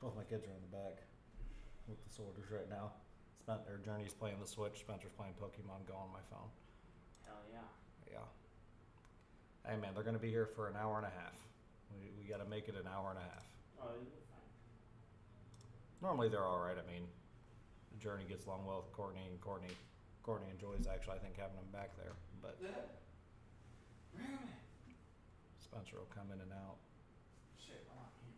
Both my kids are in the back with the sorters right now. Journey's playing the Switch. Spencer's playing Pokemon Go on my phone. Hell yeah. Yeah. Hey man, they're gonna be here for an hour and a half. We gotta make it an hour and a half. Oh, you'll be fine. Normally they're all right. I mean, Journey gets along well with Courtney, and Courtney enjoys actually, I think, having them back there. But Spencer will come in and out. Shit, we're not here.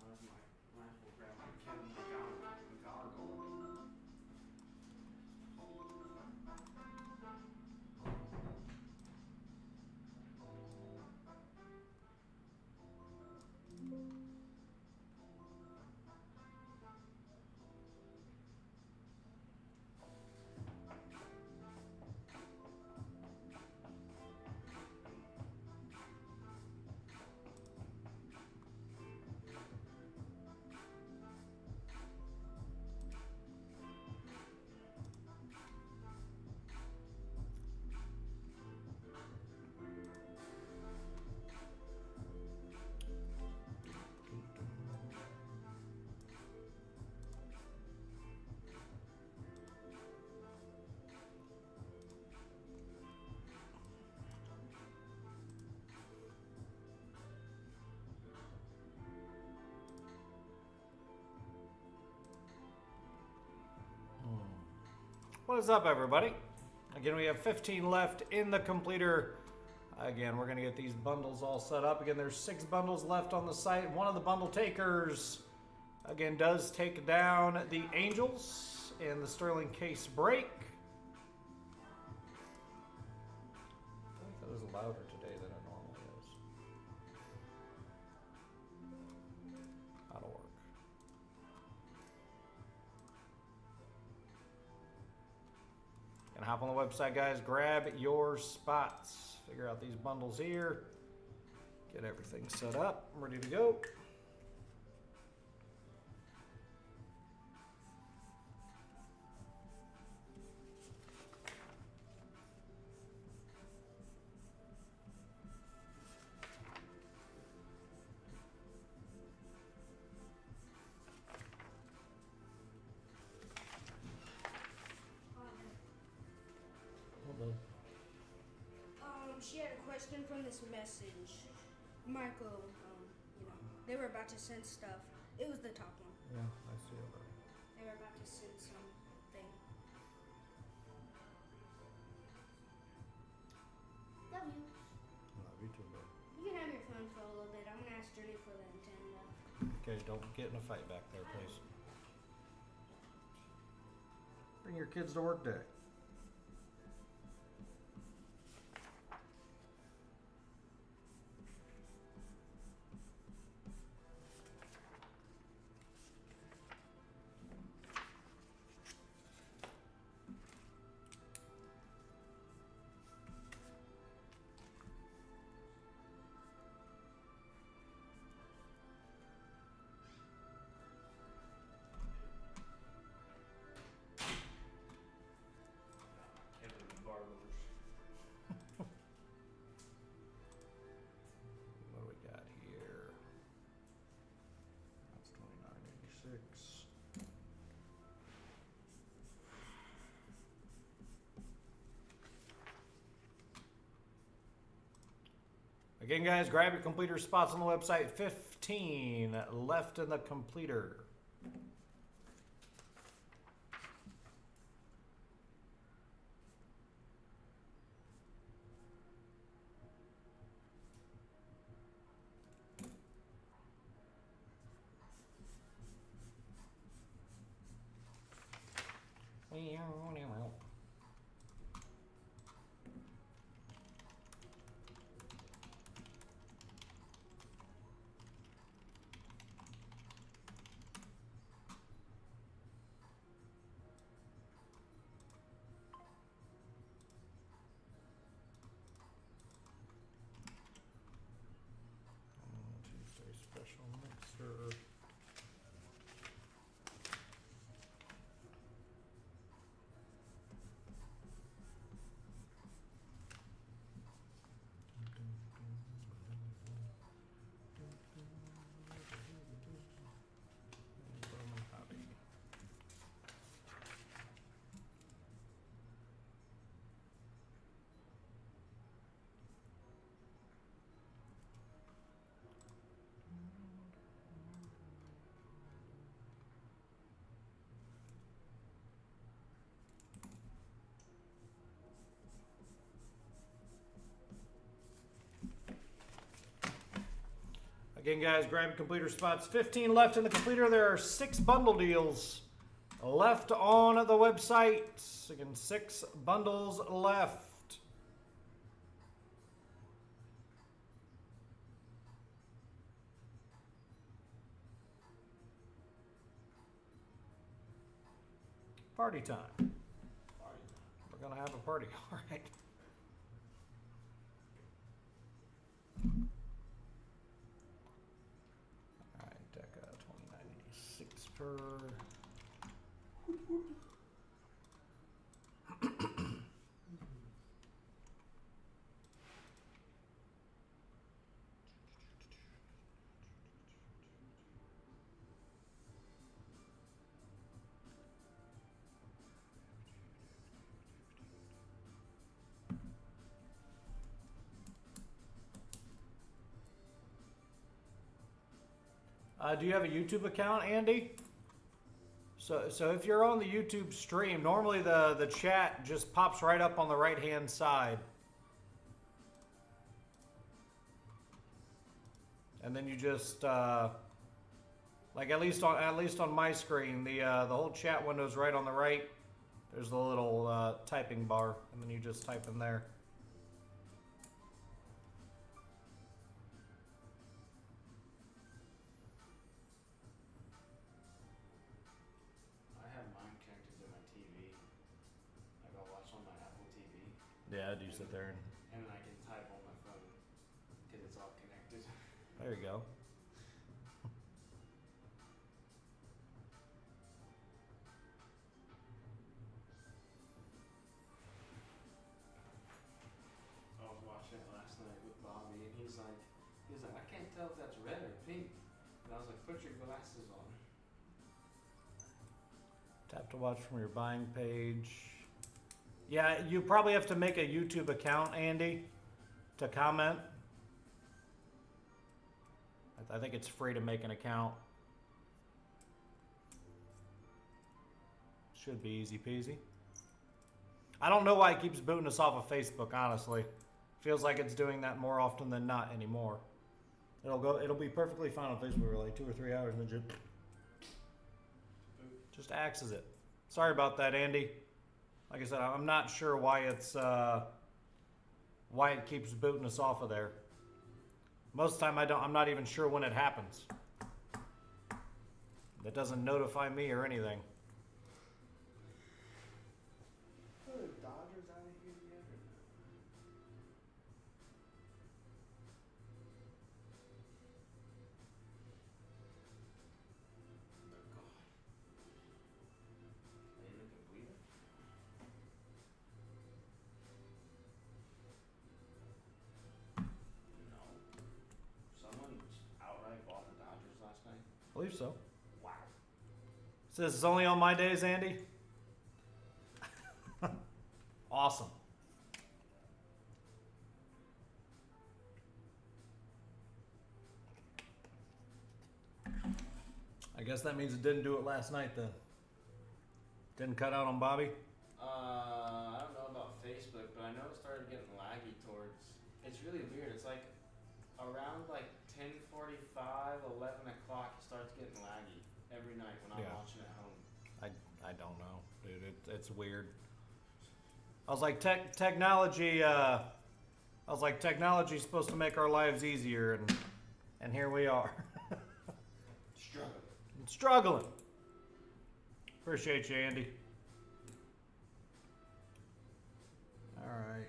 Where's my might as well grab my kid and my collar going. What is up, everybody? Again, we have 15 left in the completer. Again, we're going to get these bundles all set up. Again, there's 6 bundles left on the site. One of the bundle takers, again, does take down the Angels in the Sterling case break. I think that is louder today than it normally is. That'll work. Gonna hop on the website, guys. Grab your spots. Figure out these bundles here. Get everything set up. I'm ready to go. She had a question from this message. Michael, they were about to send stuff. It was the top one. Yeah, I see it. They were about to send something. Love you. Love you too, bro. You can have your phone for a little bit. I'm gonna ask Journey for the Nintendo. Okay, don't get in a fight back there, please. Bring your kids to work day. What do we got here? That's 29.86. Again, guys, grab your completer spots on the website. 15 left in the completer. Again, guys, grab completer spots. 15 left in the completer. There are 6 bundle deals left on the website. Again, 6 bundles left. Party time. We're gonna have a party. All right. All right, Deca 2986 per. Do you have a YouTube account, Andy? So if you're on the YouTube stream, normally the chat just pops right up on the right-hand side. And then you just like at least on my screen, the whole chat window's right on the right. There's the little typing bar, and then you just type in there. Yeah, I do sit there and I can type on my phone because it's all connected. there you go. I was watching it last night with Bobby, and he's like, I can't tell if that's red or pink. And I was like, put your glasses on. Tap to watch from your buying page. Yeah, you probably have to make a YouTube account, Andy, to comment. I think it's free to make an account. Should be easy peasy. I don't know why it keeps booting us off of Facebook, honestly. Feels like it's doing that more often than not anymore. It'll be perfectly fine on Facebook for like 2 or 3 hours and then just axes it. Sorry about that, Andy. Like I said, I'm not sure why it keeps booting us off of there. Most of the time I'm not even sure when it happens. That doesn't notify me or anything. Are the Dodgers out of here yet? I believe so. Wow. Says it's only on my days, Andy. Awesome. I guess that means it didn't do it last night then. Didn't cut out on Bobby? I don't know about Facebook, but I know it started getting laggy towards. It's really weird. It's like around like 10:45, 11 o'clock, it starts getting laggy every night when I'm watching at home. I don't know, dude. It's weird. I was like technology. I was like technology's supposed to make our lives easier, and here we are. Struggling. Appreciate you, Andy. All right.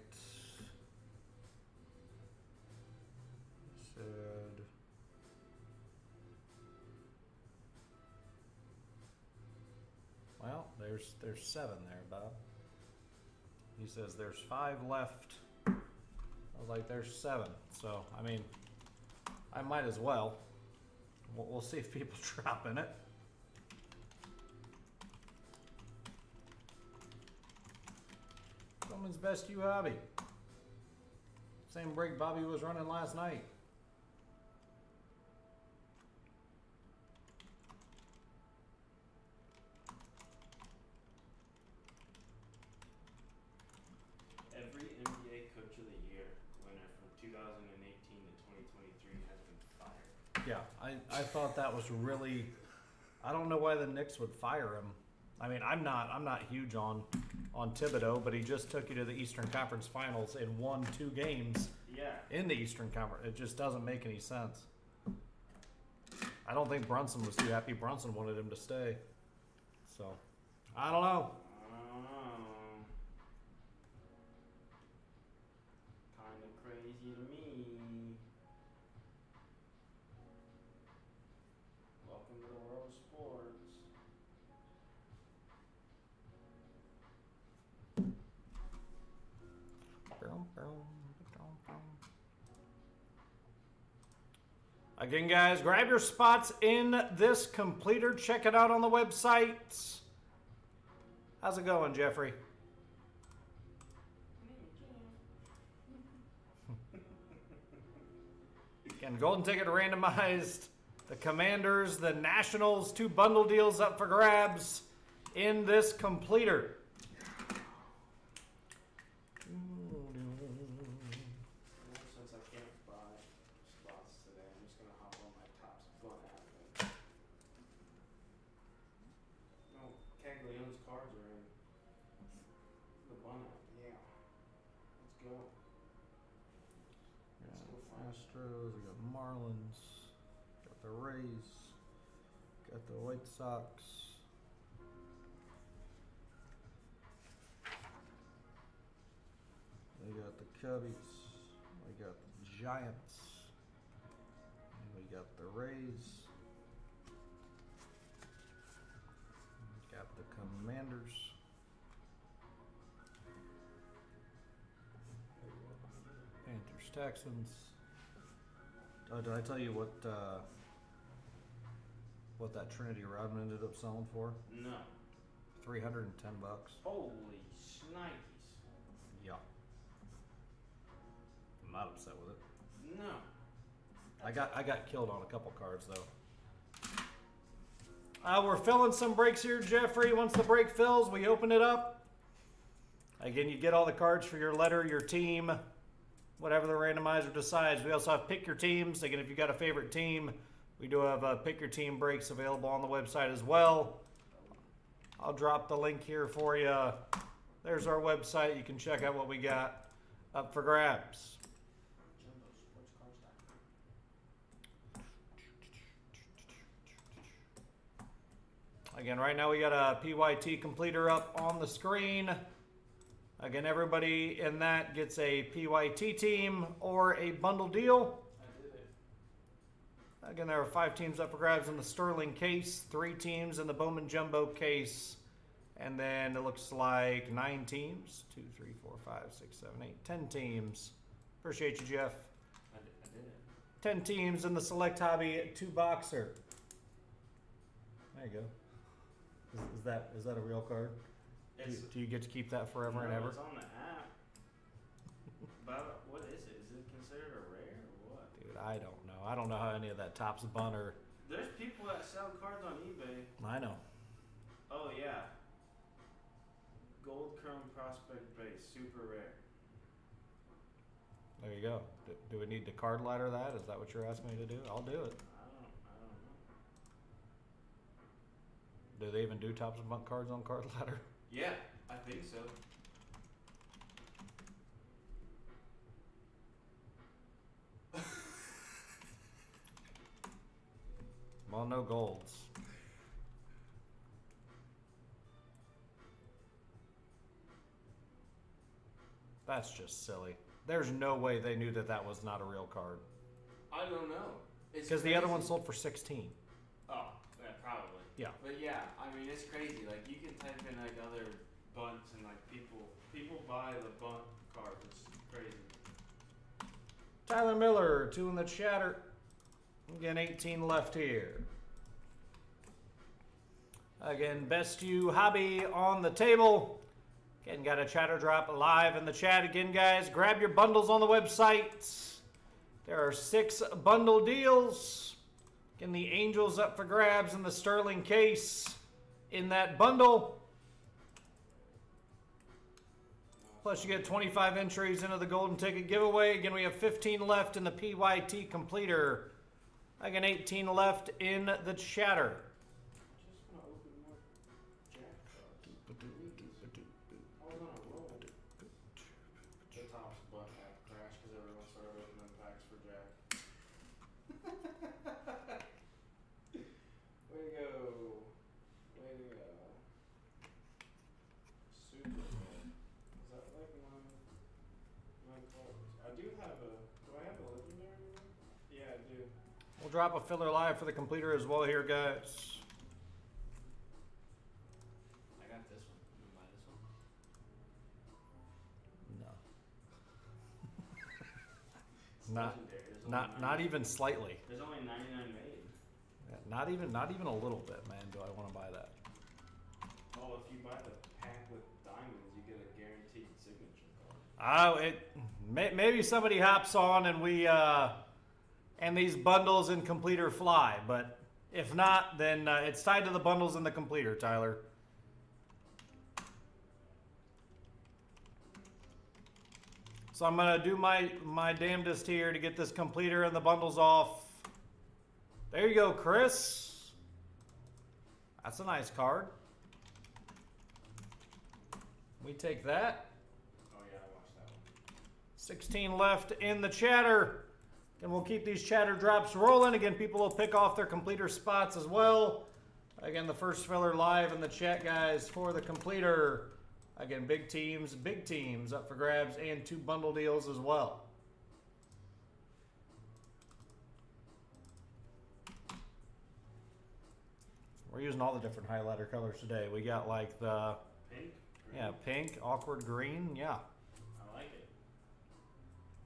Well, there's 7 there, Bob. He says there's 5 left. I was like, there's 7. So, I mean, I might as well. We'll see if people drop in it. Woman's best you hobby. Same break Bobby was running last night. Every NBA Coach of the Year winner from 2018 to 2023 has been fired. Yeah, I thought that was really. I don't know why the Knicks would fire him. I mean, I'm not huge on Thibodeau, but he just took you to the Eastern Conference Finals and won 2 games Yeah. in the Eastern Conference. It just doesn't make any sense. I don't think Brunson was too happy. Brunson wanted him to stay. So, I don't know. Kind of crazy to me. Welcome to the world of sports. Again, guys, grab your spots in this completer. Check it out on the website. How's it going, Jeffrey? Again, golden ticket randomized. The Commanders, the Nationals, 2 bundle deals up for grabs in this completer. Since I can't buy spots today, I'm just gonna hop on my Topps Bun app. No, Cagliano's cards are in the Bun app. Yeah. Let's go. Let's go find it. Astros, we got Marlins, got the Rays, got the White Sox. We got the Cubbies, we got the Giants, and we got the Rays, we got the Commanders. Panthers, Texans. Oh, did I tell you what that Trinity Rodman ended up selling for? No. $310. Holy shnikes. Yeah. I'm not upset with it. No. I got killed on a couple cards though. We're filling some breaks here, Jeffrey. Once the break fills, we open it up. Again, you get all the cards for your letter, your team, whatever the randomizer decides. We also have pick your teams. Again, if you got a favorite team, we do have pick your team breaks available on the website as well. I'll drop the link here for you. There's our website. You can check out what we got up for grabs. Again, right now we got a PYT completer up on the screen. Again, everybody in that gets a PYT team or a bundle deal. I did it. Again, there are 5 teams up for grabs in the Sterling case, 3 teams in the Bowman Jumbo case, and then it looks like 9 teams. 2, 3, 4, 5, 6, 7, 8, 10 teams. Appreciate you, Jeff. I did it. 10 teams in the Select Hobby 2-boxer. There you go. Is that a real card? Do you get to keep that forever and ever? It's on the app. But what is it? Is it considered a rare or what? Dude, I don't know. I don't know how any of that Topps Bun or... There's people that sell cards on eBay. I know. Oh yeah. Gold Chrome Prospect Base, super rare. There you go. Do we need to card ladder that? Is that what you're asking me to do? I'll do it. I don't know. Do they even do Topps Bun cards on card ladder? Yeah, I think so. Well, no golds. That's just silly. There's no way they knew that was not a real card. I don't know. Because the other one sold for 16. Oh, yeah, probably. Yeah. But yeah, I mean it's crazy. Like you can type in like other bunts and like people buy the bunt cards. It's crazy. Tyler Miller, 2 in the chatter. Again, 18 left here. Again, Best You Hobby on the table. Again, got a chatter drop live in the chat. Again, guys, grab your bundles on the website. There are 6 bundle deals. Again, the Angels up for grabs in the Sterling case in that bundle. Plus, you get 25 entries into the golden ticket giveaway. Again, we have 15 left in the PYT completer Again, 18 left in the chatter. Just want to open more Jack cards. I was on a roll. The top's butt app crashed because everyone started opening packs for Jack. Way to go. Way to go. Super good. Is that like my cards? I do have a. Do I have a legendary one? Yeah, I do. We'll drop a filler live for the completer as well here, guys. I got this one. You wanna buy this one? No. It's Not, legendary. There's only not 90 even slightly. There's only 99 made. Not even a little bit, man. Do I want to buy that? Oh, if you buy the pack with diamonds, you get a guaranteed signature card. Oh, maybe somebody hops on and we and these bundles and completer fly, but if not, then it's tied to the bundles and the completer, Tyler. So I'm gonna do my damnedest here to get this completer and the bundles off. There you go, Chris. That's a nice card. We take that. Oh yeah, I watched that one. 16 left in the chatter. And we'll keep these chatter drops rolling. Again, people will pick off their completer spots as well. Again, the first filler live in the chat, guys, for the completer. Again, big teams up for grabs and 2 bundle deals as well. We're using all the different highlighter colors today. We got like the Pink? yeah, pink, awkward green, yeah. I like it.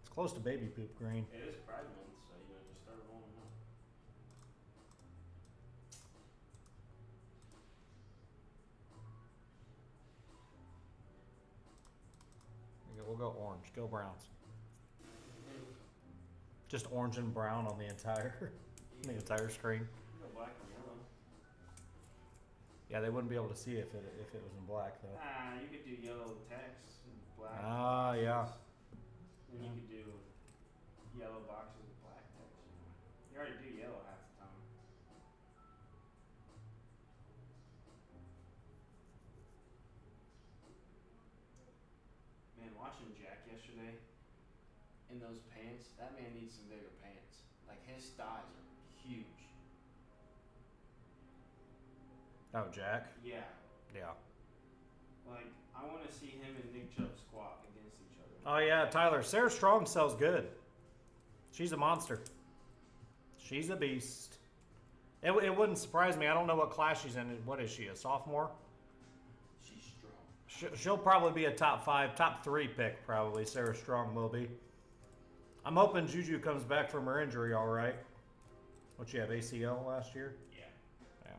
It's close to baby poop green. It is Pride Month, so just start rolling up. Okay, we'll go orange. Go Browns. Just orange and brown on the entire screen. Go black and yellow. Yeah, they wouldn't be able to see if it was in black though. Ah, you could do yellow text and black. Ah, yeah. Then you could do yellow boxes with black text. You already do yellow half the time. Man, watching Jack yesterday in those pants, that man needs some bigger pants. Like his thighs are huge. Oh, Jack. Yeah. Yeah. Like I want to see him and Nick Chubb squat against each other. Oh yeah, Tyler. Sarah Strong sells good. She's a monster. She's a beast. It wouldn't surprise me. I don't know what class she's in. What is she? A sophomore? She's strong. She'll probably be a top 5, top 3 pick. Probably Sarah Strong will be. I'm hoping Juju comes back from her injury all right. What, you have ACL last year? Yeah. Yeah.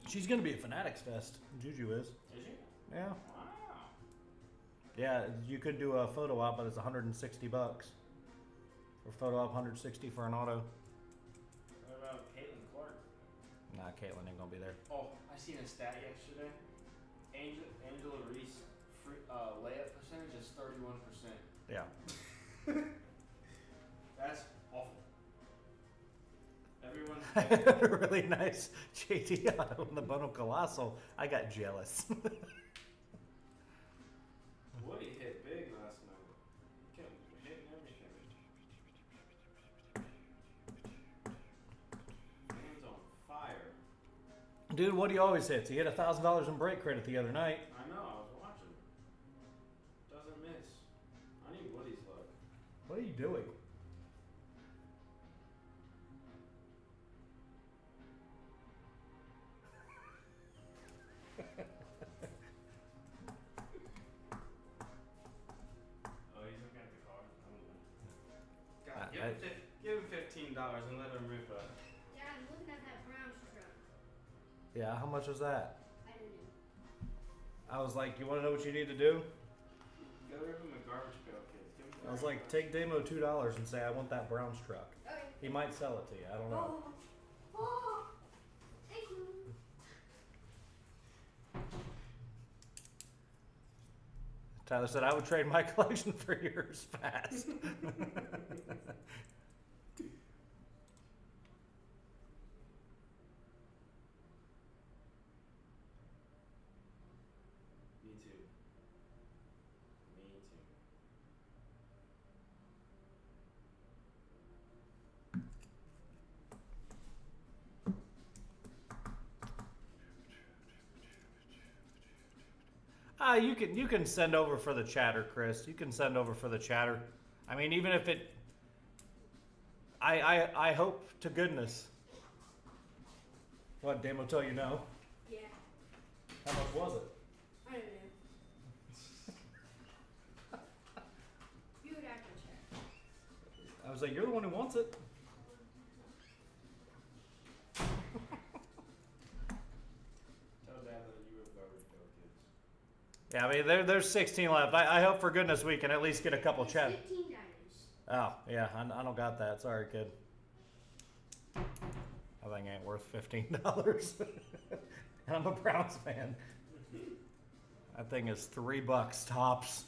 She's gonna be at Fanatics Fest. Juju is. Is she? Yeah. Wow. Yeah, you could do a photo op, but it's $160. For photo op, $160 for an auto. What about Caitlin Clark? Nah, Caitlin ain't gonna be there. Oh, I seen a stat yesterday. Angela Reese layup percentage is 31%. Yeah. That's awful. Everyone's I had a really nice JD on the Bono Colossal. I got jealous. Woody hit big last night. He kept hitting everything. Man's on fire. Dude, what he always hits. He hit $1,000 in break credit the other night. I know, I was watching. Doesn't miss. I need Woody's luck. What are you doing? Oh, he's looking at the car. God, give him $15 and let him rip up. Dad, I'm looking at that Browns truck. Yeah, how much was that? I don't know. I was like, you want to know what you need to do? Go rip him a garbage pail, kids. Give him I was like, take Damo $2 and say, I want that Browns truck. Okay. He might sell it to you. I don't know. Oh, thank you. Tyler said, I would trade my collection for yours fast. You can send over for the chatter, Chris. You can send over for the chatter. I mean, even if it, I hope to goodness. What, Dan will tell you no? Yeah. How much was it? I don't know. You would have to check. I was like, you're the one who wants it. Tell Dad that you were garbage pail kids. Yeah, I mean, there's 16 left. I hope for goodness we can at least get a couple It's chat. 15 diamonds. Oh, yeah, I don't got that. Sorry, kid. That thing ain't worth $15. And I'm a Browns fan. That thing is $3 tops.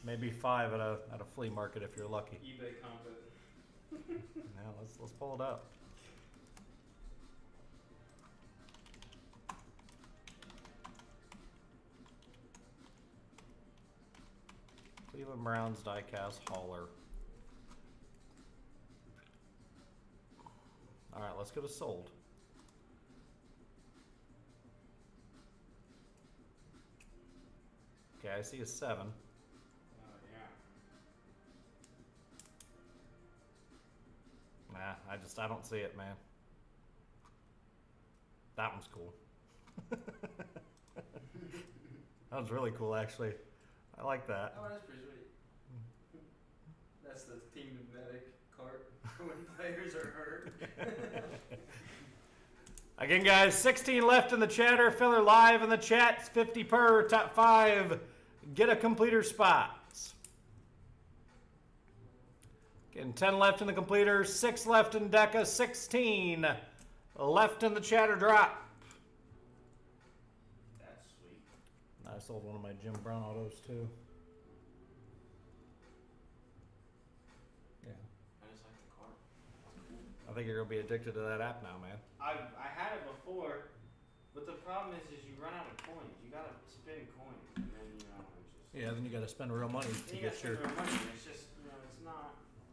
Maybe 5 at a flea market if you're lucky. eBay comp it. Now let's pull it up. Cleveland Browns diecast hauler. All right, let's go to sold. Okay, I see a 7. Yeah. Nah, I don't see it, man. That one's cool. That was really cool, actually. I like that. Oh, that's pretty sweet. That's the team medic cart for when players are hurt. Again, guys, 16 left in the chatter. Filler live in the chat. It's 50 per. Top 5. Get a completer spots. Again, 10 left in the completer. 6 left in Deca. 16 left in the chatter drop. That's sweet. I sold one of my Jim Brown autos, too. Yeah. I just like the cart. I think you're going to be addicted to that app now, man. I had it before, but the problem is you run out of coins. You gotta spend coins, and then it's just. Yeah, then you got to spend real money to You get gotta your. spend real money. It's just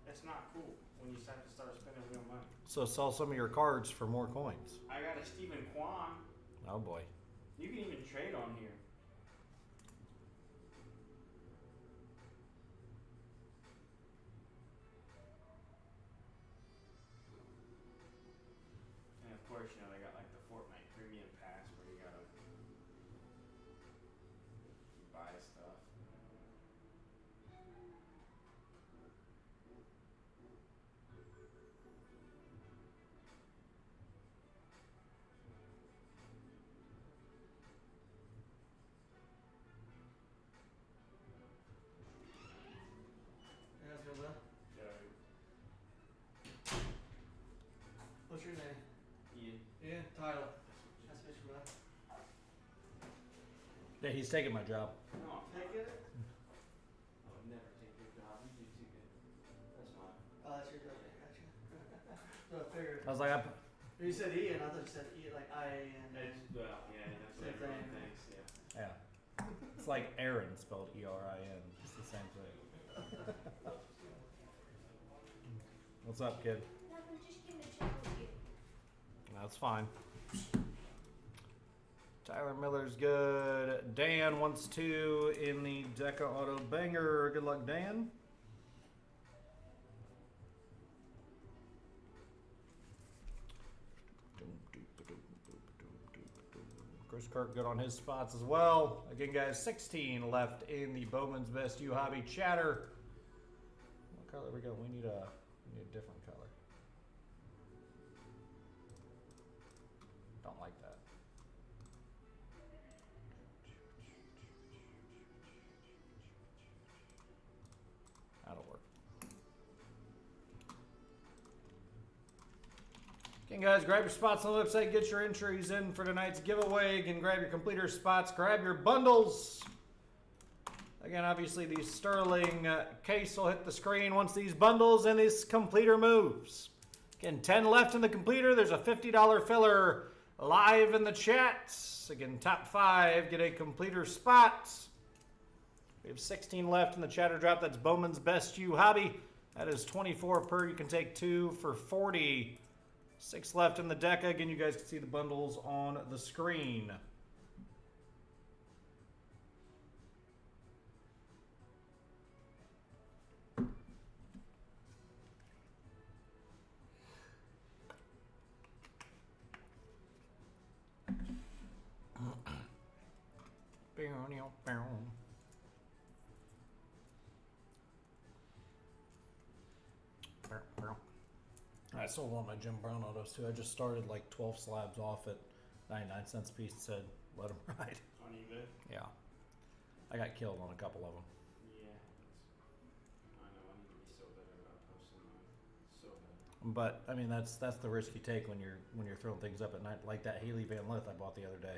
it's not cool when you have to start spending real money. So sell some of your cards for more coins. I got a Stephen Kwan. Oh boy. You can even trade on here. And of course, they got like the Fortnite Premium Pass where you gotta buy stuff. What's your name? Ian. Ian? Tyler. Nice to meet you, bud. Yeah, he's taking my job. No, Take it? I would never take your job. You do too good. That's fine. Oh, that's your job. Gotcha. So I figured. I was like, You said Ian, I thought you said Ian, like I-A-N. Well, yeah, that's what Same everyone thing. thinks, yeah. yeah. It's like Aaron spelled E-R-I-N. It's the same thing. What's up, kid? Nothing, just getting to check with you. That's fine. Tyler Miller's good. Dan wants 2 in the Deca Auto Banger. Good luck, Dan. Chris Kirk good on his spots as well. Again, guys, 16 left in the Bowman's Best You Hobby chatter. What color we go? We need a different color. Don't like that. That'll work. Again, guys, grab your spots on the website. Get your entries in for tonight's giveaway. Again, grab your completer spots. Grab your bundles. Again, obviously, the Sterling case will hit the screen once these bundles and this completer moves. Again, 10 left in the completer. There's a $50 filler live in the chat. Again, top 5 get a completer spot. We have 16 left in the chatter drop. That's Bowman's Best You Hobby. That is 24 per. You can take 2 for 40. 6 left in the Deca. Again, you guys can see the bundles on the screen. I sold one of my Jim Brown autos too. I just started like 12 slabs off at 99 cents a piece and said, let them ride. On eBay? Yeah. I got killed on a couple of them. Yeah. I know, I need to be so better about posting mine. So better. But I mean, that's the risk you take when you're throwing things up at night. Like that Haley Van Lith I bought the other day.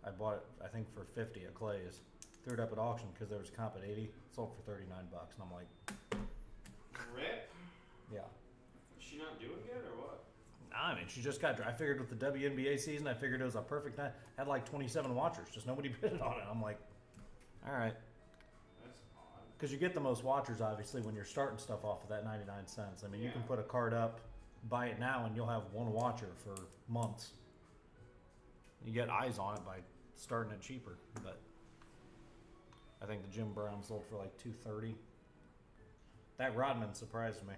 I bought it, I think, for 50 at Clay's. Threw it up at auction because there was a comp at 80. Sold for $39, and I'm like, Rip? yeah. Is she not doing good or what? I mean, she just got. I figured with the WNBA season, I figured it was a perfect night. Had like 27 watchers, just nobody bid on it. I'm like, all right, That's odd. because you get the most watchers obviously when you're starting stuff off of that 99 cents. I mean, you can Yeah. put a card up, buy it now, and you'll have one watcher for months. You get eyes on it by starting it cheaper, but I think the Jim Brown sold for like $230. That Rodman surprised me.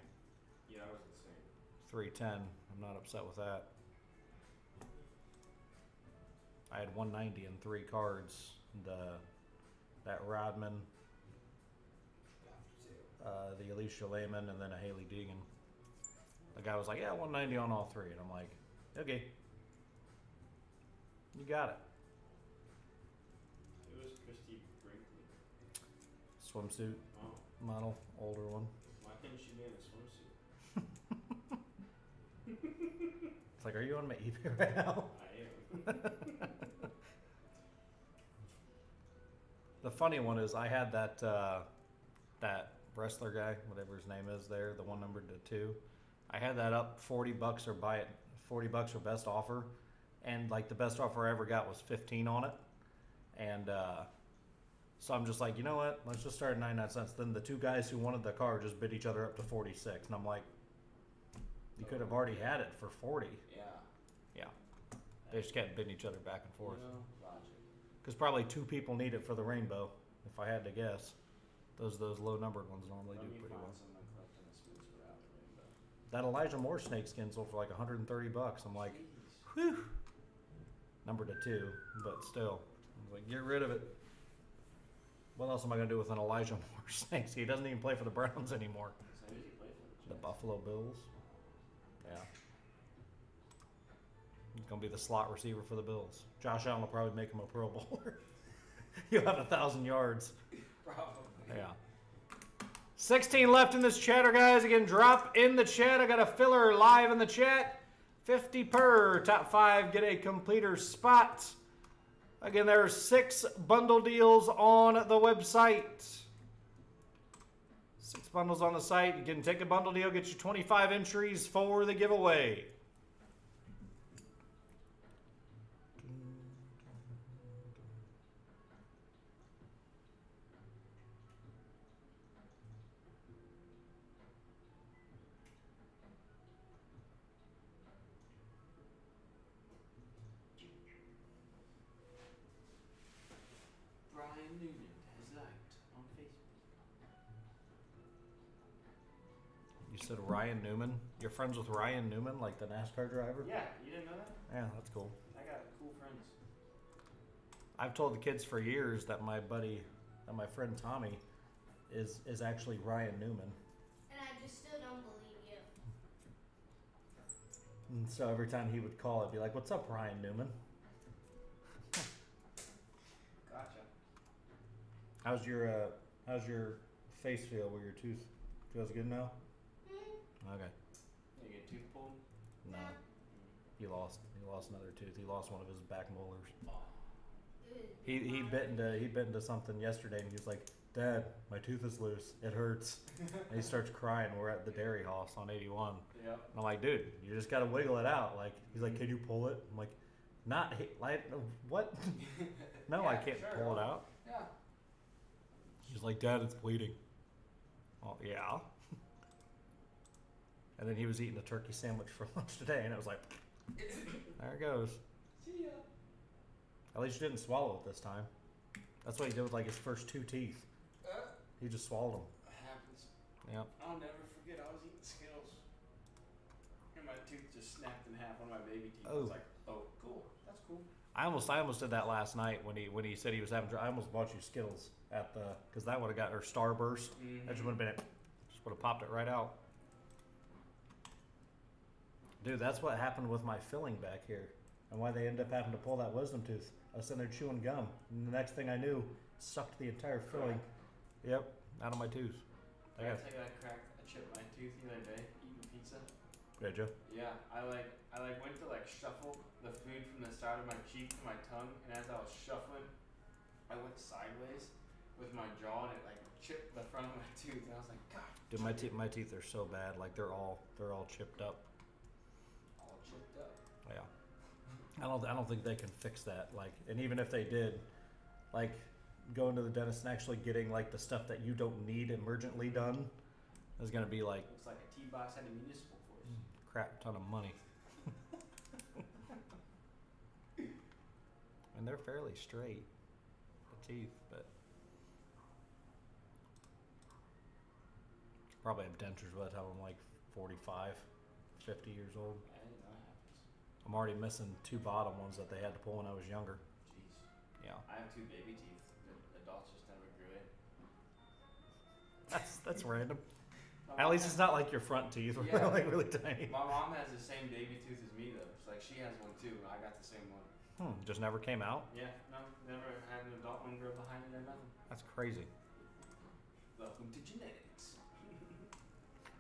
Yeah, that was insane. 310. I'm not upset with that. I had 190 and 3 cards. That Rodman, the Alicia Lehman, and then a Haley Deegan. The guy was like, "Yeah, 190 on all 3," and I'm like, "Okay, you got it." It was Christy Brinkley. Swimsuit Oh, model, older one. why couldn't she be in a swimsuit? It's like, are you on my eBay right now? I am. The funny one is I had that that wrestler guy, whatever his name is there, the one numbered to 2. I had that up $40 or buy it, $40 or best offer, and like the best offer I ever got was 15 on it, and so I'm just like, you know what? Let's just start at 99 cents. Then the 2 guys who wanted the car just bid each other up to 46, and I'm like, you could have already had it for 40. Yeah. Yeah, they just kept bidding each other back and forth. You know, logic. Because probably 2 people need it for the rainbow, if I had to guess. Those low numbered ones normally Let do me pretty find well. someone collecting a Spence without the rainbow. That Elijah Moore snakeskin sold for like $130. I'm like, Jeez. whew. Number to 2, but still, I was like, get rid of it. What else am I gonna do with an Elijah Moore snakeskin? He doesn't even play for the Browns anymore. So who does he play for? The Jets? Buffalo Bills. Yeah. He's gonna be the slot receiver for the Bills. Josh Allen will probably make him a Pro Bowler. He'll have 1,000 yards. Probably. Yeah. 16 left in this chatter, guys. Again, drop in the chat. I got a filler live in the chat. 50 per. Top 5 get a completer spot. Again, there are 6 bundle deals on the website. 6 bundles on the site. You can take a bundle deal, get you 25 entries for the giveaway. Brian Newman has liked on Facebook. You said Ryan Newman? You're friends with Ryan Newman, like the NASCAR driver? Yeah, you didn't know that? Yeah, that's cool. I got cool friends. I've told the kids for years that my friend Tommy is actually Ryan Newman. And I just still don't believe you. And so every time he would call, I'd be like, "What's up, Ryan Newman? Gotcha. How's your face feel where your tooth feels good now?" Okay. You get tooth pulled? No. He lost another tooth. He lost one of his back molars. He bit into something yesterday, and he was like, "Dad, my tooth is loose. It hurts." And he starts crying. We're at the dairy house on 81. Yep. And I'm like, "Dude, you just gotta wiggle it out." Like, he's like, "Can you pull it?" I'm like, what? No, I Yeah, can't sure. pull it out. Yeah. He's like, "Dad, it's bleeding." Oh, yeah. And then he was eating a turkey sandwich for lunch today, and it was like, there it goes. See ya. At least you didn't swallow it this time. That's what he did with like his first 2 teeth. He just swallowed them. Happens. Yep. I'll never forget. I was eating Skittles, and my tooth just snapped in half. One of my baby teeth. I Oh. was like, "Oh, cool. That's cool." I almost did that last night when he said he was having. I almost bought you Skittles at the because that would have got or Starburst. That just would have been it. Just would have popped it right out. Dude, that's what happened with my filling back here, and why they ended up having to pull that wisdom tooth. I was sitting there chewing gum, and the next thing I knew, sucked the entire filling. Yep, out of my tooth. I gotta tell you, I cracked a chip in my tooth the other day eating pizza. Did you? Yeah, I went to shuffle the food from the side of my cheek to my tongue, and as I was shuffling, I went sideways with my jaw, and it chipped the front of my tooth, and I was like, God. Dude, my teeth are so bad. Like they're all chipped up. All chipped up. Yeah. I don't think they can fix that. Like, and even if they did, like going to the dentist and actually getting like the stuff that you don't need emergently done is gonna be like Looks like a T-box at a municipal force. crap ton of money. And they're fairly straight, the teeth, but probably have dentures by the time I'm like 45, 50 years old. I didn't know that happens. I'm already missing 2 bottom ones that they had to pull when I was younger. Jeez. Yeah. I have 2 baby teeth. The adults just never grew in. That's random. My At mom least has- it's not like your front teeth where Yeah. they're like really tiny. My mom has the same baby tooth as me though. She has one too. I got the same one. Just never came out. Yeah, no, never had an adult one grow behind it or nothing. That's crazy. Welcome to genetics.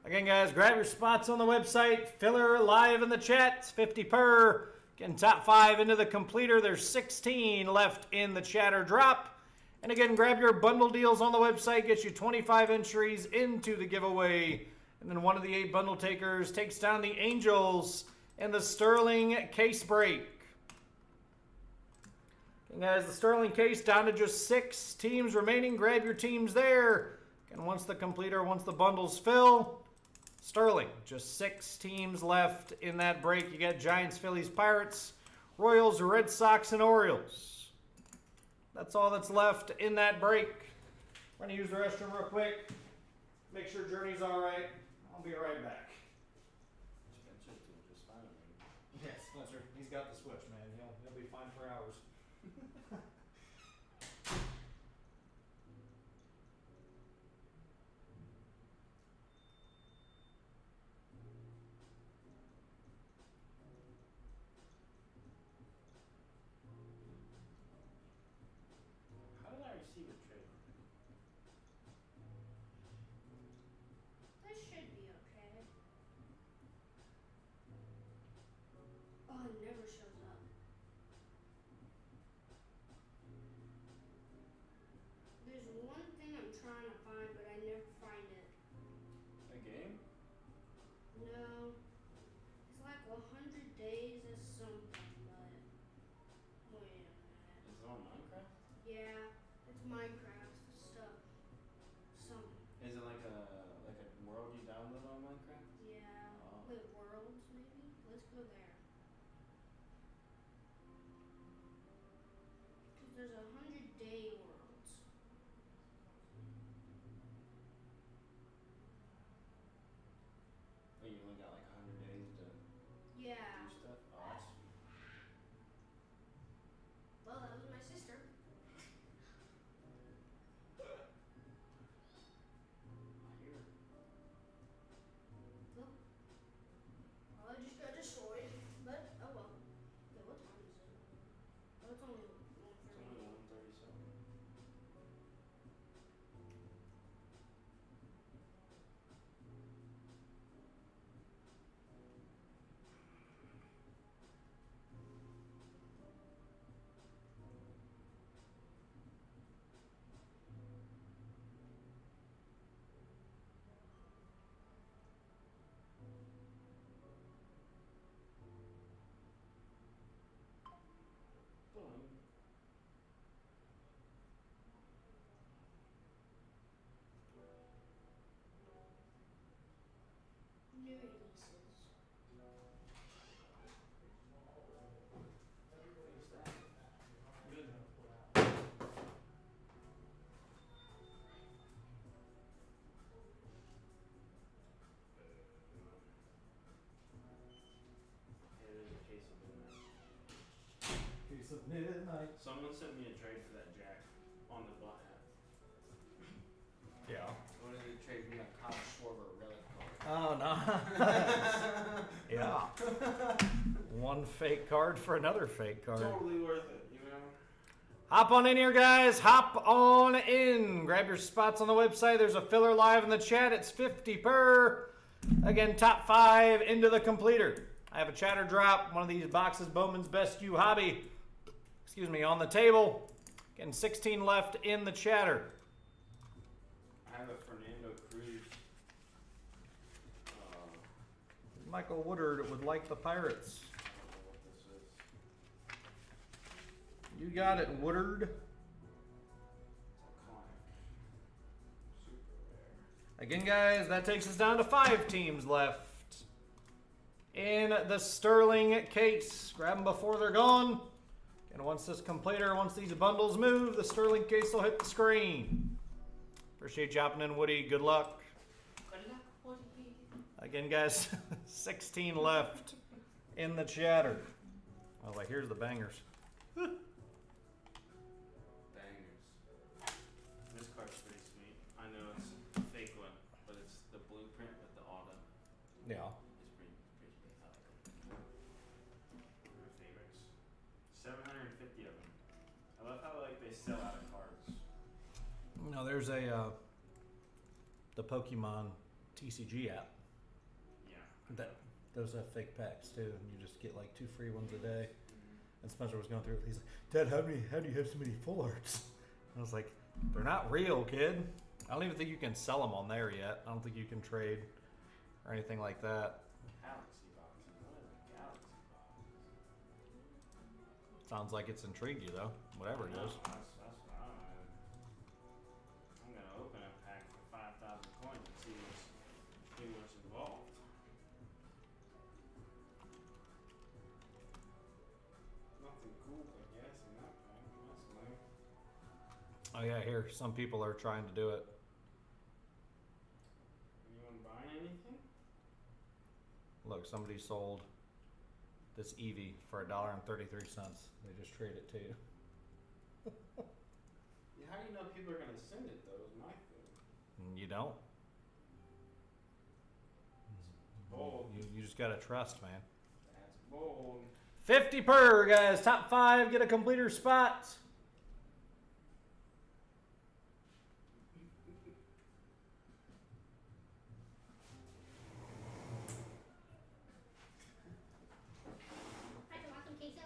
Again, guys, grab your spots on the website. Filler live in the chat. It's 50 per. Getting top 5 into the completer. There's 16 left in the chatter drop. And again, grab your bundle deals on the website. Gets you 25 entries into the giveaway. And then one of the 8 bundle takers takes down the Angels in the Sterling case break. And guys, the Sterling case down to just 6 teams remaining. Grab your teams there. And once the bundles fill, Sterling, just 6 teams left in that break. You got Giants, Phillies, Pirates, Royals, Red Sox, and Orioles. That's all that's left in that break. We're going to use the restroom real quick. Make sure Journey's all right. I'll be right back. Spencer's doing just fine. Yes, Spencer, he's got the switch, man. He'll be fine for hours. How did I receive a trade? This should be okay. Oh, it never shows up. There's one thing I'm trying to find, but I never find it. A game? No. It's like 100 days or something, but wait a minute. Is it on Minecraft? Yeah, it's Minecraft stuff. Some Is it like a world you download on Minecraft? yeah. Oh. Wait, worlds maybe? Let's go there. Cause there's 100-day worlds. Oh, you only got like 100 days to Yeah. do stuff? Oh, that's Well, that was my sister. face of midnight. Someone sent me a trade for that jack on the butt hat. Yeah. What did they trade me a Kyle Schwarber relic card? Oh, no. Yeah. One fake card for another fake card. Totally worth it, you know? Hop on in here, guys. Hop on in. Grab your spots on the website. There's a filler live in the chat. It's 50 per. Again, top 5 into the completer. I have a chatter drop. One of these boxes, Bowman's Best You Hobby. Excuse me, on the table. Again, 16 left in the chatter. I have a Fernando Cruz. Michael Woodard would like the Pirates. I don't know what this is. You got it, Woodard. It's iconic. Super rare. Again, guys, that takes us down to 5 teams left in the Sterling case. Grab them before they're gone. And once these bundles move, the Sterling case will hit the screen. Appreciate you hopping in, Woody. Good luck. Good luck, Woody. Again, guys, 16 left in the chatter. Oh, wait, here's the bangers. Bangers. This card's pretty sweet. I know it's a fake one, but it's the blueprint with the auto. Yeah. It's pretty sweet. I like it. One of my favorites. 750 of them. I love how like they sell out of cards. No, there's a the Pokemon TCG app. Yeah. Those have fake packs too, and you just get like 2 free ones a day. And Spencer was going through it. He's like, Dad, how do you have so many full arts? I was like, they're not real, kid. I don't even think you can sell them on there yet. I don't think you can trade or anything like that. Galaxy boxes. What are the galaxy boxes? Sounds like it's intrigued you though. Whatever it is. That's what I don't know. I'm gonna open a pack for 5,000 coins and see what's involved. Nothing cool, I guess, in that pack. That's lame. Oh yeah, here some people are trying to do it. Anyone buying anything? Look, somebody sold this Eevee for $1.33. They just trade it to you. Yeah, how do you know people are gonna send it though? Is my thing. And you don't. Bold. You just gotta trust, man. That's bold. 50 per, guys. Top 5 get a completer spot. I can want some queso.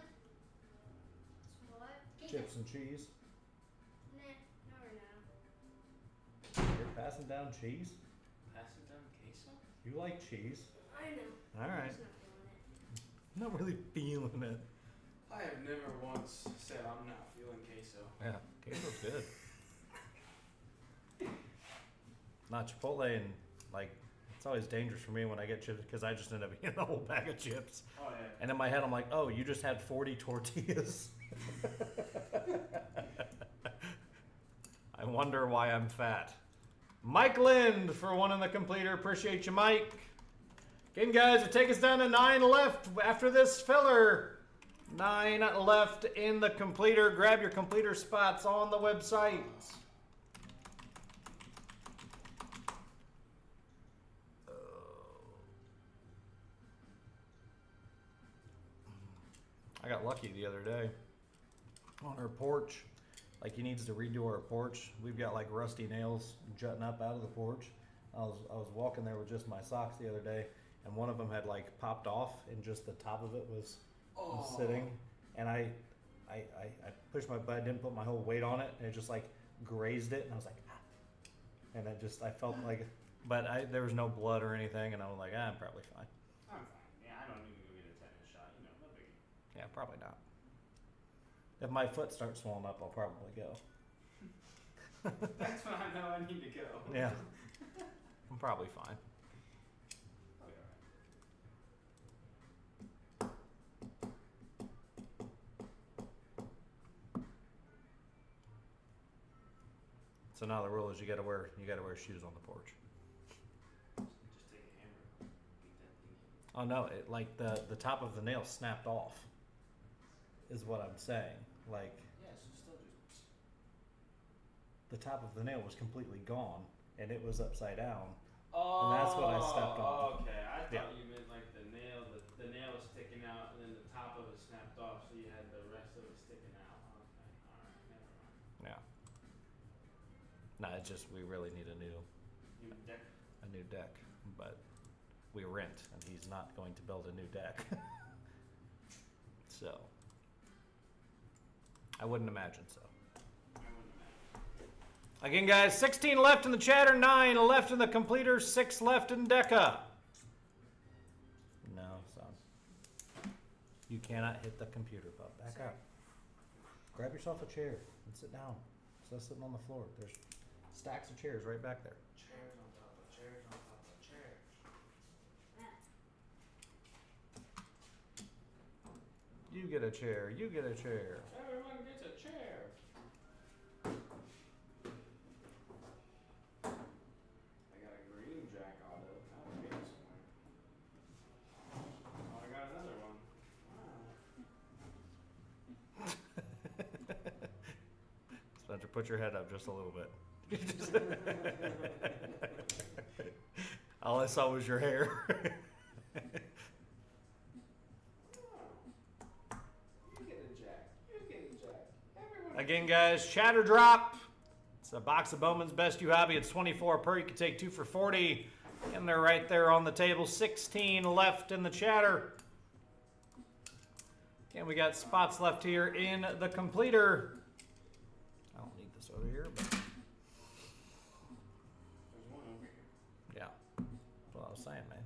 What? Queso. Chips and cheese. Nah, not right now. You're passing down cheese? Pass it down queso? You like cheese. I know. All I'm right. just not feeling it. I'm not really feeling it. I have never once said I'm not feeling queso. Yeah, queso's good. Not Chipotle, and like it's always dangerous for me when I get chips because I just end up eating a whole bag of chips. Oh yeah. And in my head, I'm like, oh, you just had 40 tortillas. I wonder why I'm fat. Mike Lind for one in the completer. Appreciate you, Mike. Again, guys, it takes us down to 9 left after this filler. 9 left in the completer. Grab your completer spots on the website. I got lucky the other day on our porch. Like he needs to redo our porch. We've got like rusty nails jutting up out of the porch. I was walking there with just my socks the other day, and one of them had like popped off, and just the top of it was sitting. And I pushed my butt, didn't put my whole weight on it, and it just like grazed it, and I was like, ah. And I felt like, but there was no blood or anything, and I was like, I'm probably fine. I'm fine. Yeah, I don't need to go get a tetanus shot. You know, no biggie. Yeah, probably not. If my foot starts swelling up, I'll probably go. That's when I know I need to go. Yeah, I'm probably fine. I'll be alright. So now the rule is you gotta wear shoes on the porch. Just take a hammer, beat that thing in. Oh no, it like the top of the nail snapped off. is what I'm saying. Like, Yeah, so still just. the top of the nail was completely gone, and it was upside down. Oh, that's what I stepped on. Okay, I thought Yeah. you meant like the nail. The nail was sticking out, and then the top of it snapped off, so you had the rest of it sticking out. Okay, all right, never mind. Yeah. No, it's just we really need a new Deck. deck, but we rent, and he's not going to build a new deck. So, I wouldn't imagine so. I wouldn't imagine. Again, guys, 16 left in the chatter, 9 left in the completer, 6 left in Deca. No, son. You cannot hit the computer, bub. Back up. Grab yourself a chair and sit down. Instead of sitting on the floor. There's stacks of chairs right back there. Chairs on top of chairs on top of chairs. You get a chair. You get a chair. Everyone gets a chair. I got a green Jack Auto. That'll be somewhere. Oh, I got another one. Wow. Spencer, put your head up just a little bit. All I saw was your hair. You get a Jack. You get a Jack. Everyone. Again, guys, chatter drop. It's a box of Bowman's Best You Hobby. It's 24 per. You can take 2 for 40. And they're right there on the table. 16 left in the chatter. And we got spots left here in the completer. I don't need this over here, but There's one over here. yeah. That's what I was saying, man.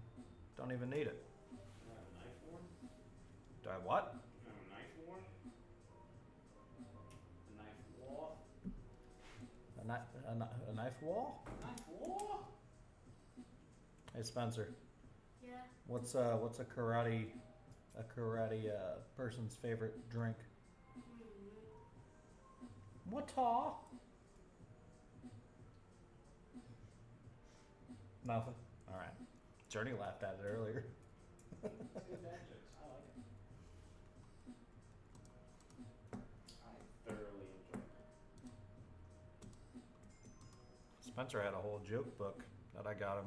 Don't even need it. You have a knife war? Do I what? You have a knife war? A knife wall? A knife wall? Knife war? Hey, Spencer. Yeah. What's a karate person's favorite drink? What-a? Nothing. All right. Journey laughed at it earlier. It's good dad jokes. I like it. I thoroughly enjoy it. Spencer had a whole joke book that I got him.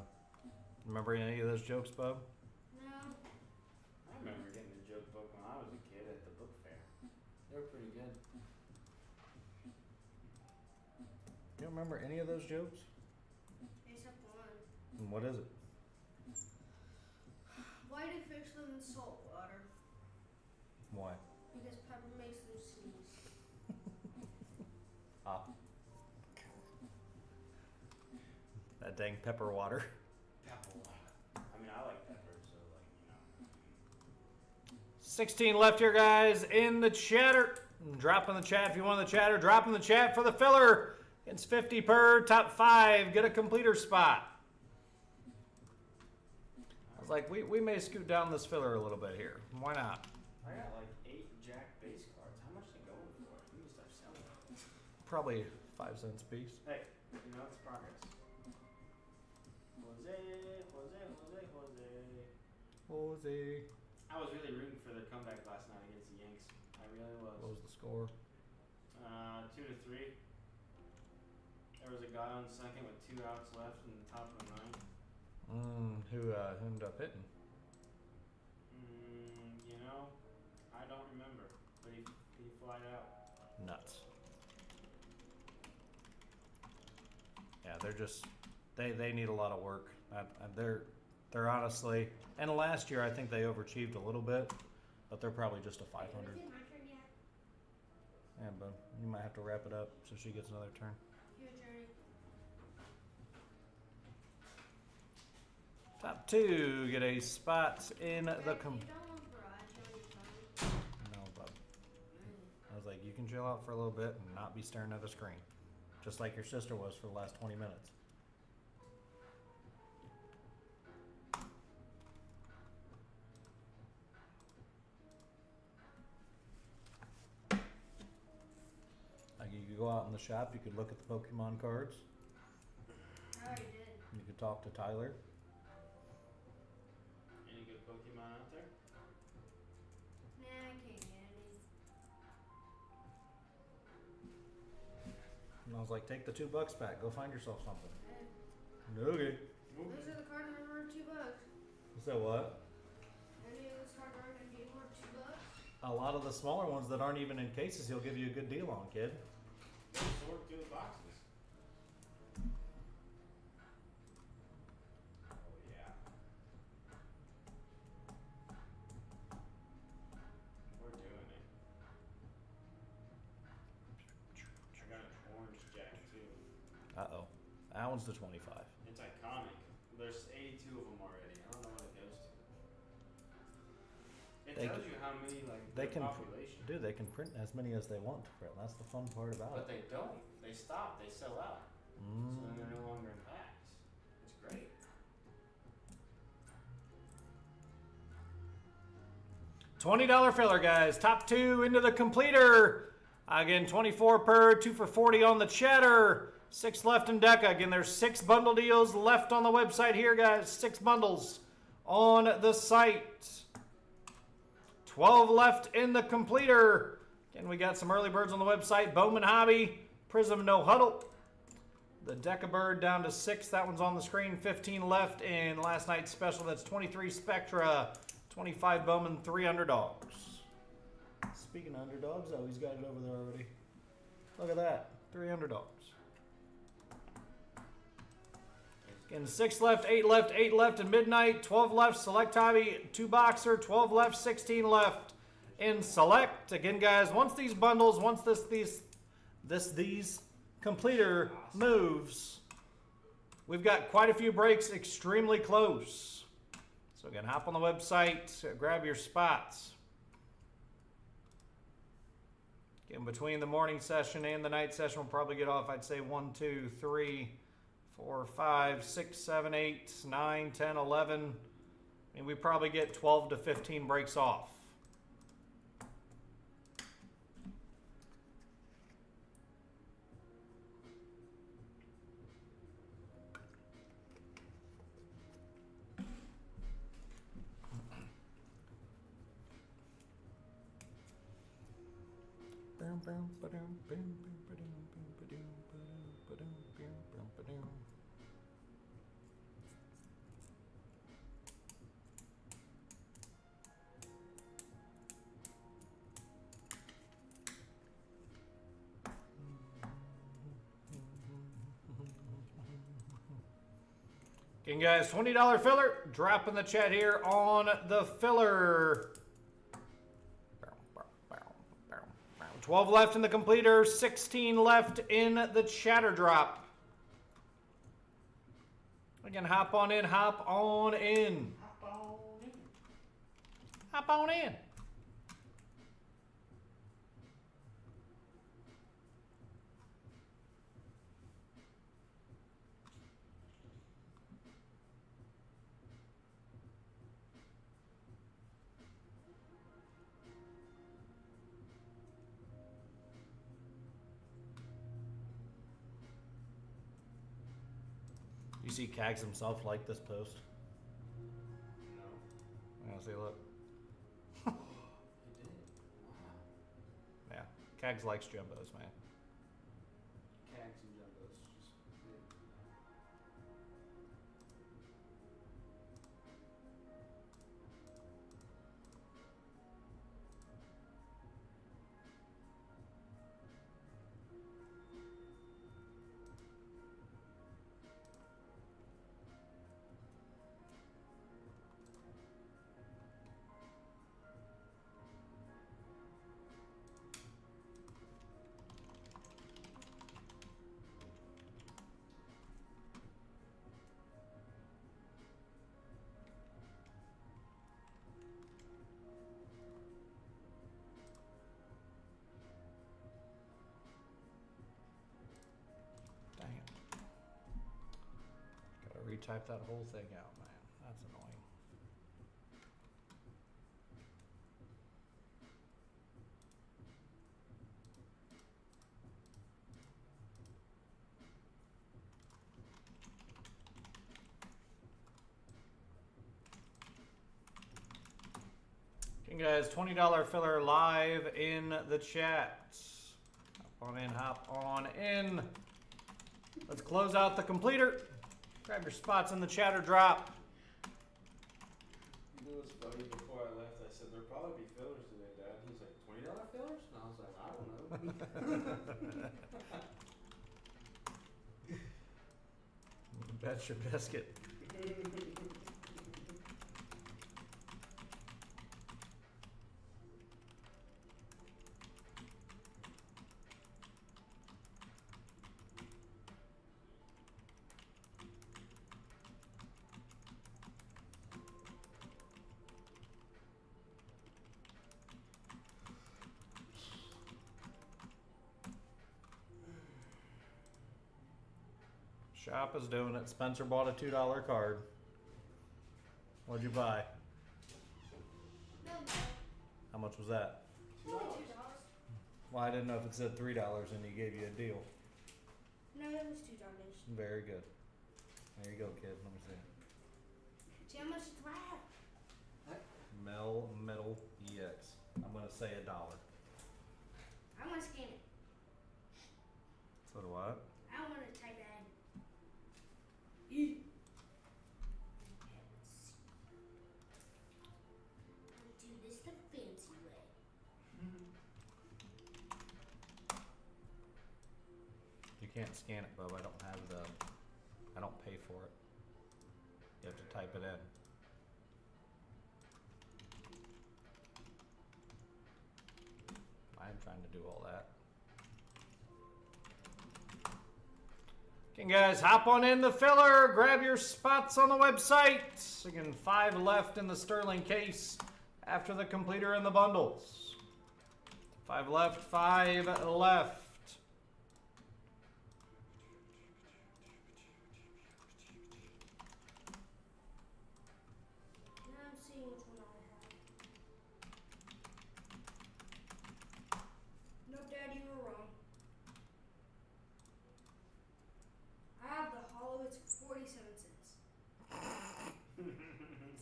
Remember any of those jokes, Bub? No. I remember getting a joke book when I was a kid at the book fair. They were pretty good. You don't remember any of those jokes? Except one. And what is it? Why do fish live in salt water? Why? Because pepper makes them sneeze. Ah. That dang pepper water. Pepper water. I mean, I like pepper, so like, 16 left here, guys, in the chatter. Drop in the chat if you want the chatter. Drop in the chat for the filler. It's 50 per. Top 5. Get a completer spot. I was like, we may scoot down this filler a little bit here. Why not? I got like 8 Jack base cards. How much they going for? We need to start selling them. Probably 5 cents a piece. Hey, you know, it's progress. Jose. I was really rooting for their comeback last night against the Yanks. I really was. What was the score? 2-3. There was a guy on second with 2 outs left in the top of the ninth. Who ended up hitting? You know, I don't remember, but he flied out. Nuts. Yeah, they're just they need a lot of work. They're honestly, and last year I think they overachieved a little bit, but they're probably just a 500. Is it my turn yet? Yeah, but you might have to wrap it up so she gets another turn. Your journey. Top 2 get a spot in the You don't want garage on your phone. No, bub. I was like, you can chill out for a little bit and not be staring at a screen, just like your sister was for the last 20 minutes. Like you could go out in the shop, you could look at the Pokemon cards, I already did. you could talk to Tyler. Any good Pokemon out there? Nah, I can't get any. was like, take the $2 back. Go find yourself something. Okay. Those are the cards that are worth $2. So what? Any of those cards are going to be worth $2? A lot of the smaller ones that aren't even in cases, he'll give you a good deal on, kid. Sort through the boxes. Oh yeah. We're doing it. I got an orange jack too. Uh-oh. That one's the 25. It's iconic. There's 82 of them already. I don't know what it goes to. It They tells can- you how many, like, they the can population. Dude, they can print as many as they want to print. That's the fun part about But it. they don't. They stop. They sell out. So then they're no longer in packs. It's great. $20 filler, guys. Top 2 into the completer. Again, 24 per, 2 for 40 on the cheddar. 6 left in Deca. Again, there's 6 bundle deals left on the website here, guys. 6 bundles on the site. 12 left in the completer. Again, we got some early birds on the website. Bowman Hobby, Prism No Huddle. The Deca Bird down to 6. That one's on the screen. 15 left in last night's special. That's 23 Spectra. 25 Bowman, 3 underdogs. Speaking of underdogs, oh, he's got it over there already. Look at that. 3 underdogs. Again, 6 left, 8 left, 8 left in Midnight, 12 left, Select Hobby, 2 Boxer, 12 left, 16 left in Select. Again, guys, once these bundles, once these completer moves, we've got quite a few breaks extremely close. So again, hop on the website, grab your spots. Again, between the morning session and the night session, we'll probably get off, I'd say 1, 2, 3, 4, 5, 6, 7, 8, 9, 10, 11. I mean, we probably get 12 to 15 breaks off. Okay, guys, $20 filler. Drop in the chat here on the filler. 12 left in the completer, 16 left in the chatter drop. Again, hop on in, hop on in. Hop on in. Hop on in. You see Cags himself like this post? No. Yeah, see, look. It did. Wow. Yeah, Cags likes jumbos, man. Cags and jumbos. Just big. Dang it. Gotta retype that whole thing out, man. That's annoying. Okay, guys, $20 filler live in the chat. Hop on in, hop on in. Let's close out the completer. Grab your spots in the chatter drop. You know what's funny? Before I left, I said there'll probably be fillers today, Dad. He's like, $20 fillers? And I was like, I don't know. Bet your biscuit. Shop is doing it. Spencer bought a $2 card. What'd you buy? No, How much was that? $2. Well, I didn't know if it said $3 and he gave you a deal. No, it was $2. Very good. There you go, kid. Let me see. See how much it's worth? Metal EX. I'm gonna say $1. I'm gonna scan it. So do I. I don't wanna type that in. I'll do this the fancy way. You can't scan it, bub. I don't have I don't pay for it. You have to type it in. I'm trying to do all that. Okay, guys, hop on in the filler. Grab your spots on the website. Again, 5 left in the Sterling case after the completer and the bundles. 5 left, 5 left. Now I'm seeing which one I have. No, Dad, you were wrong. I have the hollow. It's 47 cents.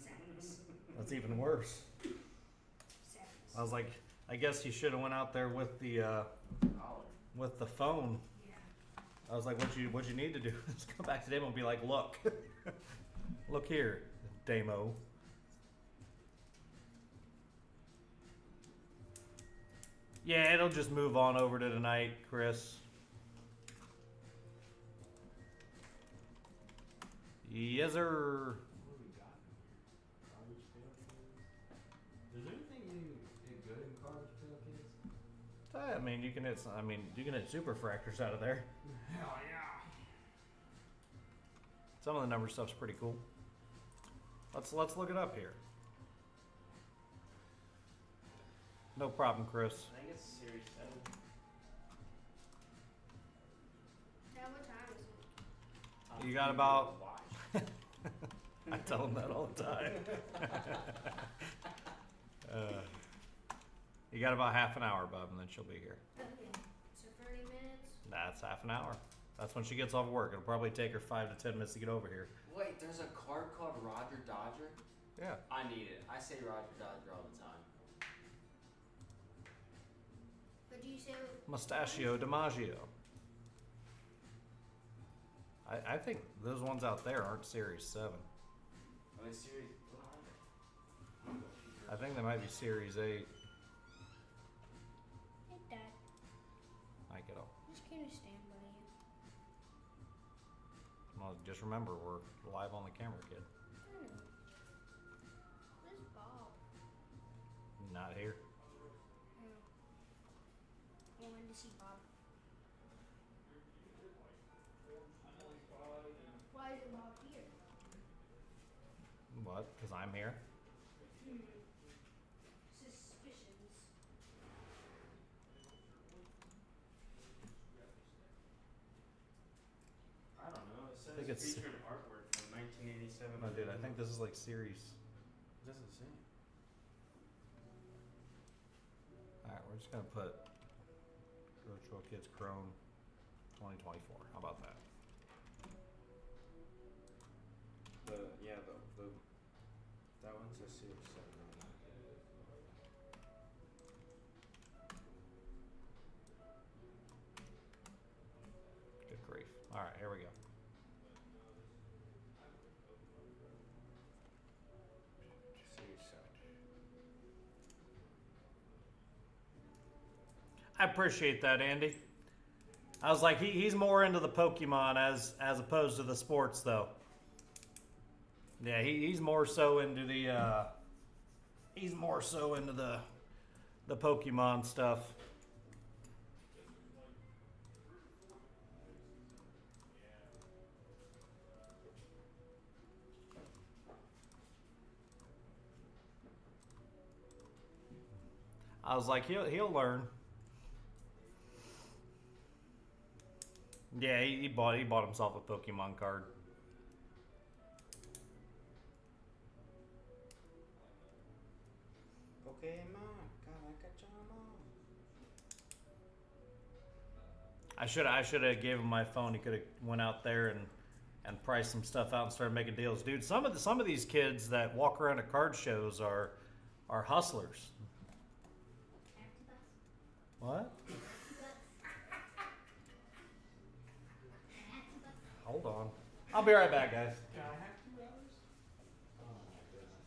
Sadness. That's even worse. Sadness. I was like, I guess you should have went out there with the phone. Yeah. I was like, what you need to do is go back to Damo and be like, look, look here, Damo. Yeah, it'll just move on over to tonight, Chris. Yes, sir. What do we got in here? Garbage pail kids. Is there anything good in garbage pail kids? I mean, you can hit super fractors out of there. Hell yeah. Some of the number stuff's pretty cool. Let's look it up here. No problem, Chris. I think it's Series 7. Dad, what time is it? You got about- Watch. I tell them that all the time. You got about half an hour, bub, and then she'll be here. Okay. So 30 minutes? That's half an hour. That's when she gets off work. It'll probably take her 5 to 10 minutes to get over here. Wait, there's a card called Roger Dodger? Yeah. I need it. I say Roger Dodger all the time. What do you say? Mustachio DiMaggio. I think those ones out there aren't Series 7. Are they Series? What are they? I think they might be Series 8. Hey, Dad. I get up. Just can't stand by you. Well, just remember, we're live on the camera, kid. I know. Where's Bob? Not here. Oh. I wanted to see Bob. Why is Bob here? What? Because I'm here? Suspicions. I don't know. It think says it's- featured artwork from 1987. No, dude, I think this is like Series. It doesn't say. Alright, we're just gonna put Virtual Kids Chrome 2024. How about that? That one says Series 7 on that. Good grief. Alright, here we we go. I appreciate that, Andy. I was like, he's more into the Pokemon as opposed to the sports, though. Yeah, he's more so into the the Pokemon stuff. I was like, he'll learn. Yeah, he bought himself a Pokemon card. Pokemon, Karakachama. I should have gave him my phone. He could have went out there and priced some stuff out and started making deals. Dude, some of these kids that walk around at card shows are hustlers. What? Hold on. I'll be right back, guys. Can I have $2? Oh my goodness.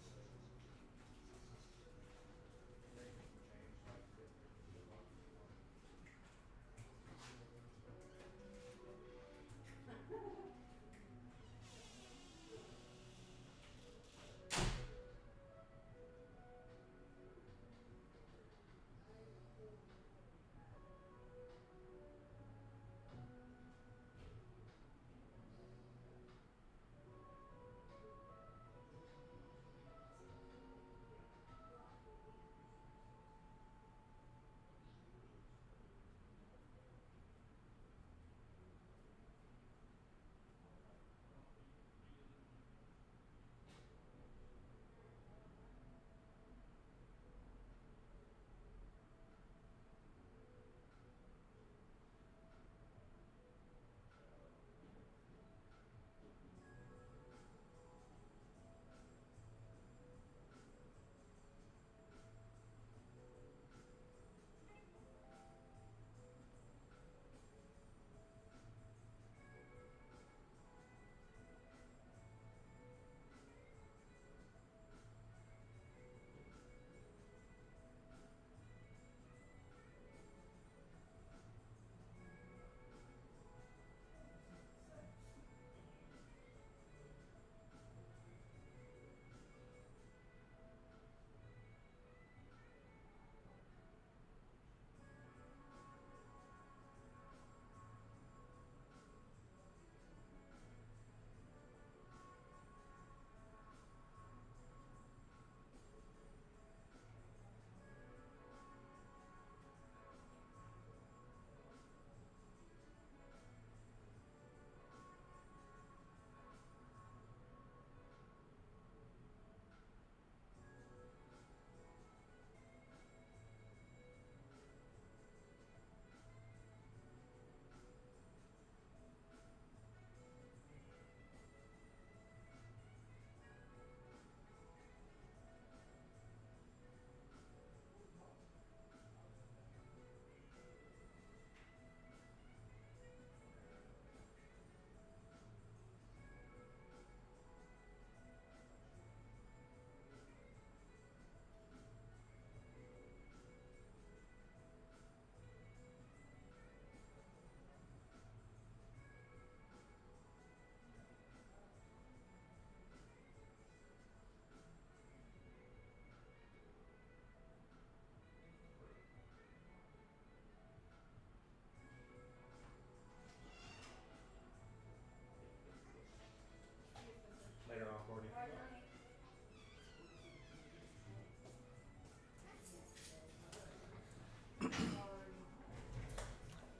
Later on, Courtney.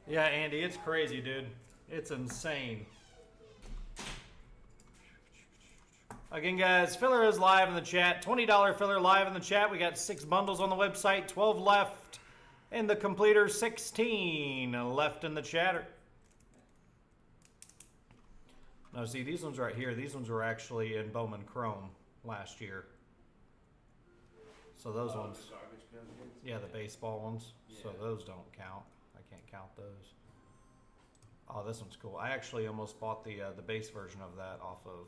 Yeah, Andy, it's crazy, dude. It's insane. Again, guys, filler is live in the chat. $20 filler live in the chat. We got 6 bundles on the website, 12 left in the completer, 16 left in the chatter. No, see, these ones right here, these ones were actually in Bowman Chrome last year. So those ones, The garbage pail kids? yeah, the baseball ones. So Yeah. those don't count. I can't count those. Oh, this one's cool. I actually almost bought the base version of that off of,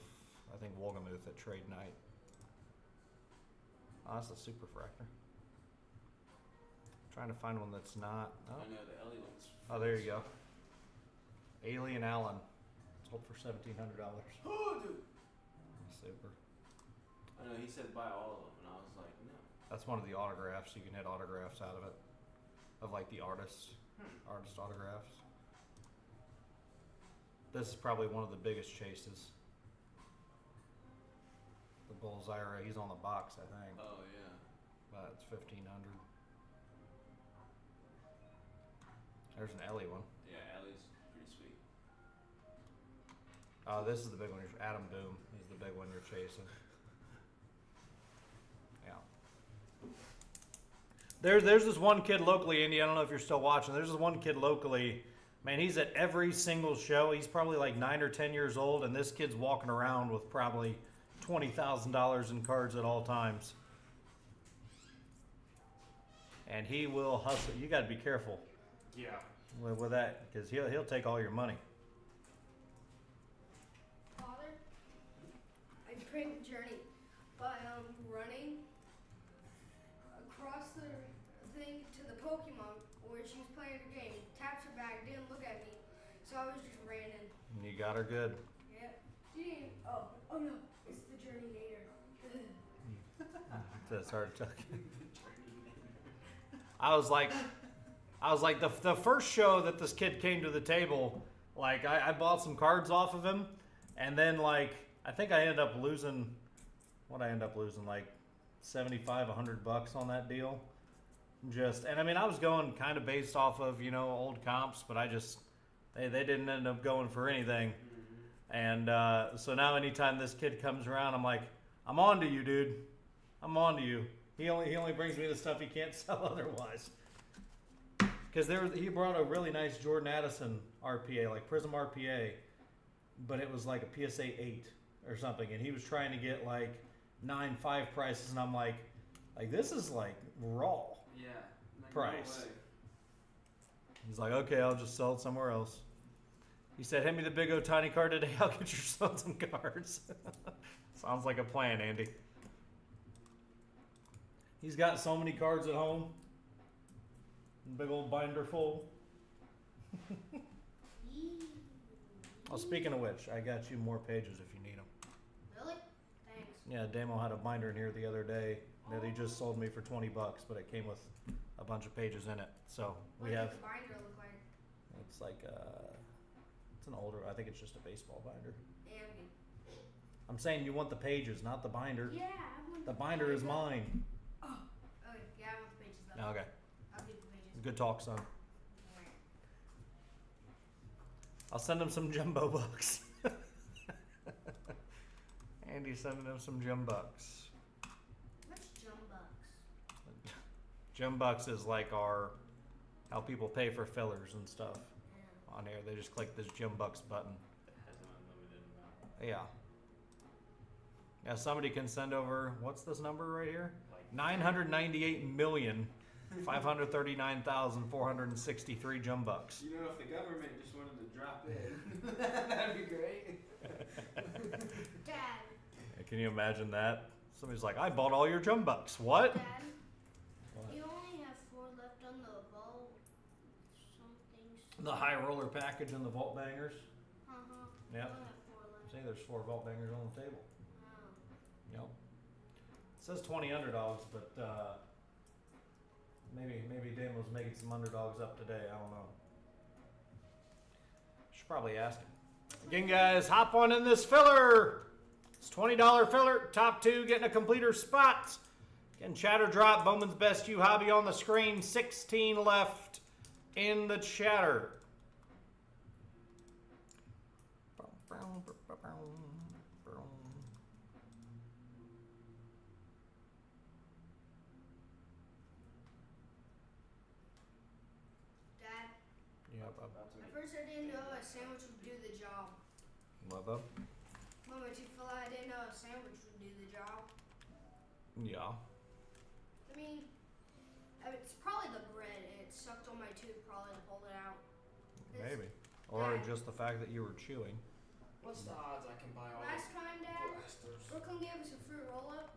I think, Wolgamuth at Trade Night. Oh, that's a super fractor. Trying to find one that's not. I Oh, know the Ellie one's. oh there you go. Alien Allen. Sold for $1,700. Oh, dude. Super. I know he said buy all of them, and I was like, no. That's one of the autographs. You can hit autographs out of it. Of like the artist autographs. This is probably one of the biggest chases. The Bulls IRA, he's on the box, I think. Oh yeah. But it's 1,500. There's an Ellie one. Yeah, Ellie's pretty sweet. Oh, this is the big one. Adam Boom is the big one you're chasing. Yeah. There's this one kid locally, Andy. I don't know if you're still watching. There's this one kid locally. Man, he's at every single show. He's probably like 9 or 10 years old, and this kid's walking around with probably $20,000 in cards at all times. And he will hustle. You got to be careful Yeah. with that, because he'll take all your money. Father, I pranked Journey by running across the thing to the Pokemon where she was playing her game. Tapped her back, didn't look at me, so I was just ran in. And you got her good. Yep. She didn't. Oh no, it's the Journey-nator. That's hard to tell. I was like the first show that this kid came to the table, like I bought some cards off of him, and then like I think I ended up losing, like 75, $100 on that deal. And I mean I was going kind of based off of, you know, old comps, but they didn't end up going for anything. And so now anytime this kid comes around, I'm like, I'm on to you, dude. I'm on to you. He only brings me the stuff he can't sell otherwise. Because he brought a really nice Jordan Addison RPA, like Prism RPA, but it was like a PSA 8 or something, and he was trying to get like 9.5 prices, and I'm like this is like raw Yeah. Like, price. No way. He's like, okay, I'll just sell it somewhere else. He said, hand me the Big O Tiny card today, I'll get you some cards. Sounds like a plan, Andy. He's got so many cards at home. Big old binder full. Oh, speaking of which, I got you more pages if you need them. Really? Thanks. Yeah, Damo had a binder in here the other day that he just sold me for $20, but it came with a bunch of pages in it. So we What have. does the binder look like? It's like it's an older. I think it's just a baseball binder. Andy. I'm saying you want the pages, not the binder. Yeah, I want The binder is mine. Oh, okay. Yeah, I want the pages though. Okay, I'll get the pages. good talk, son. I'll send him some jumbo bucks. Andy's sending him some jumbucks. What's Jumbucks? Jumbucks is like how people pay for fillers and stuff Yeah. on here. They just click this Jumbucks button. It has an unlimited amount. Yeah. Yeah, somebody can send over, what's this number right here? Like 998,539,463 Jumbucks. You know, if the government just wanted to drop in, that'd be great. Dad. Can you imagine that? Somebody's like, I bought all your Jumbucks. What? Dad. What? You only have 4 left on the vault. Something. The high roller package and the vault bangers. Uh huh. Yep. I only have 4 left. See, there's 4 vault bangers on the table. Oh. Yep. It says 20 underdogs, but maybe Damo's making some underdogs up today. I don't know. Should probably ask him. Again, guys, hop on in this filler. It's $20 filler. Top 2 getting a completer spot. Again, chatter drop. Bowman's Best You Hobby on the screen. 16 left in the chatter. Dad. Yep. At first I didn't know a sandwich would do the job. What up? Mama, Chick-fil-A, I didn't know a sandwich would do the job. Yeah. I mean, it's probably the bread, and it sucked on my tooth probably to hold it out. Maybe. Or Dad. just the fact that you were chewing. What's the odds I can buy all Last time, Dad, blasters? Brooklyn gave us a fruit roll-up.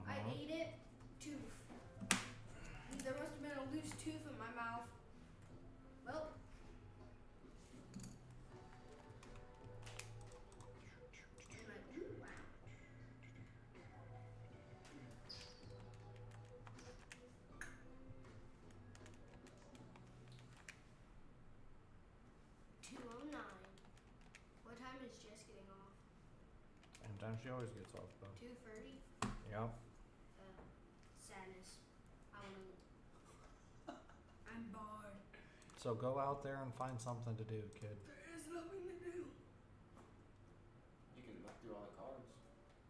I Mhm. ate it. Tooth. There must have been a loose tooth in my mouth. Well. I'm like, ooh, wow. $2:09. What time is Jess getting off? Anytime she always gets off, though. 2:30. Yep. Sadness. I wanna. I'm bored. So go out there and find something to do, kid. There is nothing to do. You can look through all the cards.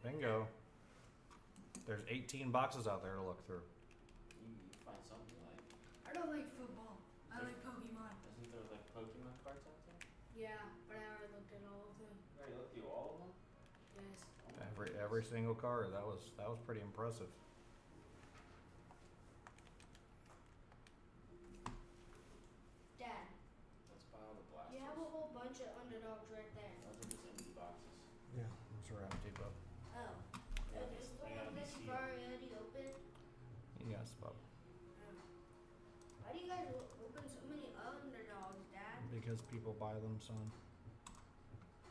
Bingo. There's 18 boxes out there to look through. You can find something like. I don't like football. I like Pokemon. Isn't there like Pokemon cards out there? Yeah, but I already looked at all of them. You already looked through all of them? Yes. Oh my Every goodness. single card. That was pretty impressive. Dad, Let's buy all the blasters. you have a whole bunch of underdogs right there. Those are just empty boxes. Yeah, those are empty, bub. Oh. Yeah, There's the they gotta one be that you've sealed. already opened. Yes, bub. Why do you guys open so many underdogs, Dad? Because people buy them, son.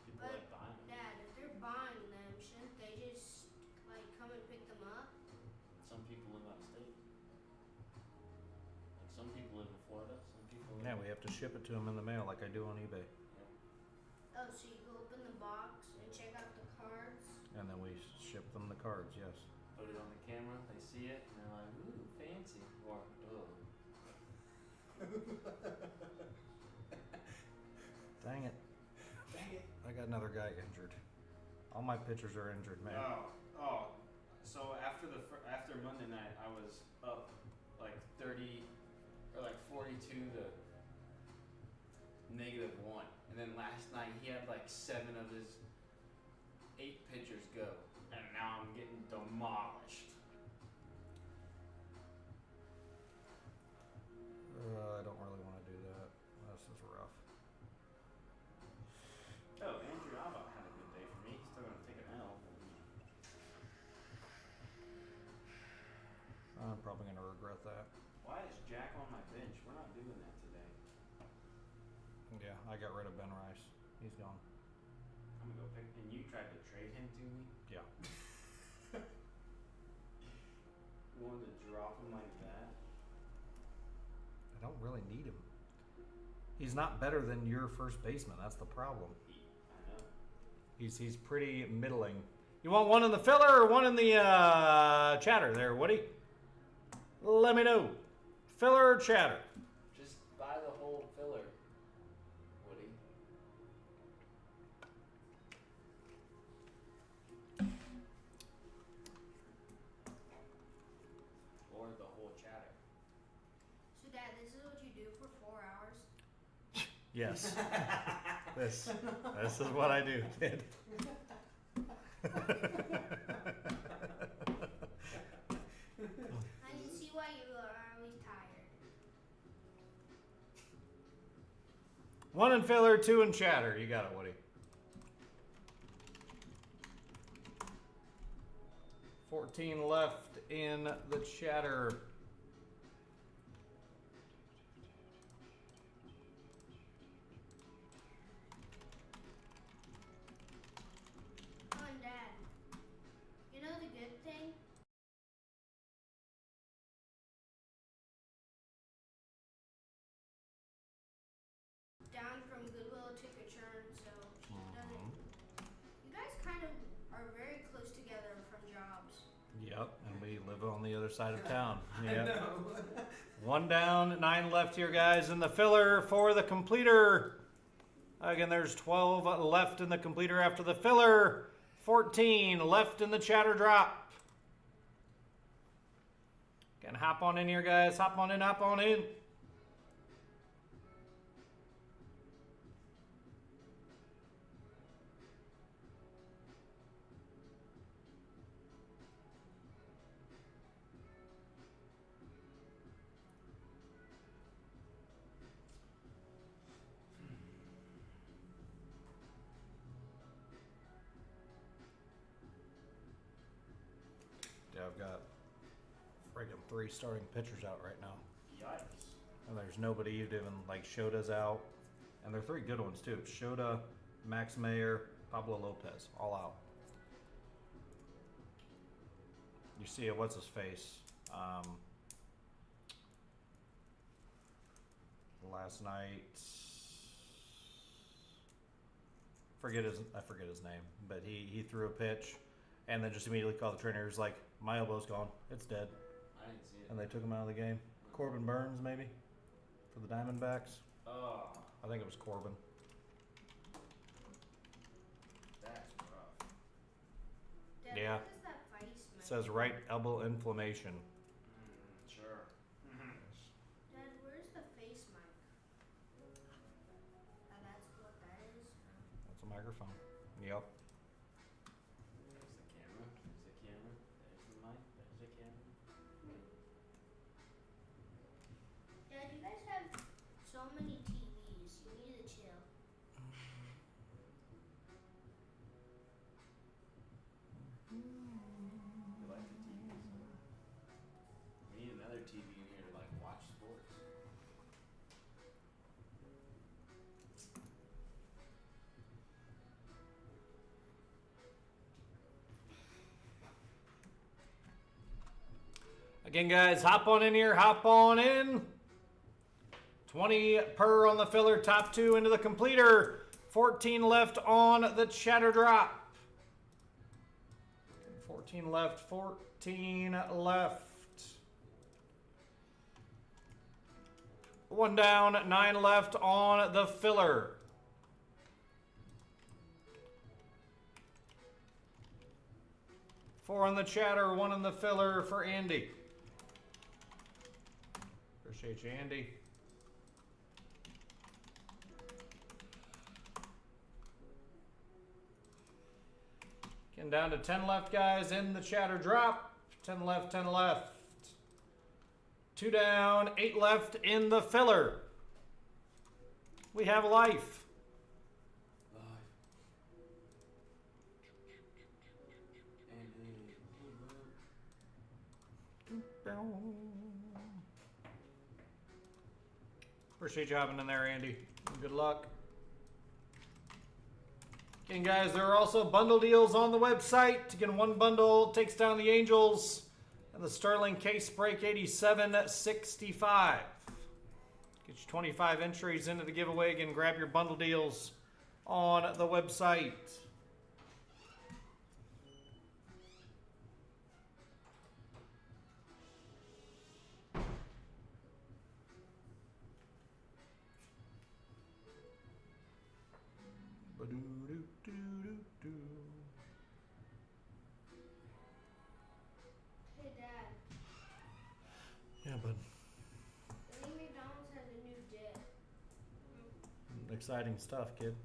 People But, like buying them. Dad, if they're buying them, shouldn't they just like come and pick them up? Some people live out of state. Like some people live in Florida. Some people live Yeah, we have to ship it to them in the mail like I do on eBay. Oh, so you go open the box and check out the cards? And then we ship them the cards, yes. Put it on the camera, they see it, and they're like, ooh, fancy. Or, ugh. Dang it. Dang it. I got another guy injured. All my pitchers are injured, man. Oh. So after after Monday night, I was up like 30 or like 42 to -1, and then last night he had like 7 of his 8 pitchers go, and now I'm getting demolished. I don't really want to do that. This is rough. Oh, Andrew Alba had a good day for me. He's still gonna take an L. I'm probably going to regret that. Why is Jack on my bench? We're not doing that today. Yeah, I got rid of Ben Rice. He's gone. I'm gonna go pick. And you tried to trade him to me. Yeah. You wanted to drop him like that. I don't really need him. He's not better than your first baseman. That's the problem. I know. He's pretty middling. You want one in the filler or one in the chatter there, Woody? Let me know. Filler or chatter? Just buy the whole filler, Woody. Or the whole chatter. So, Dad, this is what you do for 4 hours? Yes. This is what I do, kid. I can see why you are always tired. One in filler, 2 in chatter. You got it, Woody. 14 left in the chatter. Come on, Dad. You know the good thing? Down from Goodwill took a turn, so she doesn't. You guys kind of are very close together from jobs. Yep, and we live on the other side of town. I Yep. know. 1 down, 9 left here, guys. In the filler for the completer. Again, there's 12 left in the completer after the filler. 14 left in the chatter drop. Again, hop on in here, guys. Hop on in, hop on in. 3 starting pitchers out right now. Yikes. And there's nobody even, like, Shota's out. And they're 3 good ones, too. Shota, Max Mayer, Pablo Lopez, all out. You see it, what's his face? Last night, I forget his name, but he threw a pitch, and then just immediately called the trainer. He was like, "My elbow's gone. It's dead," I didn't see it. and they took him out of the game. Corbin Burns, maybe, for the Diamondbacks. Oh, I think it was Corbin. that's rough. Dad, Yeah. what does that face It make? says right elbow inflammation. Sure. Dad, where's the face mic? That's what that is. That's a microphone. Yep. There's the camera. There's the camera. There's the mic. There's the camera. Dad, you guys have so many TVs. You need to chill. We like the TVs. We need another TV in here to like watch sports. Again, guys, hop on in here. Hop on in. 20 per on the filler. Top 2 into the completer. 14 left on the chatter drop. 14 left. 14 left. 1 down. 9 left on the filler. Four on the chatter. 1 in the filler for Andy. Appreciate you, Andy. Getting down to 10 left, guys, in the chatter drop. 10 left, 10 left. 2 down, 8 left in the filler. We have life. Appreciate you hopping in there, Andy. Good luck. Again, guys, there are also bundle deals on the website. Again, 1 bundle takes down the Angels and the Sterling case break 87.65. Get you 25 entries into the giveaway. Again, grab your bundle deals on the website. Hey, Dad. Yeah, bud. I think McDonald's has a new dip. Exciting stuff, kid.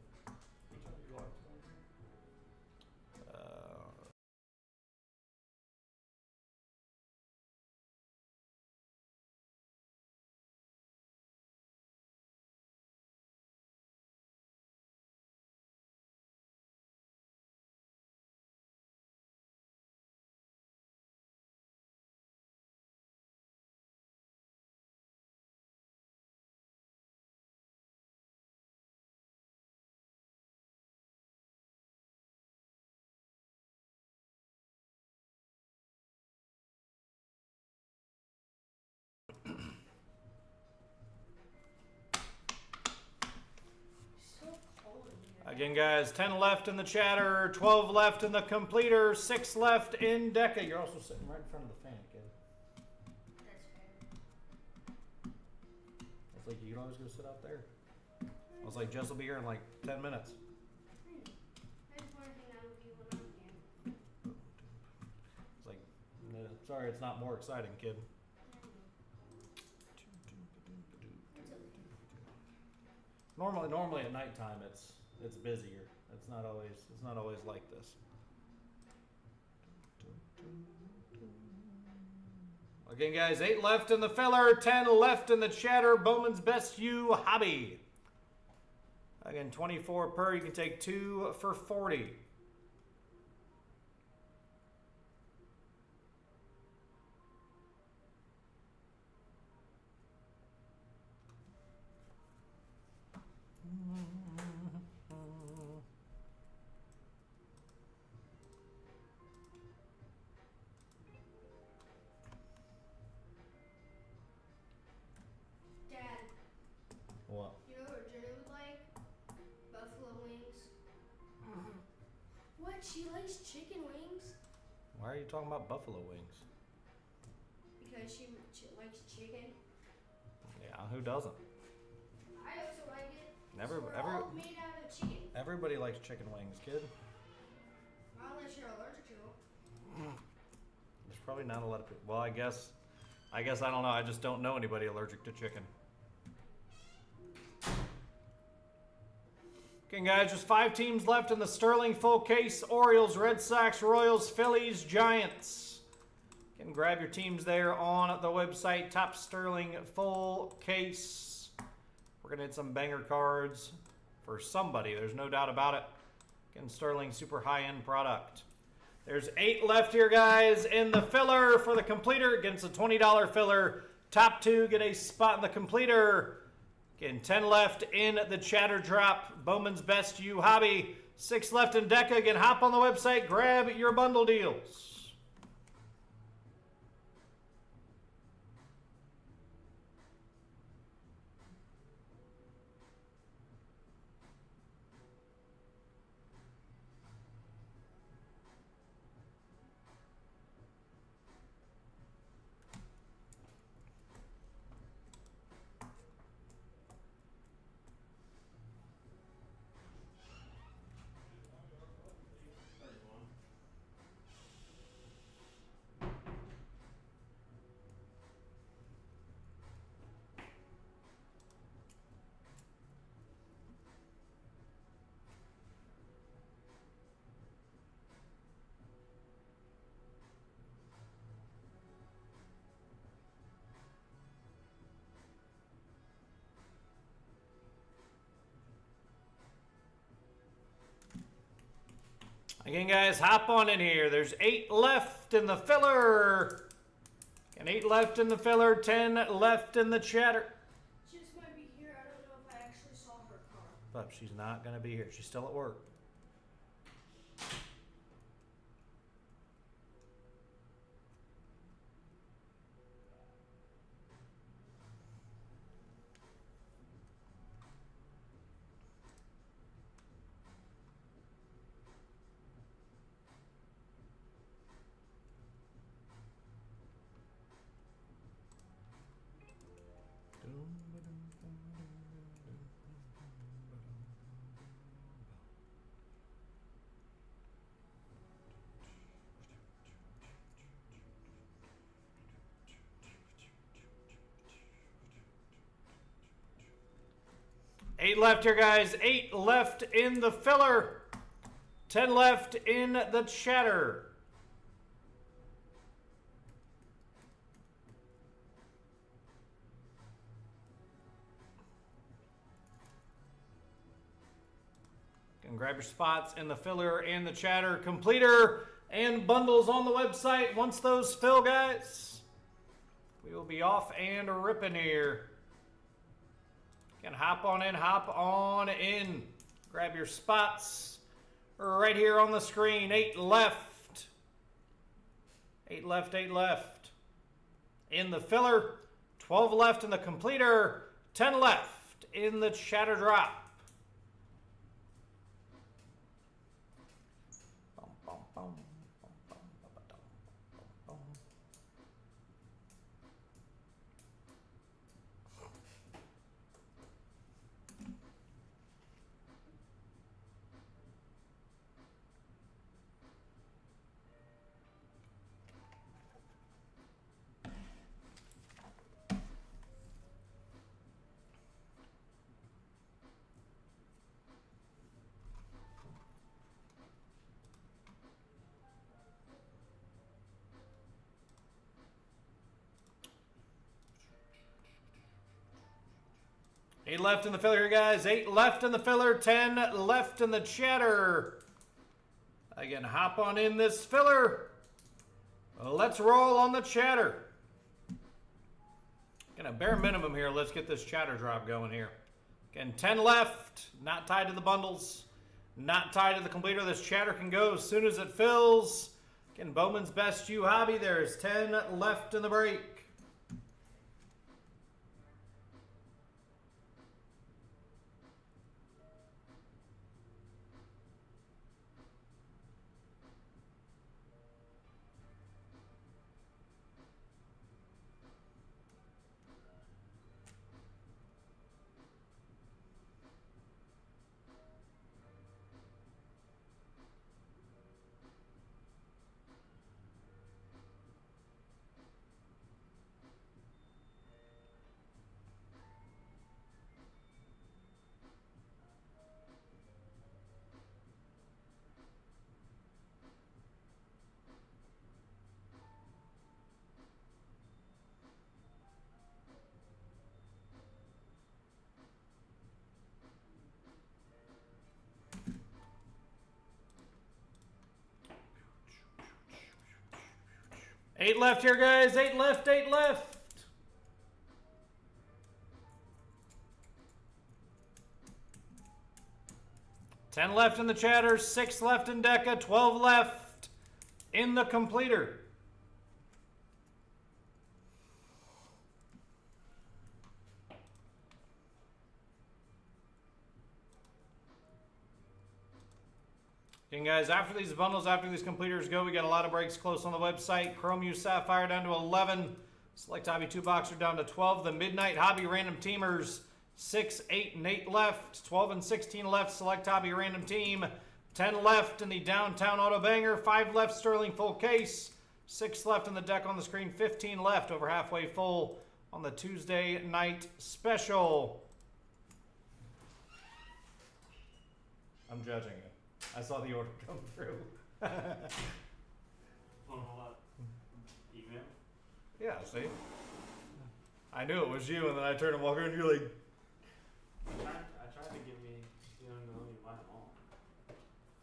So cold in here. Again, guys, 10 left in the chatter, 12 left in the completer, 6 left in Deca. You're also sitting right in front of the fan, kid. That's fair. It's like you can always go sit out there. I was like, Jess will be here in like 10 minutes. I just want to hang out with you when I'm here. It's like, sorry, it's not more exciting, kid. Normally at nighttime it's busier. It's not always like this. Again, guys, 8 left in the filler, 10 left in the chatter. Bowman's Best You Hobby. Again, 24 per. You can take 2 for 40. she likes chicken wings Why are you talking about buffalo wings? because she likes chicken. Yeah, who doesn't? I also like it. Never, We're all made out of chicken. everybody likes chicken wings, kid. Not unless you're allergic to them. There's probably not a lot of people. Well, I guess I don't know. I just don't know anybody allergic to chicken. Okay, guys, just 5 teams left in the Sterling full case. Orioles, Red Sox, Royals, Phillies, Giants. You can grab your teams there on the website. Top Sterling full case. We're going to hit some banger cards for somebody. There's no doubt about it. Again, Sterling, super high-end product. There's 8 left here, guys, in the filler for the completer. Again, it's a $20 filler. Top 2 get a spot in the completer. Again, 10 left in the chatter drop. Bowman's Best You Hobby. 6 left in Deca. Again, hop on the website, grab your bundle deals. Again, guys, hop on in here. There's 8 left in the filler. And 8 left in the filler, 10 left in the chatter. She just might be here. I don't know if I actually saw her car. But she's not going to be here. She's still at work. Eight left here, guys. 8 left in the filler. 10 left in the chatter. You can grab your spots in the filler and the chatter. Completer and bundles on the website. Once those fill, guys, we will be off and ripping here. Can hop on in, hop on in. Grab your spots right here on the screen. 8 left. 8 left, 8 left. In the filler, 12 left in the completer, 10 left in the chatter drop. Bum, bum, bum, bum, bum, bum, bum, bum, bum. 8 left in the filler here, guys. 8 left in the filler, 10 left in the chatter. Again, hop on in this filler. Let's roll on the chatter. Gonna bare minimum here. Let's get this chatter drop going here. Again, 10 left, not tied to the bundles, not tied to the completer. This chatter can go as soon as it fills. Again, Bowman's Best You Hobby. There's 10 left in the break. 8 left here, guys. 8 left, 8 left. Ten left in the chatter, 6 left in Deca, 12 left in the completer. Again, guys, after these bundles, after these completers go, we got a lot of breaks close on the website. Chrome U Sapphire down to 11. Select Hobby 2 Boxer down to 12. The Midnight Hobby Random Teamers, 6, 8, and 8 left. 12 and 16 left. Select Hobby Random Team. 10 left in the Downtown Auto Banger. 5 left Sterling Full Case. 6 left in the deck on the screen. 15 left, over halfway full on the Tuesday Night Special. I'm judging it. I saw the order come through. On what? Email? Yeah, see? I knew it was you, and then I turned and walked over, and you're like, I tried to give me, you know, you buy them all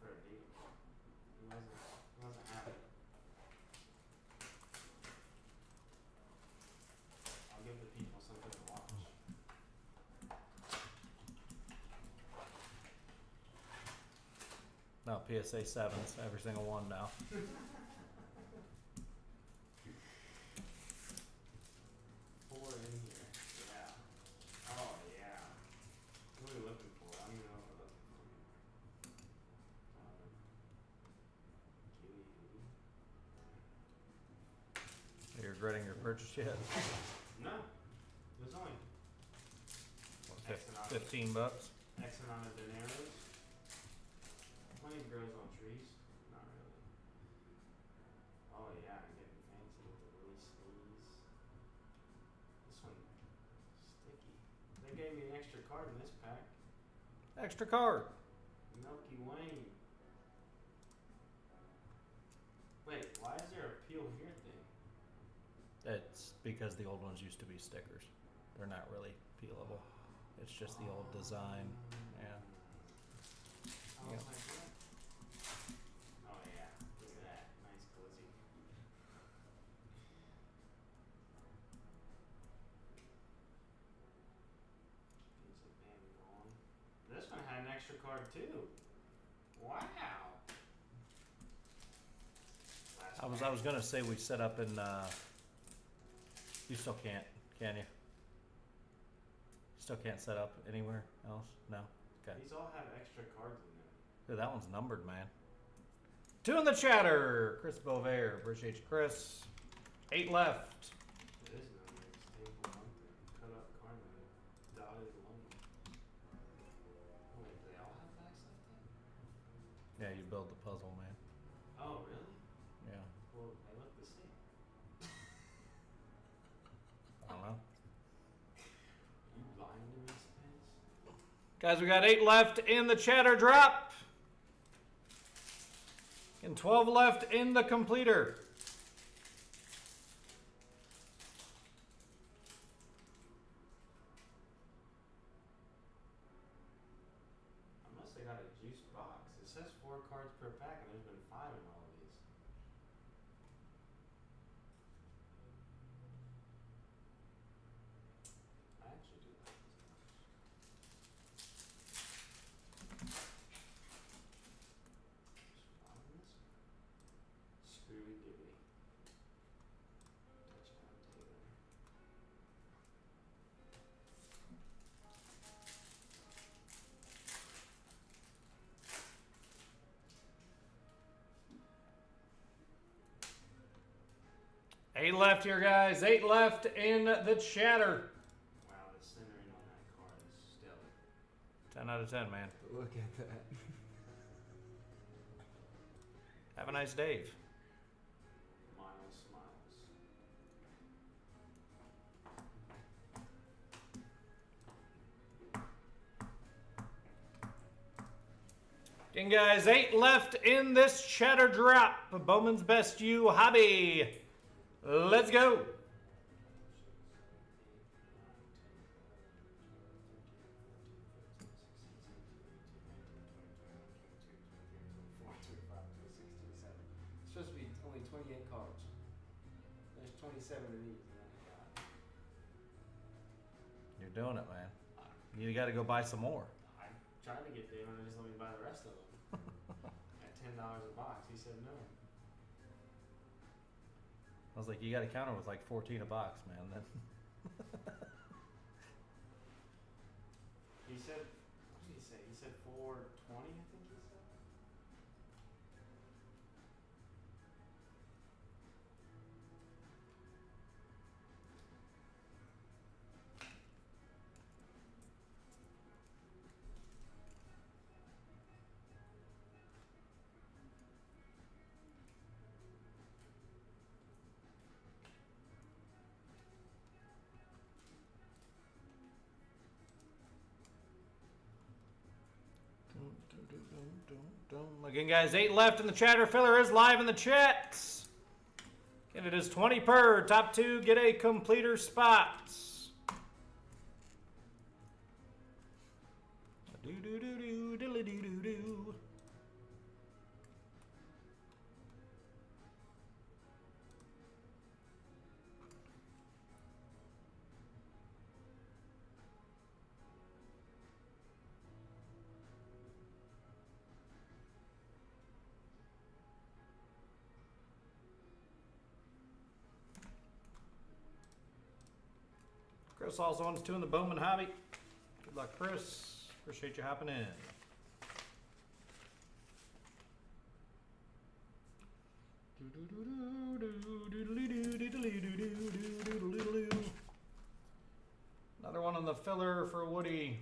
for a deal. He wasn't happy. I'll give the people something to watch. no, PSA 7s, every single one now. Four in here. Yeah. Oh yeah. What are we looking for? I don't even know what we're looking for. Are you regretting your purchase yet? No. There's only What, X amount of- 15 bucks? X amount of dineros. Plenty grows on trees. Not really. Oh yeah, I'm getting fancy with the really sneeze. This one sticky. They gave me an extra card in this pack. Extra card. Milky Wayne. Wait, why is there a peel here thing? It's because the old ones used to be stickers. They're not really peelable. It's just the old design. Yeah. I was Yeah. like, what? Oh yeah, look at that. Nice glizzy. Piece of bam gone. This one had an extra card too. Wow. I was gonna say we set up in you still can't, can you? Still can't set up anywhere else? No? Okay. These all have extra cards in them. Dude, that one's numbered, man. 2 in the chatter. Chris Bovair. Appreciate you, Chris. 8 left. It is numbered. Staple bunker. Cut up card mode. Dotted line. Oh, wait, do they all have backs like that? Yeah, you build the puzzle, man. Oh, really? Yeah. Well, they look the same. I don't know. You lying to me, Spence? Guys, we got 8 left in the chatter drop. And 12 left in the completer. Unless they got a juice box. It says 4 cards per pack, and there's been 5 in all of these. I actually do like this much. There's 5 in this one. Screwy Dooby. Touchdown Taylor. Eight left here, guys. 8 left in the chatter. Wow, the centering on that card is stellar. 10 out of 10, man. Look at that. Have a nice Dave. Miles smiles. Again, guys, 8 left in this chatter drop. Bowman's Best You Hobby. Let's go. 25, 26, 27. It's supposed to be only 28 cards. 27 of these. And then I got. You're doing it, man. You got to go buy some more. I'm trying to get Damon to just let me buy the rest of them at $10 a box. He said no. I was like, you got to counter with like 14 a box, man. Then. He said, what did he say? He said 420, I think he said. Again, guys, 8 left in the chatter. Filler is live in the chat. And it is 20 per. Top 2 get a completer spot. Do-do-do-do, diddly-do-do-do. Chris also owns 2 in the Bowman hobby. Good luck, Chris. Appreciate you hopping in. Another one on the filler for Woody.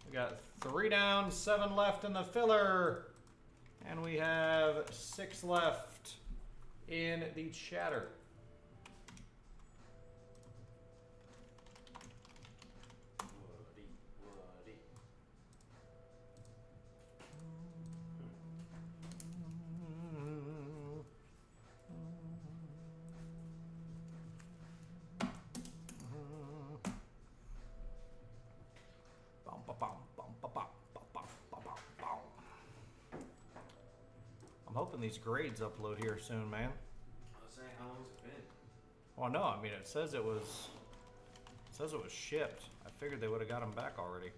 We got 3 down, 7 left in the filler. And we have 6 left in the chatter. I'm hoping these grades upload here soon, man. I was saying, how long's it been? Well, no, I mean it says it was shipped. I figured they would have got them back already.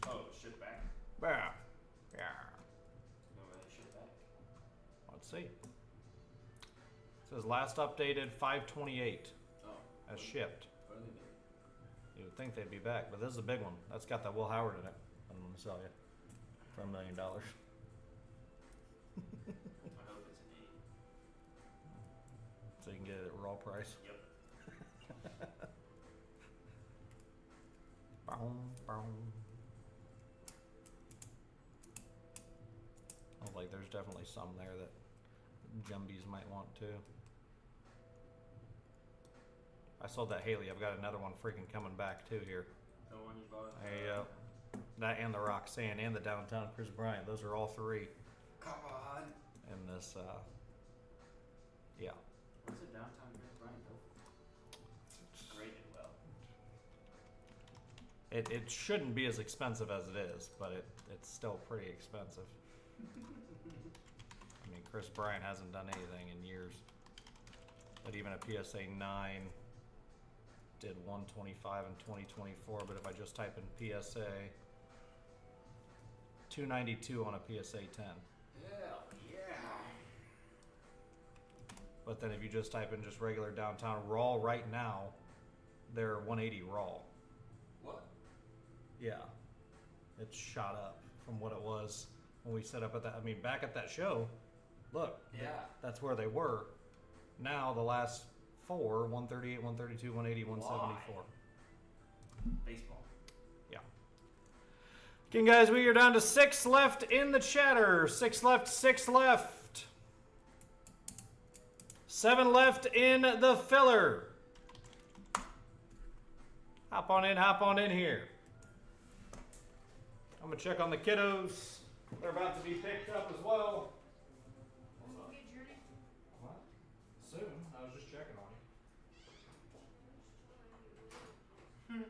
Oh, ship back? Yeah, yeah. No, they ship back. Let's see. It says last updated 5/28 Oh. as shipped. What are they doing? You would think they'd be back, but this is a big one. That's got that Will Howard in it. I'm gonna sell you for $1 million. I hope it's an 8. So you can get it at raw price. Yep. Boom, boom. Oh, like there's definitely some there that Jumbies might want too. I sold that Haley. I've got another one freaking coming back too here. The one you bought? That and the Roxanne and the Downtown Chris Bryant. Those are all 3 Come on. in this. Yeah. What's it downtown Chris Bryant go for? Graded well. It shouldn't be as expensive as it is, but it's still pretty expensive. I mean, Chris Bryant hasn't done anything in years. But even a PSA 9 did 125 in 2024. But if I just type in PSA, 292 on a PSA 10. Hell yeah. But then if you just type in just regular downtown raw right now, they're 180 raw. What? Yeah, it's shot up from what it was when we set up at that. I mean, back at that show, look, Yeah. that's where they were. Now the last 4, 138, 132, 180, 174. Baseball. Yeah. Again, guys, we are down to 6 left in the chatter. 6 left, 6 left. 7 left in the filler. Hop on in here. I'm gonna check on the kiddos. They're about to be picked up as well. What? Soon. I was just checking on you.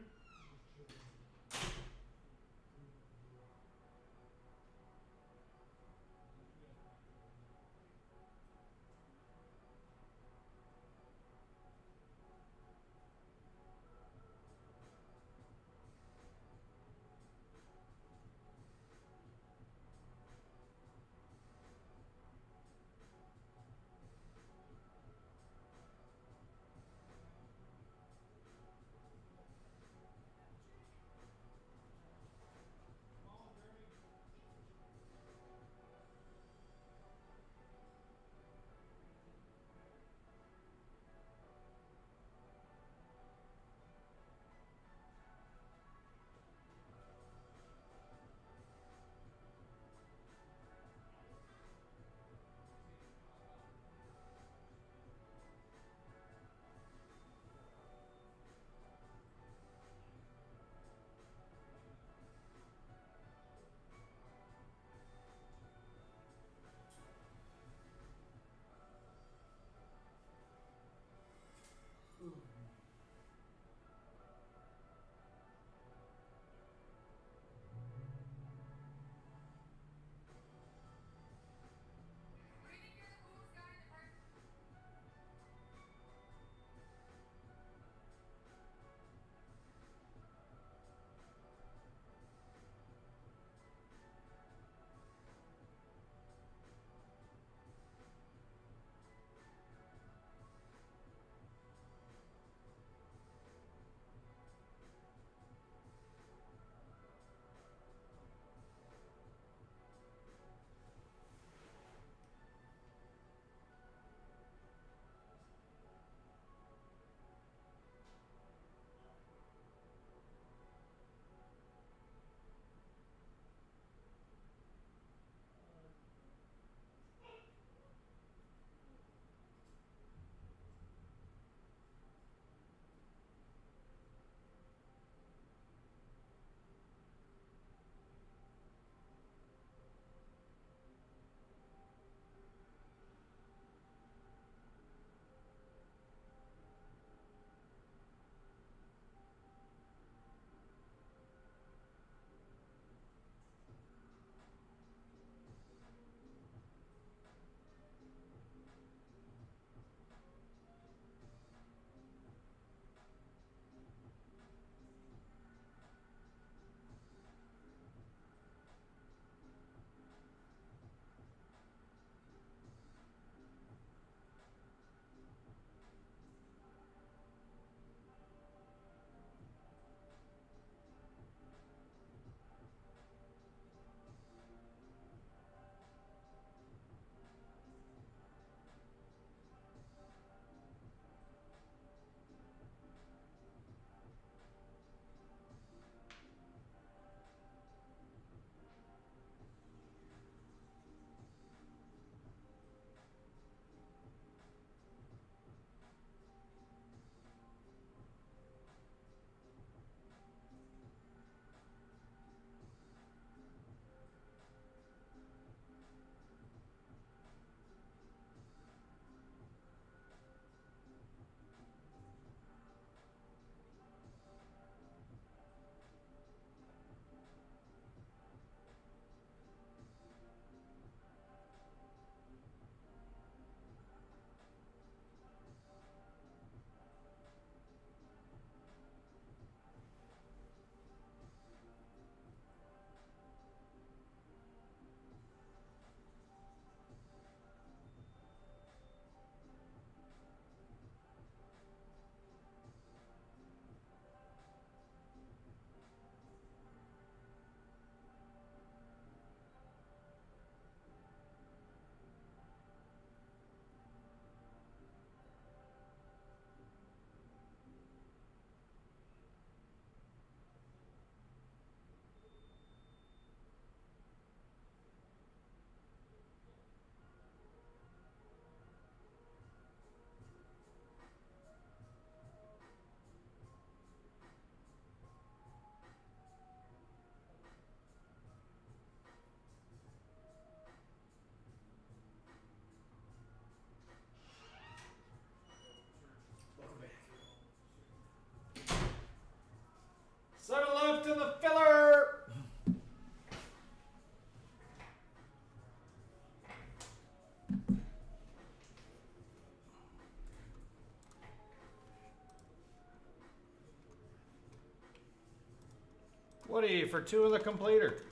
Woody for 2 in the completer.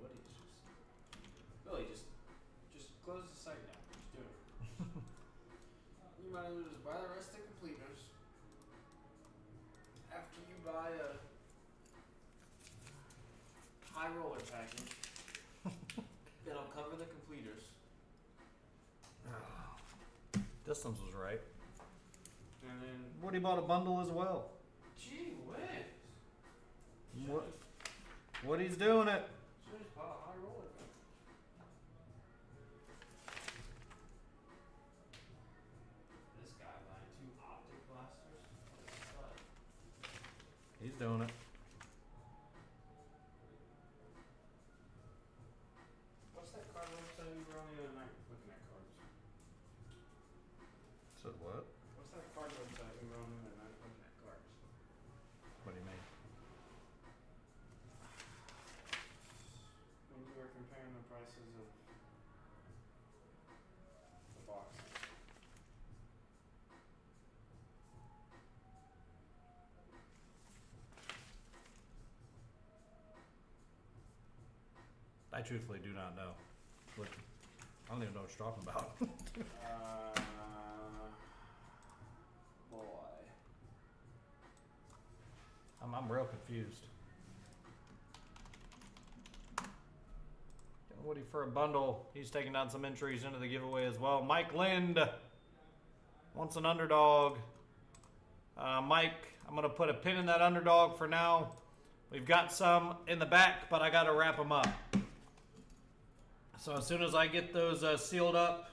Woody's just. Billy, just close the site down. Just do it. You might as well just buy the rest of the completers. After you buy a high roller package, it'll cover the completers. Distance was right. And then. Woody bought a bundle as well. Gee whiz! What? Woody's doing it. Should just bought a high roller package. This guy buying 2 optic blasters. What? He's doing it. What's that card website we were on the other night looking at cards? Said what? What's that card website we were on the other night looking at cards? What do you mean? When you were comparing the prices of the boxes. I truthfully do not know. What, I don't even know what you're talking about. Boy. I'm real confused. Getting Woody for a bundle. He's taking down some entries into the giveaway as well. Mike Lind wants an underdog. Mike, I'm going to put a pin in that underdog for now. We've got some in the back, but I got to wrap them up. So as soon as I get those sealed up,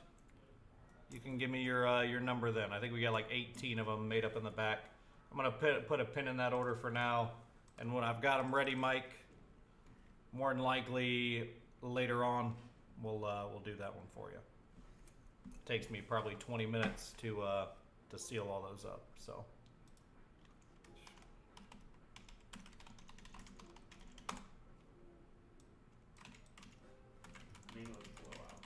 you can give me your number then. I think we got like 18 of them made up in the back. I'm going to put a pin in that order for now. And when I've got them ready, Mike, more than likely later on, we'll do that one for you. Takes me probably 20 minutes to seal all those up. So. Blowout.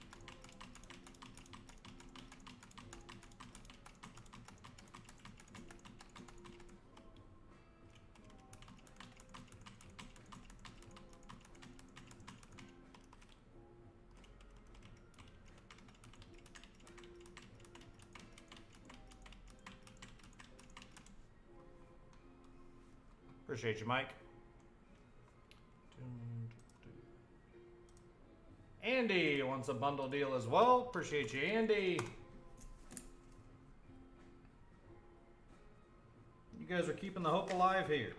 Appreciate you, Mike. Andy wants a bundle deal as well. Appreciate you, Andy. You guys are keeping the hope alive here.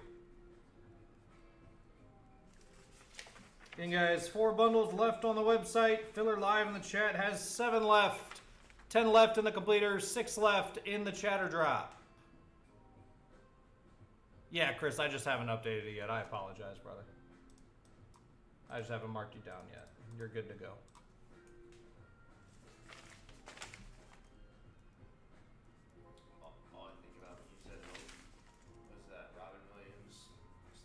Again, guys, 4 bundles left on the website. Filler Live in the chat has 7 left. 10 left in the completer, 6 left in the chatter drop. Yeah, Chris, I just haven't updated it yet. I apologize, brother. I just haven't marked you down yet. You're good to go. All I think about when you said hope was that Robin Williams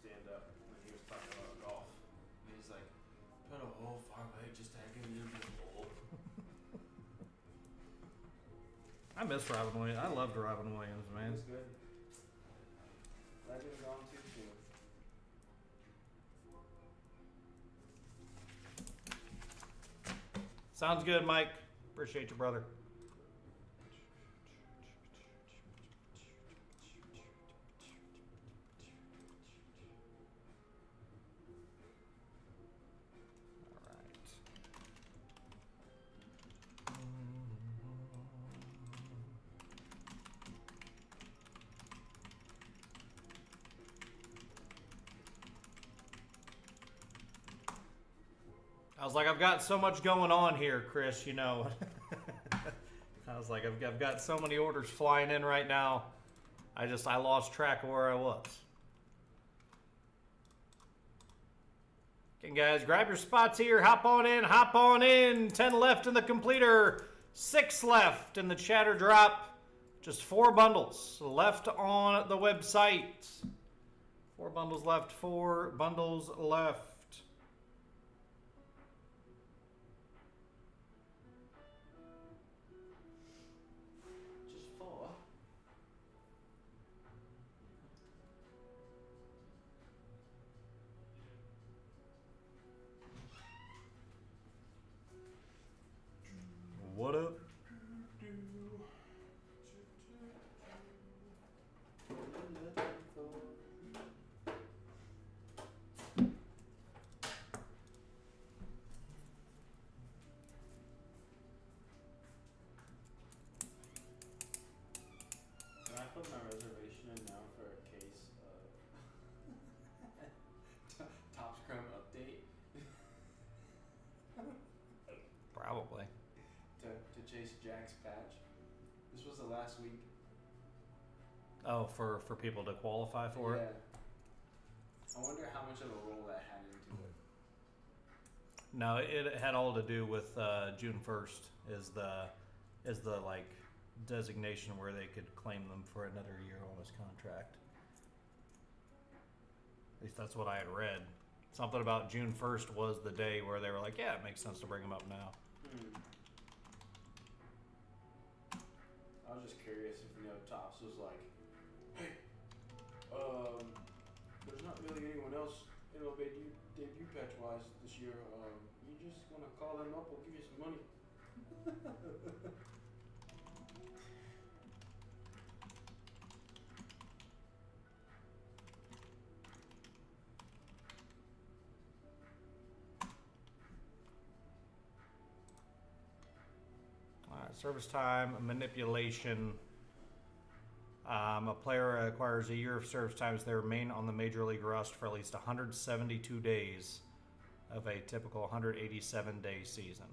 stand up when he was talking about golf. And he's like, put a hole far away, just tag him into the hole. I miss Robin Williams. I loved Robin Williams, It man. was good. Glad he was on too soon. Sounds good, Mike. Appreciate you, brother. All right. I was like, I've got so much going on here, Chris, you know. I was like, I've got so many orders flying in right now. I lost track of where I was. Okay, guys, grab your spots here. Hop on in, hop on in. 10 left in the completer. 6 left in the chatter drop. Just 4 bundles left on the website. 4 bundles left, 4 bundles left. Just 4. missed Jack's patch. This was the last week. Oh, for people to qualify for it? I wonder how much of a role that had into it. No, it had all to do with June 1st is the like designation where they could claim them for another year on his contract. At least that's what I had read. Something about June 1st was the day where they were like, yeah, it makes sense to bring him up now. I was just curious if, Topps was like, hey, there's not really anyone else, debut patch wise this year. You just want to call them up, we'll give you some money. Service time, manipulation. A player acquires a year of service time as they remain on the Major League roster for at least 172 days of a typical 187-day season.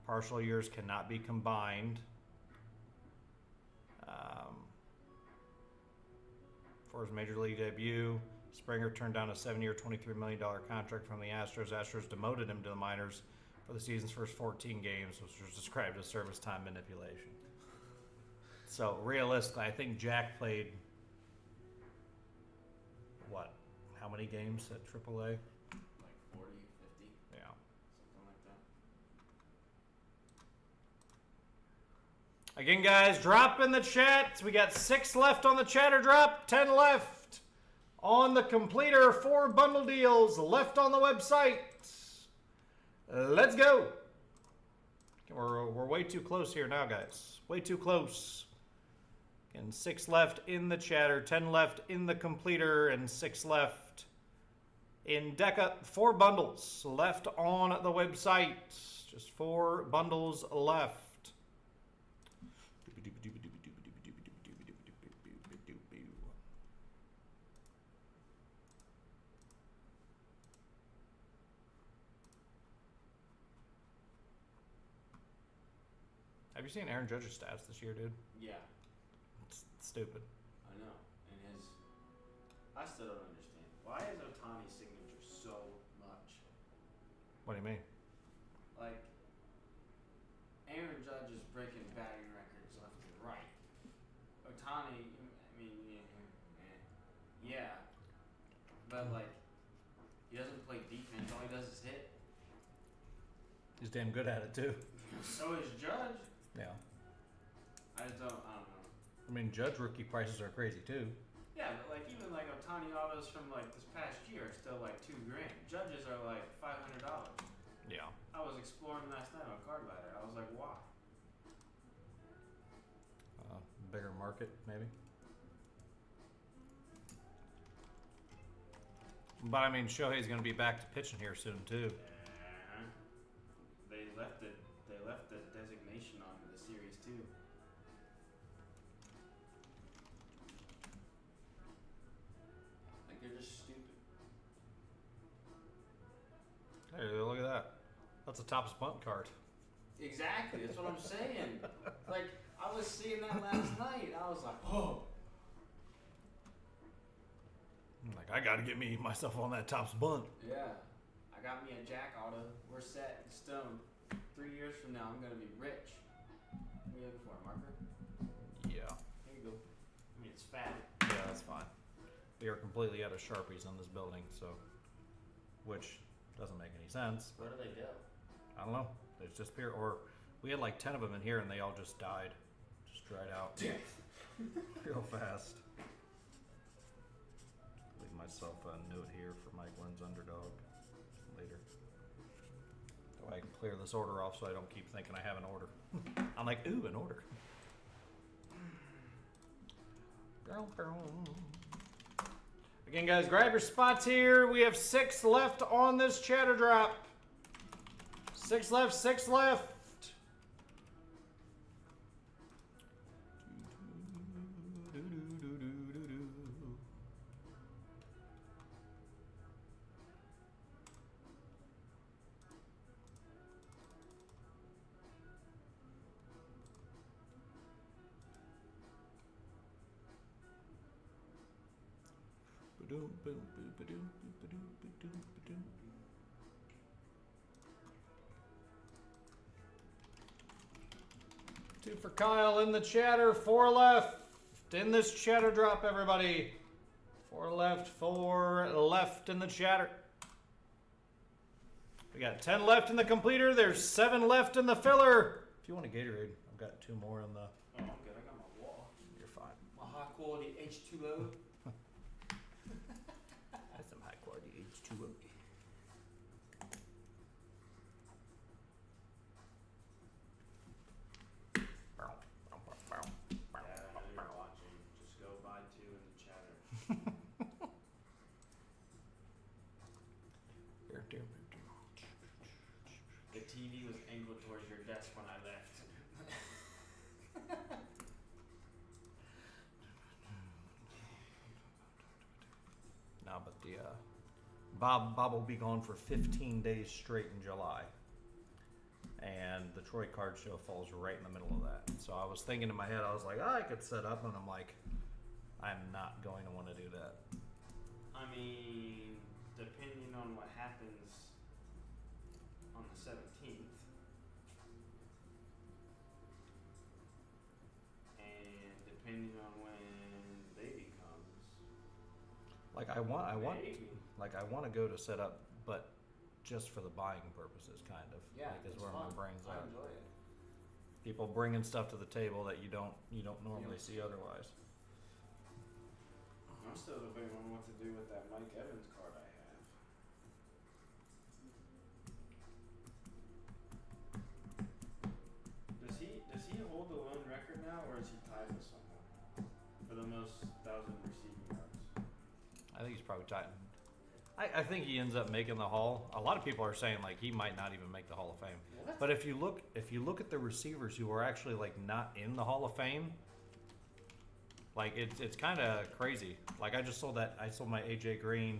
Partial years cannot be combined. For his Major League debut, Springer turned down a 7-year, $23 million contract from the Astros. Astros demoted him to the minors for the season's first 14 games, which was described as service time manipulation. So realistically, I think Jack played what? How many games at AAA? Like 40, 50, Yeah. something like that. Again, guys, drop in the chat. We got 6 left on the chatter drop, 10 left on the completer. 4 bundle deals left on the website. Let's go. We're way too close here now, guys. Way too close. And 6 left in the chatter, 10 left in the completer, and 6 left in Deca. 4 bundles left on the website. Just 4 bundles left. Have you seen Aaron Judge's stats this year, dude? Yeah, It's stupid. I know. And I still don't understand. Why is Otani's signature so much? What do you mean? Like, Aaron Judge is breaking batting records left and right. Otani, I mean, yeah. But, like, he doesn't play defense. All he does is hit. He's damn good at it, too. So is Judge. Yeah. I don't know. I mean, Judge rookie prices are crazy, too. Yeah, but like even like Otani autos from like this past year are still like $2,000. Judges are like $500. Yeah. I was exploring last night on Card Ladder. I was like, why? Bigger market, maybe. But I mean, Shohei's going to be back to pitching here soon, too. Yeah. They left the designation on the series too. Like they're just stupid. Hey, look at that. That's a Topps bunt card. Exactly, that's what I'm saying. Like I was seeing that last night. I was like, oh. I'm like, I got to get myself on that Topps bunt. Yeah. I got me a Jack auto. We're set in stone. 3 years from now, I'm gonna be rich. What are you looking for, a marker? Yeah. There you go. I mean, it's fat. Yeah, that's fine. We are completely out of Sharpies on this building, so, which doesn't make any sense. Where do they go? I don't know. They just disappear. Or we had like 10 of them in here and they all just died. Just dried out. Real fast. Leave myself a note here for Mike Lynn's underdog later. So I can clear this order off so I don't keep thinking I have an order. I'm like, ooh, an order. Again, guys, grab your spots here. We have 6 left on this chatter drop. 6 left, 6 left. Two for Kyle in the chatter. 4 left in this chatter drop, everybody. 4 left, 4 left in the chatter. We got 10 left in the completer. There's 7 left in the filler. If you want a Gatorade, I've got 2 more in the. Oh, I'm good. I got my water. You're fine. My high quality H2O. That's some high quality H2O. Yeah, I know you're watching. Just go buy 2 in the chatter. The TV was angled towards your desk when I left. No, but the Bob will be gone for 15 days straight in July, and the Troy Card Show falls right in the middle of that. So I was thinking in my head, I was like, I could set up, and I'm like, I'm not going to want to do that. I mean, depending on what happens on the 17th, and depending on when baby comes, Like I want, maybe. like I want to go to set up, but just for the buying purposes, kind of. Yeah, like is it's where fun. my brain's I at. enjoy it. People bringing stuff to the table that you don't normally see otherwise. I'm still debating on what to do with that Mike Evans card I have. Does he hold the lone record now, or is he tied with someone for the most 1,000 receiving yards? I think he's probably tight. I think he ends up making the Hall. A lot of people are saying like he might not even make the Hall of Fame. What? But if you look at the receivers who are actually like not in the Hall of Fame, like it's kind of crazy. Like I sold my AJ Green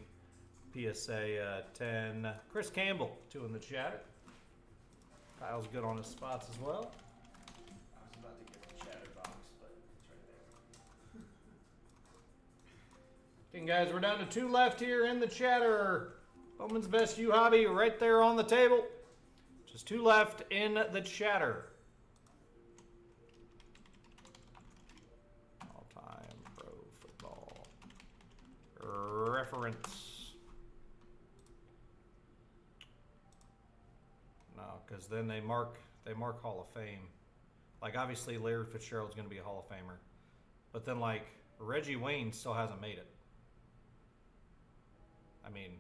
PSA 10. Chris Campbell 2 in the chat. Kyle's good on his spots as well. I was about to get the chatter box, but it's right there. Okay, guys, we're down to 2 left here in the chatter. Bowman's Best U Hobby right there on the table. Just 2 left in the chatter. All-time pro football reference. No, because then they mark Hall of Fame. Like obviously Larry Fitzgerald's going to be a Hall of Famer, but then like Reggie Wayne still hasn't made it. I mean,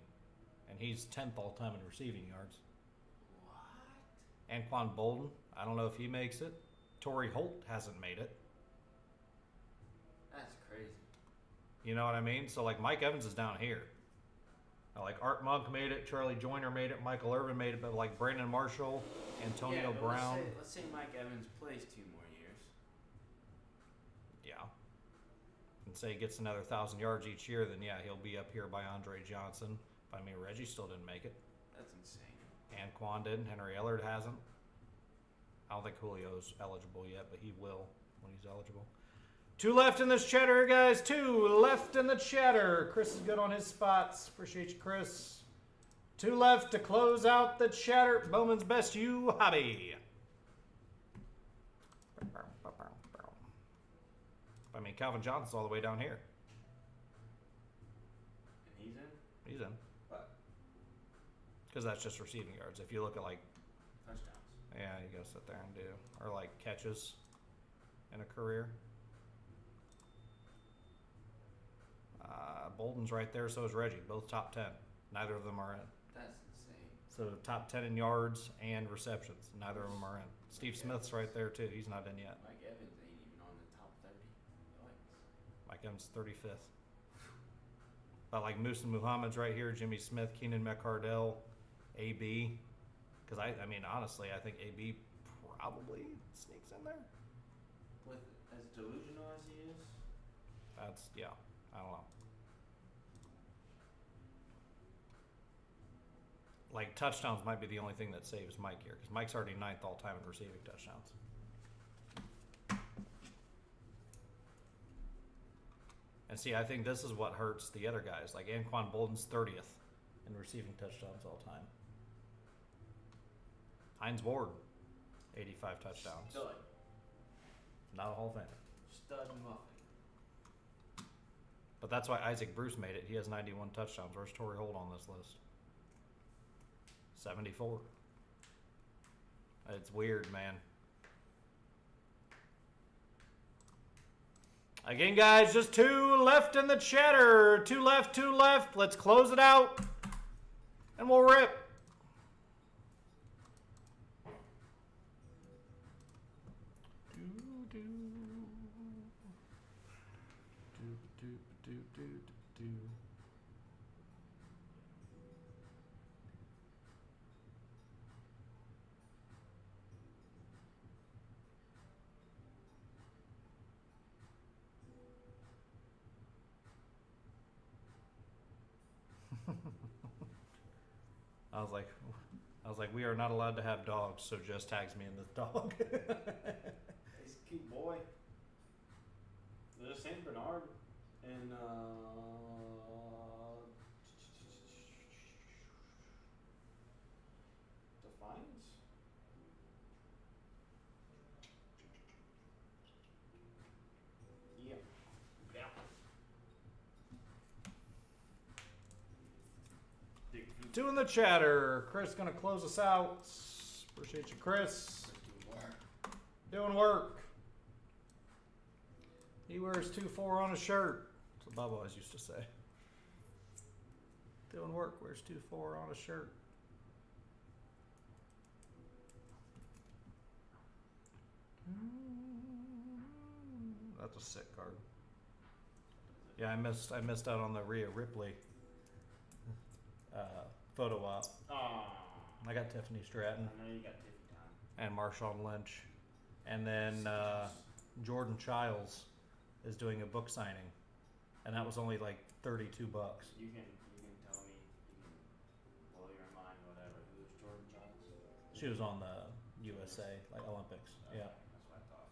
and he's 10th all time in receiving yards. What? Anquan Bolden, I don't know if he makes it. Torrey Holt hasn't made it. That's crazy. You know what I mean? So like Mike Evans is down here. Like Art Monk made it, Charlie Joyner made it, Michael Irvin made it, but like Brandon Marshall, Antonio but Brown. Let's say Mike Evans plays 2 more years. Yeah. And say he gets another 1,000 yards each year, then yeah, he'll be up here by Andre Johnson. But I mean, Reggie still didn't make it. That's insane. Anquan didn't. Henry Ellard hasn't. I don't think Julio's eligible yet, but he will when he's eligible. 2 left in this chatter, guys. 2 left in the chatter. Chris is good on his spots. Appreciate you, Chris. 2 left to close out the chatter. Bowman's Best U Hobby. I mean, Calvin Johnson's all the way down here. And he's in? He's in. What? Because that's just receiving yards. If you look at like, Touchdowns. yeah, you gotta sit there and do, or like catches in a career. Bolden's right there, so is Reggie. Both top 10. Neither of them are in. That's insane. So top 10 in yards and receptions. Neither of them are in. Steve Smith's right there too. He's not in yet. Mike Evans ain't even on the top 30. Yikes. Mike Evans 35th. But like Musa Muhammad's right here. Jimmy Smith, Keenan McCardell, AB. Because I mean, honestly, I think AB probably sneaks in there. With as delusional as he is, That's, yeah, I don't know. Like touchdowns might be the only thing that saves Mike here, because Mike's already 9th all time in receiving touchdowns. And see, I think this is what hurts the other guys. Like Anquan Bolden's 30th in receiving touchdowns all time. Hines Ward, 85 touchdowns. Stud. Not a Hall of Famer. Stud muffin. But that's why Isaac Bruce made it. He has 91 touchdowns. Where's Torrey Holt on this list? 74. It's weird, man. Again, guys, just 2 left in the chatter. 2 left, 2 left. Let's close it out. And we'll rip. I was like, we are not allowed to have dogs, so just tags me in the dog. He's a cute boy. There's a Saint Bernard in Defiance. Yeah. Yeah. Two in the chatter. Chris gonna close us out. Appreciate you, Chris. Doing work. He wears 2-4 on his shirt. That's what Bob always used to say. Doing work, wears 2-4 on his shirt. That's a sick card. Yeah, I missed out on the Rhea Ripley photo op. Aww. I got Tiffany Stratton I know you got Tiffy time. and Marshawn Lynch, and then Jordan Childs is doing a book signing, and that was only like $32. You can tell me, you can blow your mind, whatever. Who's Jordan Childs? She was on the USA like Olympics. Okay, Yeah, that's what I thought.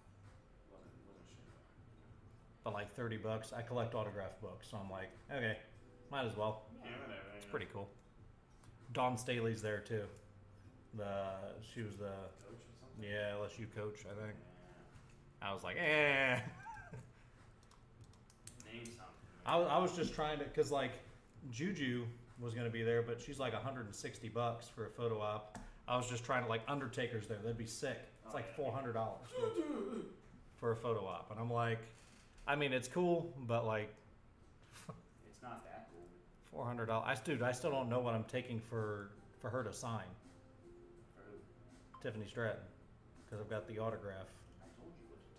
Wasn't sure. but like $30. I collect autographed books, so I'm like, okay, might as well. Yeah, whatever. It's pretty cool. Dawn Staley's there too. She was the Coach or something. yeah LSU coach, I think. Yeah. I was like, Name something. I was just trying to, cause like Juju was gonna be there, but she's like $160 for a photo op. I was just trying to, like, Undertaker's there. That'd be sick. It's like $400 for a photo op, and I'm like, I mean, it's cool, but like It's not that cool. $400. I still don't know what I'm taking for her to sign. For who? Tiffany Stratton, because I've got the autograph. I told you what to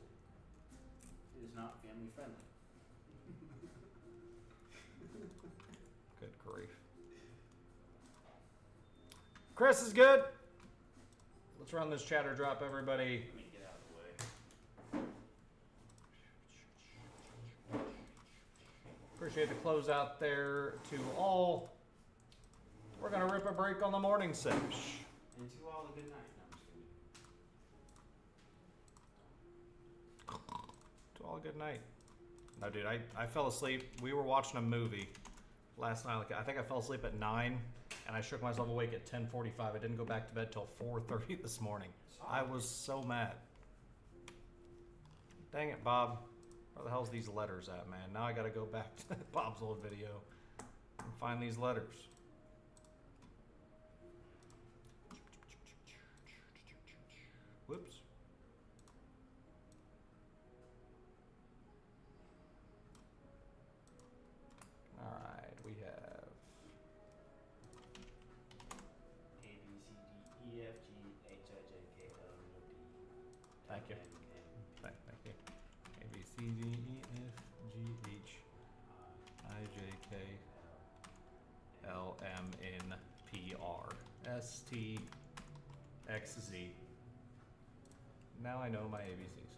do. It is not family friendly. Good grief. Chris is good. Let's run this chatter drop, everybody. Let me get out of the way. Appreciate the closeout there to all. We're going to rip a break on the morning sesh. And to all a good night. No, I'm just kidding. To all a good night. No, dude, I fell asleep. We were watching a movie last night. Like, I think I fell asleep at 9, and I shook myself awake at 10:45. I didn't go back to bed till 4:30 this morning. I was so mad. Dang it, Bob. Where the hell's these letters at, man? Now I gotta go back to Bob's old video and find these letters. Whoops. Alright, we have A, B, C, D, E, F, G, H, I, J, K, L, M, N, O, P. Thank you. N, N, Thank you. A, B, C, D, E, F, G, H, I, J, K, L, M, N, P, R, S, T, X, Z. Now I know my ABCs.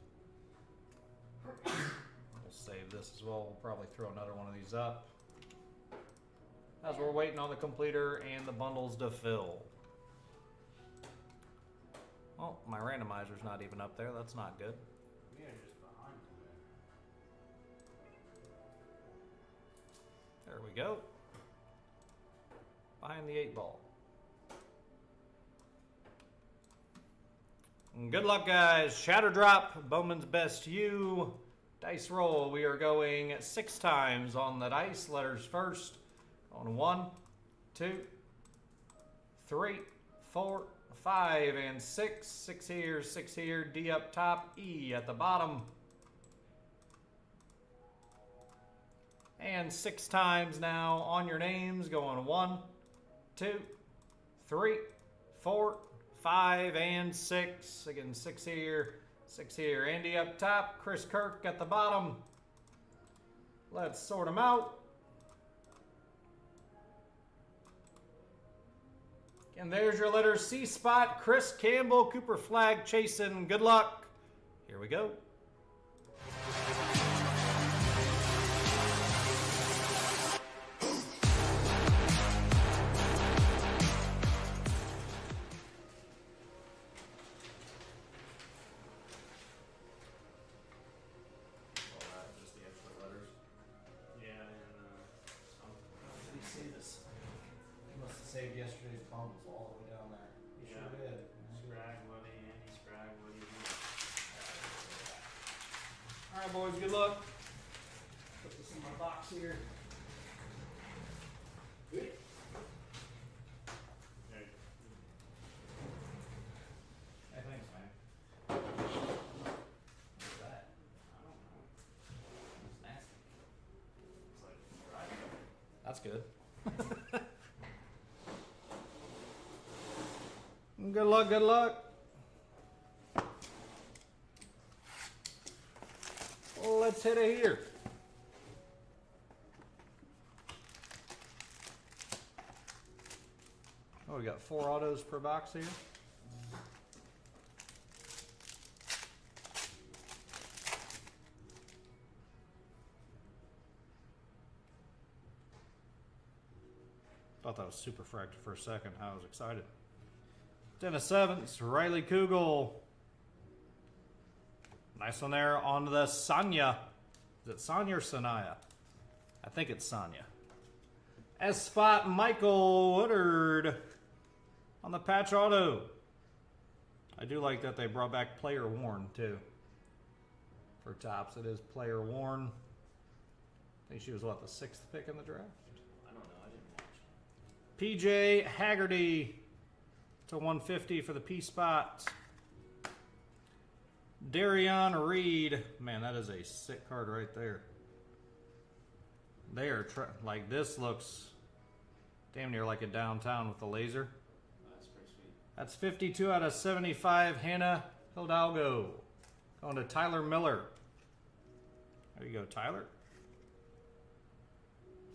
We'll save this as well. We'll probably throw another one of these up as we're waiting on the completer and the bundles to fill. Well, my randomizer's not even up there. That's not good. We are just behind There we go. Behind the 8 ball. And good luck, guys. Shatter drop. Bowman's best you. Dice roll. We are going 6 times on the dice. Letters first. On 1, 2, 3, 4, 5, and 6. 6 here, 6 here. D up top. E at the bottom. And 6 times now on your names. Going 1, 2, 3, 4, 5, and 6. Again, 6 here, 6 here. Andy up top, Chris Kirk at the bottom. Let's sort them out. And there's your letter C spot. Chris Campbell, Cooper Flag, Chasen. Good luck. Here we go. Just the extra letters. Yeah, and Did you see this? You must have saved yesterday's bumbles all the way down there. You Yeah. sure did. Scrag, Woody, Andy Scrag, Woody. All right, boys. Good luck. Put this in my box here. Okay. Hey, thanks, man. What's that? I don't know. It's nasty. It's like right. That's good. Good luck, good luck. Let's hit it here. Oh, we got 4 autos per box here. Thought that was super fractal for a second. I was excited. 10 of 7s, Riley Kugel. Nice one there on the Sanya. Is it Sanya or Sanaya? I think it's Sanya. S spot, Michael Woodard on the patch auto. I do like that they brought back player worn too. For tops, it is player worn. I think she was what, the 6th pick in the draft? I don't know. I didn't watch. PJ Haggerty to 150 for the P spot. Darion Reed. Man, that is a sick card right there. They are like, this looks damn near like a downtown with the laser. That's pretty sweet. That's 52 out of 75. Hannah Hidalgo. Going to Tyler Miller. There you go, Tyler.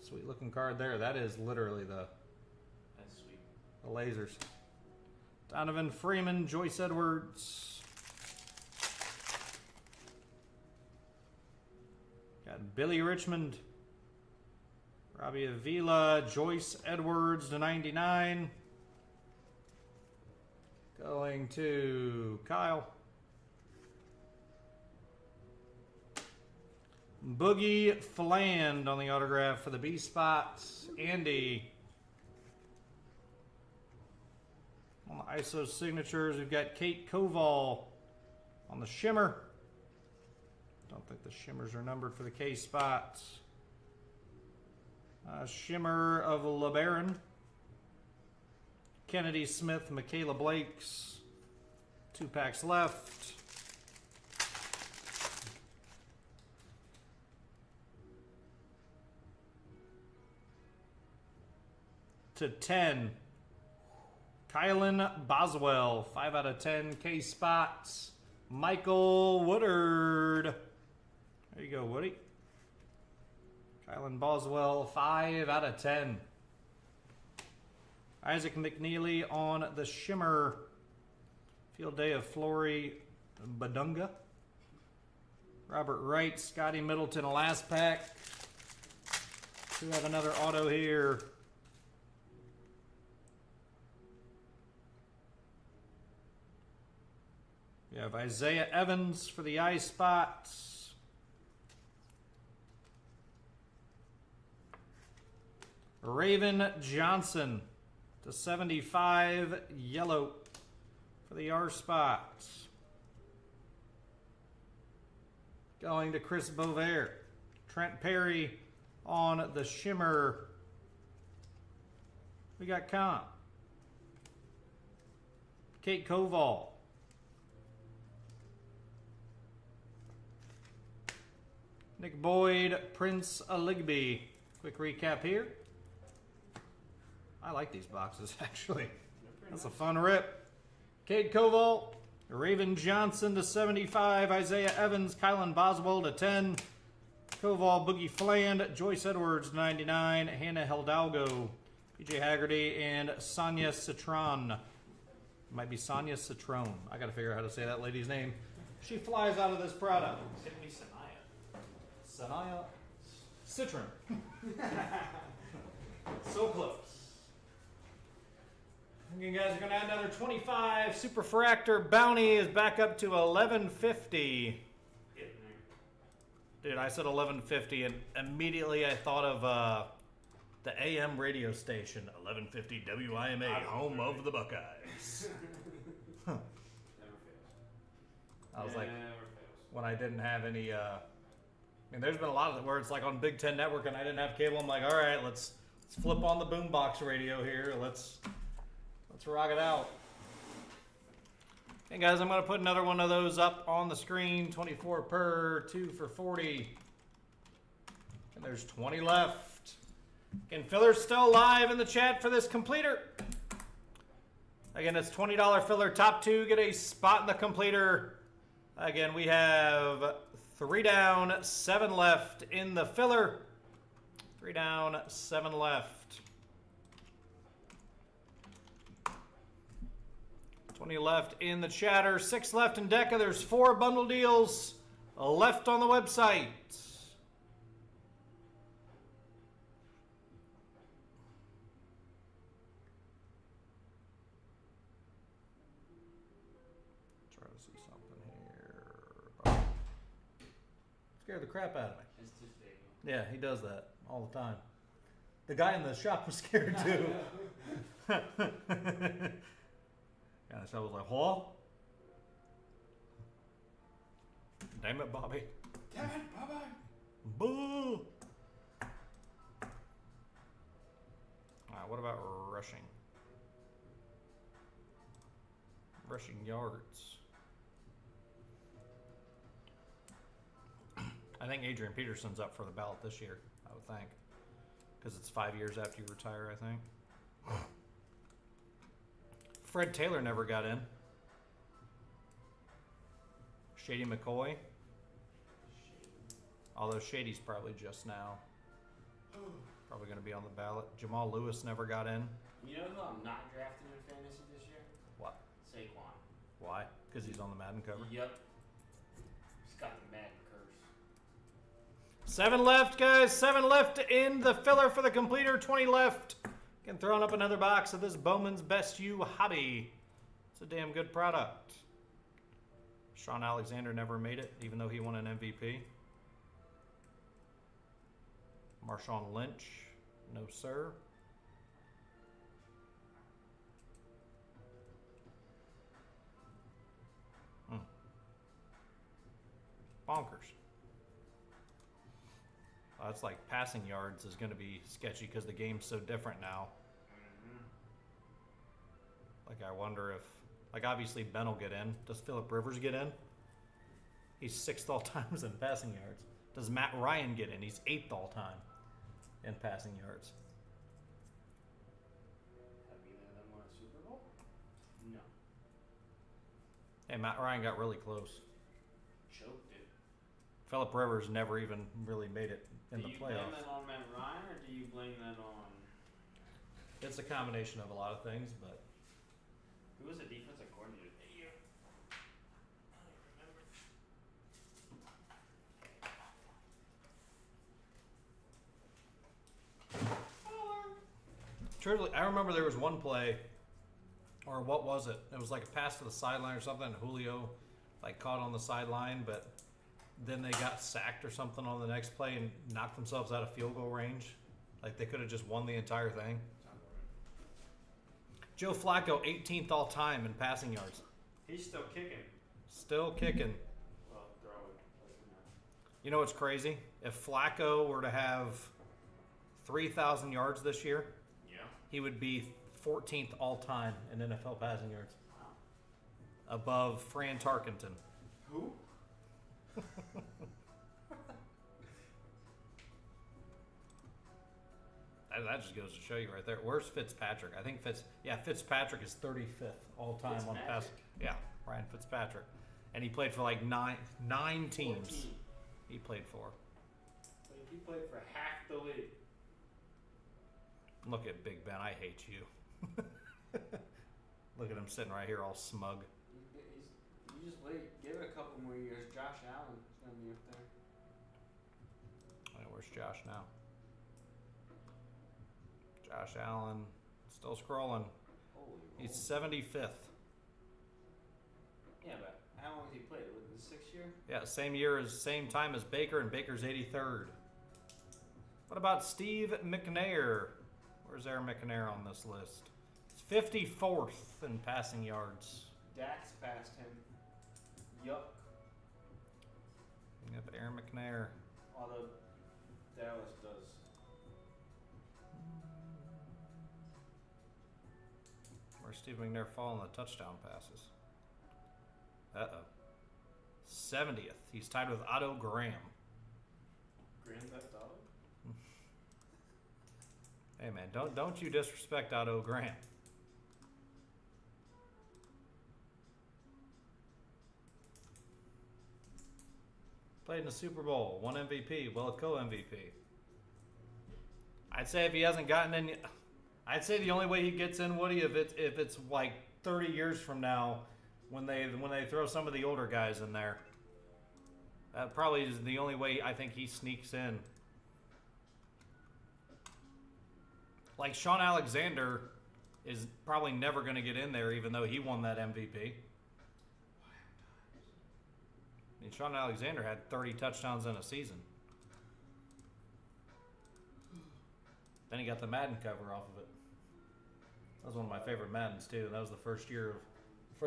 Sweet looking card there. That is literally the That's sweet. lasers. Donovan Freeman, Joyce Edwards. Got Billy Richmond, Robbie Avila, Joyce Edwards to 99. Going to Kyle. Boogie Fland on the autograph for the B spot. Andy. On the ISO signatures, we've got Kate Koval on the shimmer. Don't think the shimmers are numbered for the K spots. Shimmer of LeBaron. Kennedy Smith, Michaela Blakes. 2 packs left. To 10. Kylan Boswell, 5 out of 10 K spots. Michael Woodard. There you go, Woody. Kylan Boswell, 5 out of 10. Isaac McNeely on the shimmer. Field day of Flory Badunga. Robert Wright, Scotty Middleton, a last pack. We have another auto here. We have Isaiah Evans for the I spots. Raven Johnson to 75, yellow for the R spots. Going to Chris Bovair. Trent Perry on the shimmer. We got Comp. Kate Koval. Nick Boyd, Prince Aligby. Quick recap here. I like these boxes, actually. That's a fun rip. Kate Koval, Raven Johnson to 75, Isaiah Evans, Kylan Boswell to 10, Koval, Boogie Fland, Joyce Edwards 99, Hannah Hidalgo, PJ Haggerty, and Sonia Citron. Might be Sonia Citron. I gotta figure out how to say that lady's name. She flies out of this product. It's gonna be Sanaya. Sanaya Citron. So close. You guys are going to add another 25. Super Fractor Bounty is back up to 1150. Getting there. Dude, I said 1150 and immediately I thought of the AM radio station, 1150 WIMA, home of the Buckeyes. Never fails. I was like, Never fails. when I didn't have any, I mean, there's been a lot of it where it's like on Big Ten Network and I didn't have cable. I'm like, all right, let's flip on the boombox radio here. Let's rock it out. Hey guys, I'm going to put another one of those up on the screen. 24 per, 2 for 40. And there's 20 left. Again, filler's still alive in the chat for this completer. Again, it's $20 filler. Top two get a spot in the completer. Again, we have 3 down, 7 left in the filler. 3 down, 7 left. 20 left in the chatter, 6 left in Deca. There's 4 bundle deals left on the website. Try to see something here. Scared the crap out of me. It's too stable. Yeah, he does that all the time. The guy in the shop was scared too. Yeah, so I was like, "Huh? Damn it, Bobby! Damn it, Bobby! Boo!" All right, what about rushing? Rushing yards. I think Adrian Peterson's up for the ballot this year. I would think, because it's 5 years after you retire. I think. Fred Taylor never got in. Shady McCoy. Although Shady's probably just now. Probably going to be on the ballot. Jamal Lewis never got in. You know who I'm not drafting in fantasy this year? What? Saquon. Why? Because he's on the Madden cover. Yep. He's got the Madden curse. 7 left, guys. 7 left in the filler for the completer. 20 left. Again, throwing up another box of this Bowman's Best You hobby. It's a damn good product. Sean Alexander never made it, even though he won an MVP. Marshawn Lynch, no sir. Bonkers. That's like passing yards is going to be sketchy because the game's so different now. Like, I wonder if, like, obviously Ben will get in. Does Phillip Rivers get in? He's 6th all time in passing yards. Does Matt Ryan get in? He's 8th all time in passing yards. Have either of them won a Super Bowl? No. Hey, Matt Ryan got really close. Choked it. Phillip Rivers never even really made it in the Do you blame playoffs. that on Matt Ryan or do you blame that on It's a combination of a lot of things, but who was the defensive coordinator that year? I don't remember. truly, I remember there was one play, or what was it? It was like a pass to the sideline or something. And Julio, like, caught on the sideline, but then they got sacked or something on the next play and knocked themselves out of field goal range. Like they could have just won the entire thing. Sounds alright. Joe Flacco, 18th all time in passing yards. He's still kicking. Still kicking. Well, throwing. But, You know what's crazy? If Flacco were to have 3,000 yards this year, yeah. he would be 14th all time in NFL passing yards, Wow. above Fran Tarkenton. Who? That just goes to show you right there. Where's Fitzpatrick? I think Fitzpatrick is 35th all time on pass. Fitzmagic. Yeah, Ryan Fitzpatrick, and he played for like nine teams. 14. He played for. Like, he played for half the league. Look at Big Ben. I hate you. Look at him sitting right here, all smug. You just wait. Give it a couple more years. Josh Allen's gonna be up there. Where's Josh now? Josh Allen, still scrolling. Holy He's roll. 75th. Yeah, but how long has he played? Was it the 6th year? Yeah, same time as Baker, and Baker's 83rd. What about Steve McNair? Where's Aaron McNair on this list? It's 54th in passing yards. Dak's passed him. Yup. Yep, Aaron McNair. Although Dallas does. Where's Steve McNair fall on the touchdown passes? Uh-oh. 70th. He's tied with Otto Graham. Grand Theft Auto? Hey man, don't you disrespect Otto Graham. Played in the Super Bowl, won MVP, well, co-MVP. I'd say if he hasn't gotten in, I'd say the only way he gets in, Woody, if it's like 30 years from now, when they throw some of the older guys in there. That probably is the only way I think he sneaks in. Like Sean Alexander is probably never going to get in there, even though he won that MVP. I mean, Sean Alexander had 30 touchdowns in a season. Then he got the Madden cover off of it. That was one of my favorite Maddens too. That was the first or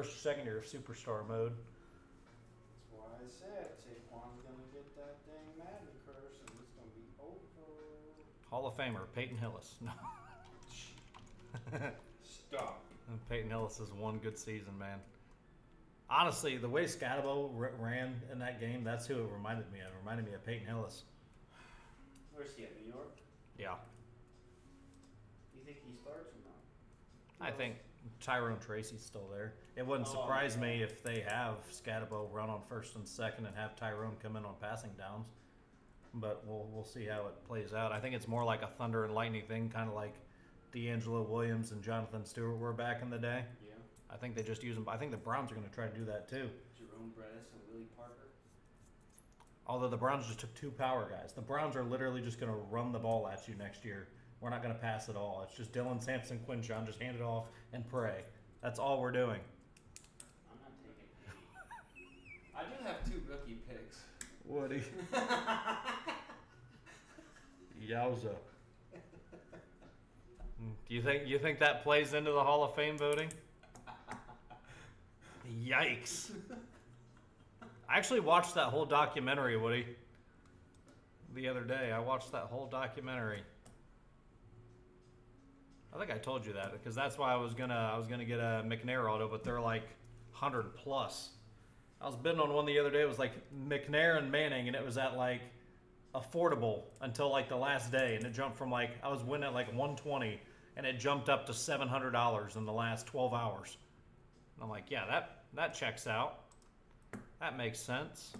second year of Superstar mode. That's why I said Saquon's gonna get that dang Madden curse and it's gonna be over. Hall of Famer Peyton Hillis. No. Stop. And Peyton Hillis has one good season, man. Honestly, the way Scatabo ran in that game, that's who it reminded me of. It reminded me of Peyton Hillis. Where's he at? New York? Yeah. You think he starts or not? I think Tyrone Tracy's still there. It wouldn't Oh, surprise yeah. me if they have Scatabo run on first and second and have Tyrone come in on passing downs. But we'll see how it plays out. I think it's more like a thunder and lightning thing, kind of like D'Angelo Williams and Jonathan Stewart were back in the day. Yeah. I think they just use them. I think the Browns are going to try to do that too. Jerome Bettis and Willie Parker. Although the Browns just took two power guys. The Browns are literally just going to run the ball at you next year. We're not going to pass it all. It's just Dylan Sampson, Quinshon, just hand it off and pray. That's all we're doing. I'm not taking any. I do have 2 rookie picks. Woody. Yowza. Do you think that plays into the Hall of Fame voting? Yikes. I actually watched that whole documentary, Woody. The other day, I watched that whole documentary. I think I told you that because that's why I was gonna get a McNair auto, but they're like 100 plus. I was bidding on one the other day. It was like McNair and Manning, and it was at like affordable until like the last day, and it jumped from like I was winning at like 120, and it jumped up to $700 in the last 12 hours. And I'm like, yeah, that checks out. That makes sense.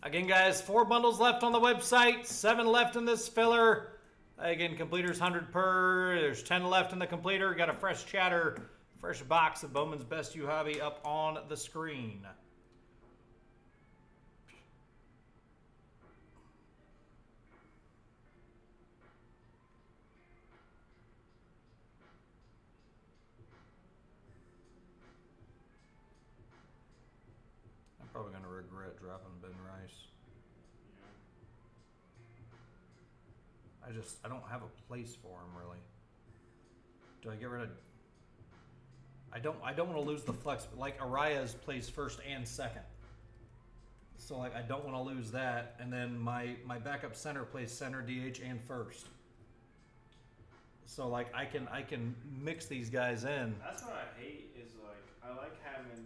Again, guys, 4 bundles left on the website, 7 left in this filler. Again, completers 100 per. There's 10 left in the completer. Got a fresh chatter, fresh box of Bowman's Best You Hobby up on the screen. I'm probably going to regret dropping Ben Rice. I don't have a place for him really. Do I get rid of? I don't want to lose the flex. Like Arias plays first and second, so like I don't want to lose that. And then my backup center plays center, DH, and first. So like I can mix these guys in. That's what I hate is like I like having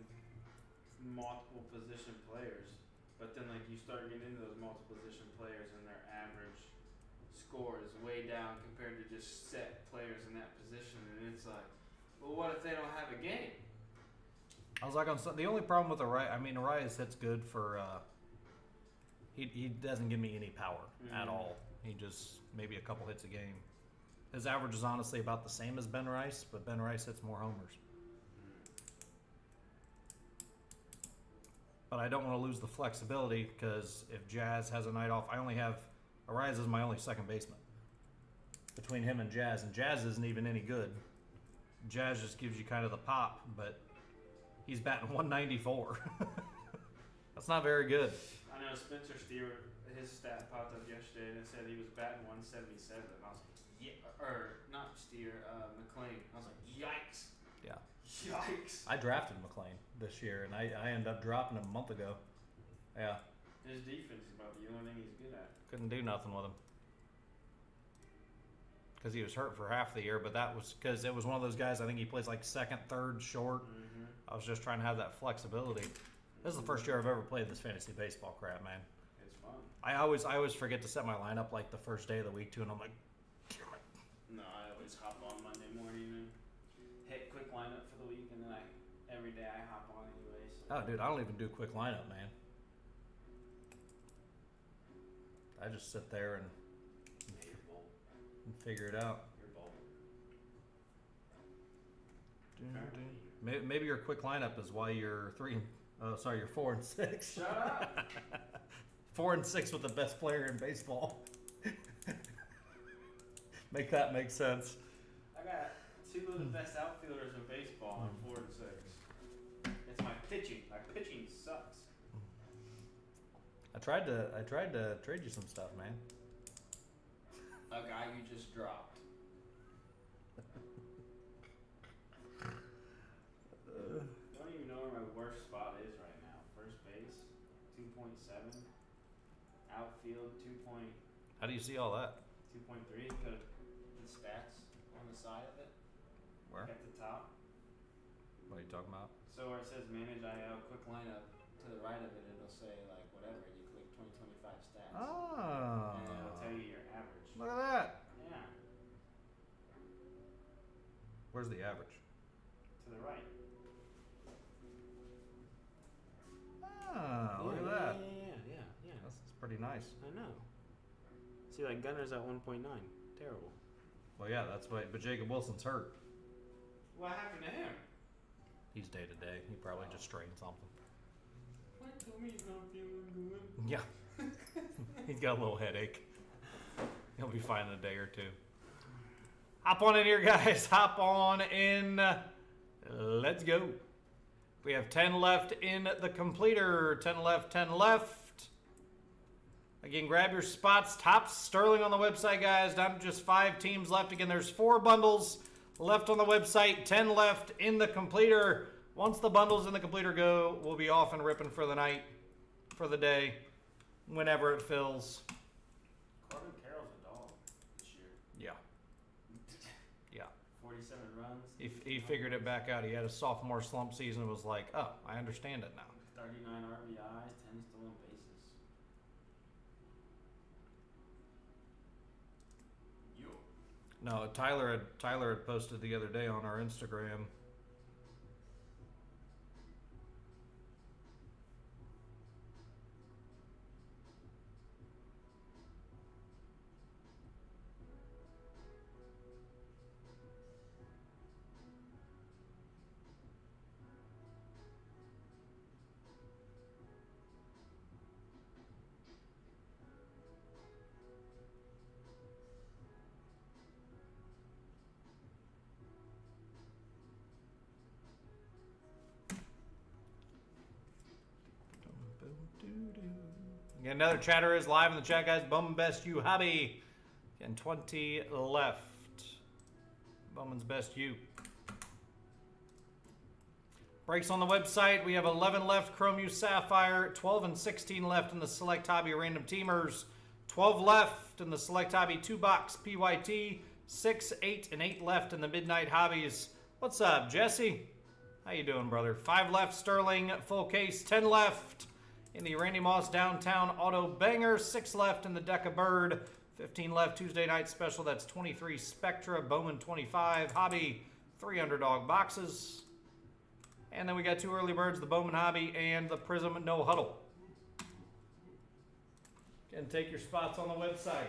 multiple position players, but then like you start getting into those multiple position players and their average score is way down compared to just set players in that position, and it's like, well, what if they don't have a game? I was like on the only problem with Arias. I mean, Arias hits good for. He doesn't give me any power at all. He just maybe a couple hits a game. His average is honestly about the same as Ben Rice, but Ben Rice hits more homers. But I don't want to lose the flexibility because if Jazz has a night off, I only have Arias is my only second baseman between him and Jazz isn't even any good. Jazz just gives you kind of the pop, but he's batting 194. That's not very good. I know Spencer Steer, his stat popped up yesterday and it said he was batting 177. I was like, yeah, or not Steer, McLean. I was like, yikes. Yeah. Yikes. I drafted McLean this year, and I ended up dropping him a month ago. Yeah. His defense is about the only thing he's good at. Couldn't do nothing with him. Because he was hurt for half the year, but that was because it was one of those guys, I think he plays like second, third, short. Mm-hmm. I was just trying to have that flexibility. This is the first year I've ever played this fantasy baseball crap, man. It's fun. I always forget to set my lineup like the first day of the week, too, and I'm like, damn it. No, I always hop on Monday morning and hit quick lineup for the week, and then every day I hop on anyway. So. Oh, dude, I don't even do quick lineup, man. I just sit there and You're bold. figure it out. You're bold. Maybe your quick lineup is why you're you're 4 and 6. Shut up. 4 and 6 with the best player in baseball. Make that make sense. I got two of the best outfielders in baseball. I'm 4 and 6. It's my pitching. My pitching sucks. I tried to trade you some stuff, man. A guy you just dropped. Don't even know where my worst spot is right now. First base, 2.7. Outfield, 2.3. How do you see all that? Go to the stats on the side of it. Where? At the top. What are you talking about? So where it says manage IL quick lineup, to the right of it, it'll say like whatever. You click 2025 stats. Oh. And it'll tell you your average. Look at that. Yeah. Where's the average? To the right. Oh, look at that. Yeah. That's pretty nice. I know. See, like Gunner's at 1.9. Terrible. Well, yeah, that's why. But Jacob Wilson's hurt. What happened to him? He's day to day. He probably just strained something. What? Tell me he's not feeling good. Yeah. He's got a little headache. He'll be fine in a day or two. Hop on in here, guys. Hop on in. Let's go. We have 10 left in the completer. 10 left, 10 left. Again, grab your spots. Top Sterling on the website, guys. Down to just 5 teams left. Again, there's 4 bundles left on the website. 10 left in the completer. Once the bundles in the completer go, we'll be off and ripping for the night, for the day, whenever it fills. Corbin Carroll's a dog this year. Yeah. Yeah. 47 runs. He figured it back out. He had a sophomore slump season and was like, oh, I understand it now. 39 RBIs, 10 stolen bases. Yo. No, Tyler had posted the other day on our Instagram. Again, another chatter is live in the chat, guys. Bum Best You Hobby. And 20 left. Bowman's Best U. Breaks on the website. We have 11 left, Chrome U Sapphire. 12 and 16 left in the Select Hobby Random Teamers. 12 left in the Select Hobby 2-box PYT. 6, 8, and 8 left in the Midnight Hobbies. What's up, Jesse? How you doing, brother? 5 left, Sterling, full case. 10 left in the Randy Moss Downtown Auto Banger. 6 left in the Deca Bird. 15 left, Tuesday night special. That's 23 Spectra, Bowman 25, Hobby 3 underdog boxes. And then we got 2 early birds, the Bowman Hobby and the Prism No Huddle. And take your spots on the website.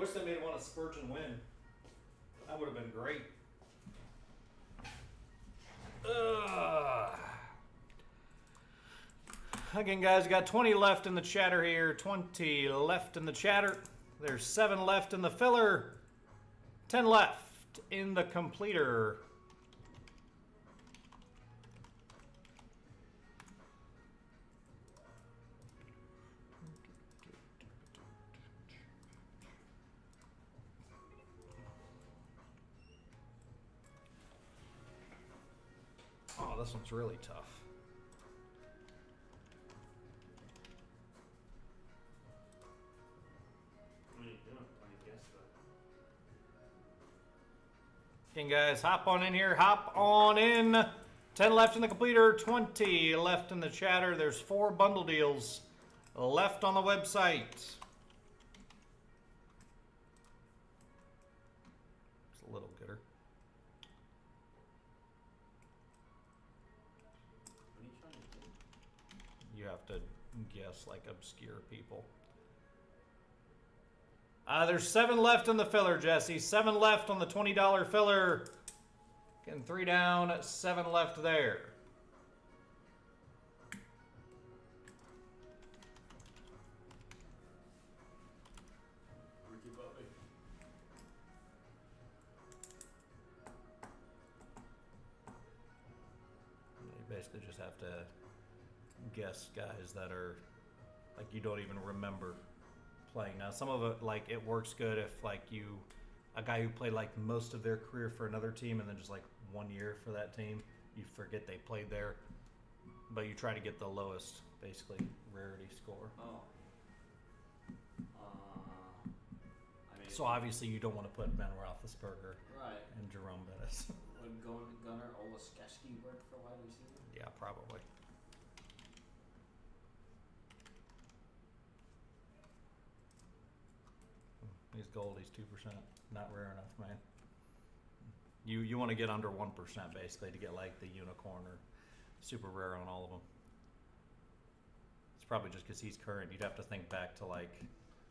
wish they made one a Spurgeon win. That would have been great. Again, guys, we got 20 left in the chatter here. 20 left in the chatter. There's 7 left in the filler. 10 left in the completer. Oh, this one's really tough. What are you doing? Playing guess book. Okay, guys, hop on in here. Hop on in. 10 left in the completer, 20 left in the chatter. There's 4 bundle deals left on the website. It's a little gooder. What are you trying to do? You have to guess like obscure people. There's 7 left in the filler, Jesse. 7 left on the $20 filler. Getting 3 down, 7 left there. Ricky Bobby. You basically just have to guess guys that are like you don't even remember playing. Now some of it, like, it works good if like a guy who played like most of their career for another team and then just like 1 year for that team, you forget they played there, but you try to get the lowest basically rarity score. Oh. I mean. So obviously you don't want to put Ben Roethlisberger Right. and Jerome Bettis. Would Gunnar Olszewski work for wide receiver? Yeah, probably. He's gold. He's 2%. Not rare enough, man. You want to get under 1% basically to get like the unicorn or super rare on all of them. It's probably just because he's current. You'd have to think back to like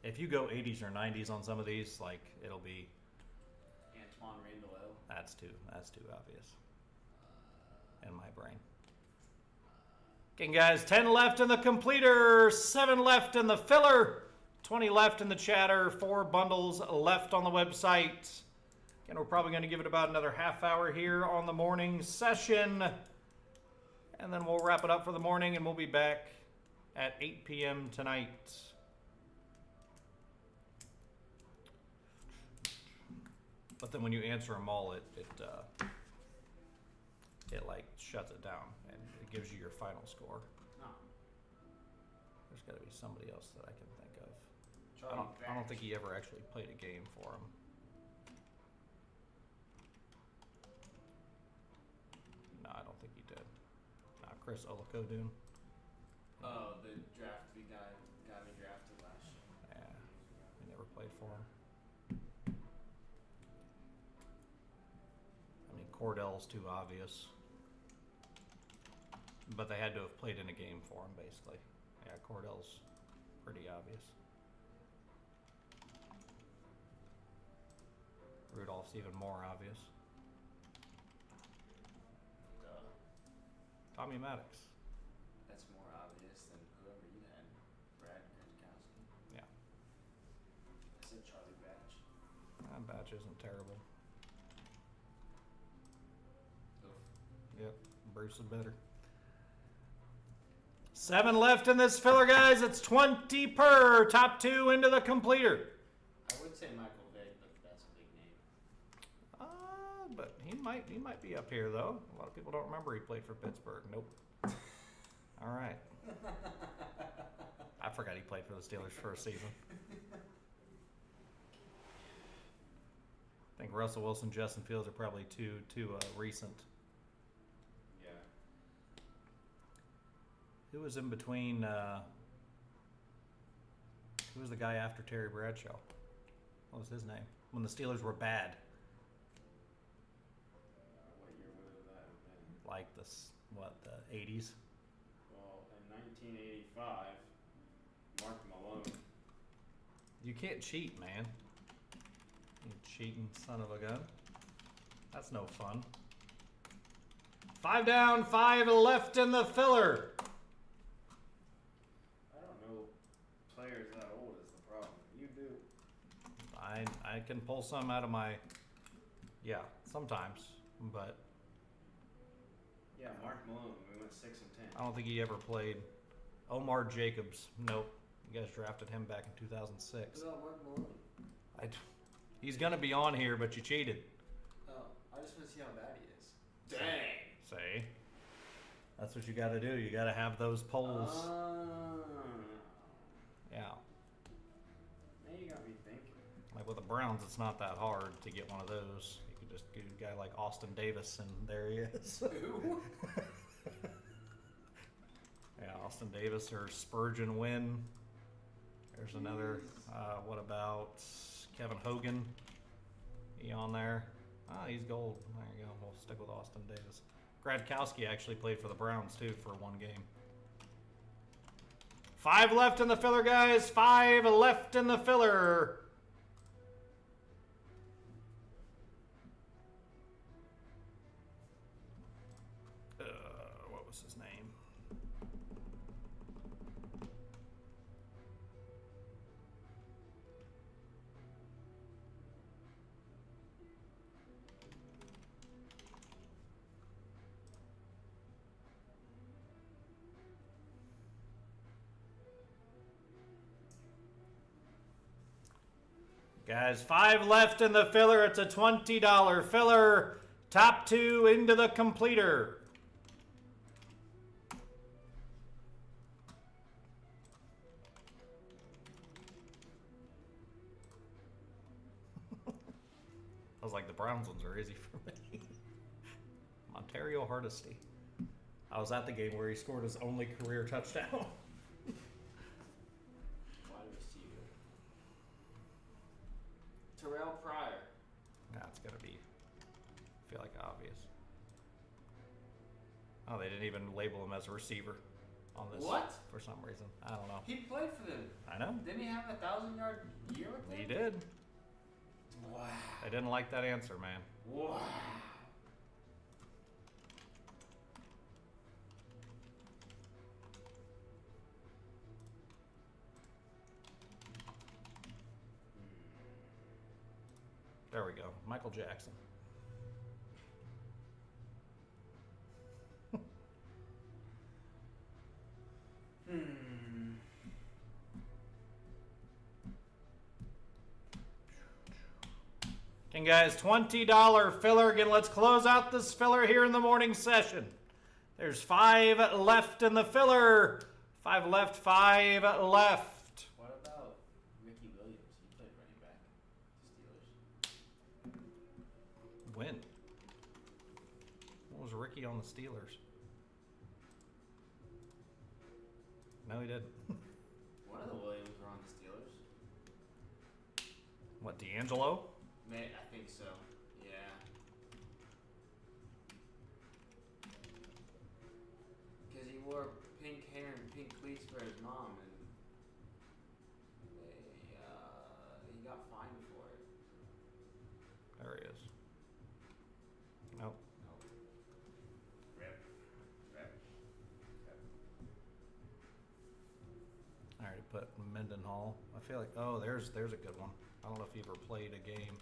if you go 80s or 90s on some of these, like it'll be. Antoine Randall. That's too obvious. In my brain. Okay, guys, 10 left in the completer, 7 left in the filler, 20 left in the chatter, 4 bundles left on the website. Again, we're probably going to give it about another half hour here on the morning session. And then we'll wrap it up for the morning, and we'll be back at 8 p.m. tonight. But then when you answer them all, it like shuts it down and it gives you your final score. No. There's got to be somebody else that I can think of. Charlie I don't think he ever actually played a game for him. No, I don't think he did. Chris Olakodun. Oh, the draft we got me drafted last year. Yeah, he never played for him. I mean, Cordell's too obvious. But they had to have played in a game for him, basically. Yeah, Cordell's pretty obvious. Rudolph's even more obvious. Duh. Tommy Maddox. That's more obvious than whoever you had. Brad Gronkowski. Yeah. I said Charlie Batch. That batch isn't terrible. Oof. Yep, Bruce is better. 7 left in this filler, guys. It's 20 per. Top 2 into the completer. I would say Michael Vick, but that's a big name. But he might be up here though. A lot of people don't remember he played for Pittsburgh. Nope. All right. I forgot he played for the Steelers for a season. I think Russell Wilson, Justin Fields are probably too recent. Yeah. Who was in between? Who was the guy after Terry Bradshaw? What was his name? When the Steelers were bad, What year would that have been? like the 80s. Well, in 1985, Mark Malone. You can't cheat, man. You cheating son of a gun. That's no fun. 5 down, 5 left in the filler. I don't know players that old is the problem. You do. I can pull some out of my, yeah, sometimes, but Yeah, Mark Malone. We went 6 and 10. I don't think he ever played. Omar Jacobs, nope. You guys drafted him back in 2006. Who about Mark Malone? He's gonna be on here, but you cheated. Oh, I just want to see how bad he is. Dang. Say, that's what you got to do. You got to have those polls. Yeah, Now you got me thinking. like with the Browns, it's not that hard to get one of those. You can just get a guy like Austin Davis, and there he is. Who? Yeah, Austin Davis or Spurgeon Wynn. There's another. What about Kevin Hogan? He on there? Ah, he's gold. There you go. We'll stick with Austin Davis. Gradkowski actually played for the Browns too for one game. 5 left in the filler, guys. 5 left in the filler. What was his name? Guys, 5 left in the filler. It's a $20 filler. Top 2 into the completer. I was like, the Browns ones are easy for me. Ontario Hardesty. I was at the game where he scored his only career touchdown. Wide receiver. Terrell Pryor. That's gotta be, I feel like, obvious. Oh, they didn't even label him as a receiver on this. What? For some reason. I don't know. He played for them. I know. Didn't he have a 1,000-yard year with them? He did. Wow. I didn't like that answer, man. Wow. There we go. Michael Jackson. And guys, $20 filler. Again, let's close out this filler here in the morning session. There's 5 left in the filler. 5 left, 5 left. What about Ricky Williams? He played running back. Steelers. When? When was Ricky on the Steelers? No, he didn't. One of the Williams were on the Steelers. What, D'Angelo? I think so. Yeah. Because he wore pink hair and pink cleats for his mom, and he got fined for it. There he is. Nope. Nope. Rip. I already put Mendenhall. I feel like, oh, there's a good one. I don't know if he ever played a game.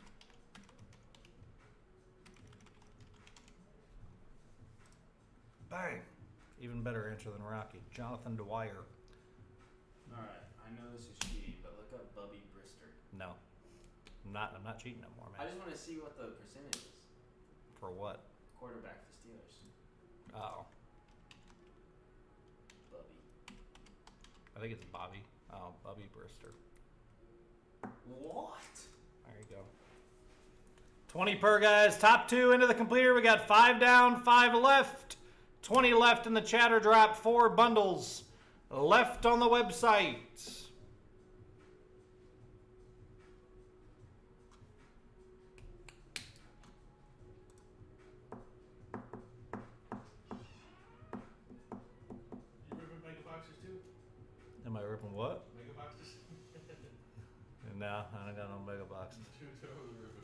Bang! Even better answer than Rocky. Jonathan Dwyer. Alright, I know this is cheating, but look up Bubby Brister. No. I'm not cheating no more, I man. just want to see what the percentage is. For what? Quarterback for Steelers. Oh. Bubby. I think it's Bobby. Oh, Bubby Brister. What? There you go. 20 per, guys. Top 2 into the completer. We got 5 down, 5 left. 20 left in the chatter drop. 4 bundles left on the website. You ripping mega boxes too? Am I ripping what? Mega boxes? No, I don't got no mega boxes. Totally ripping.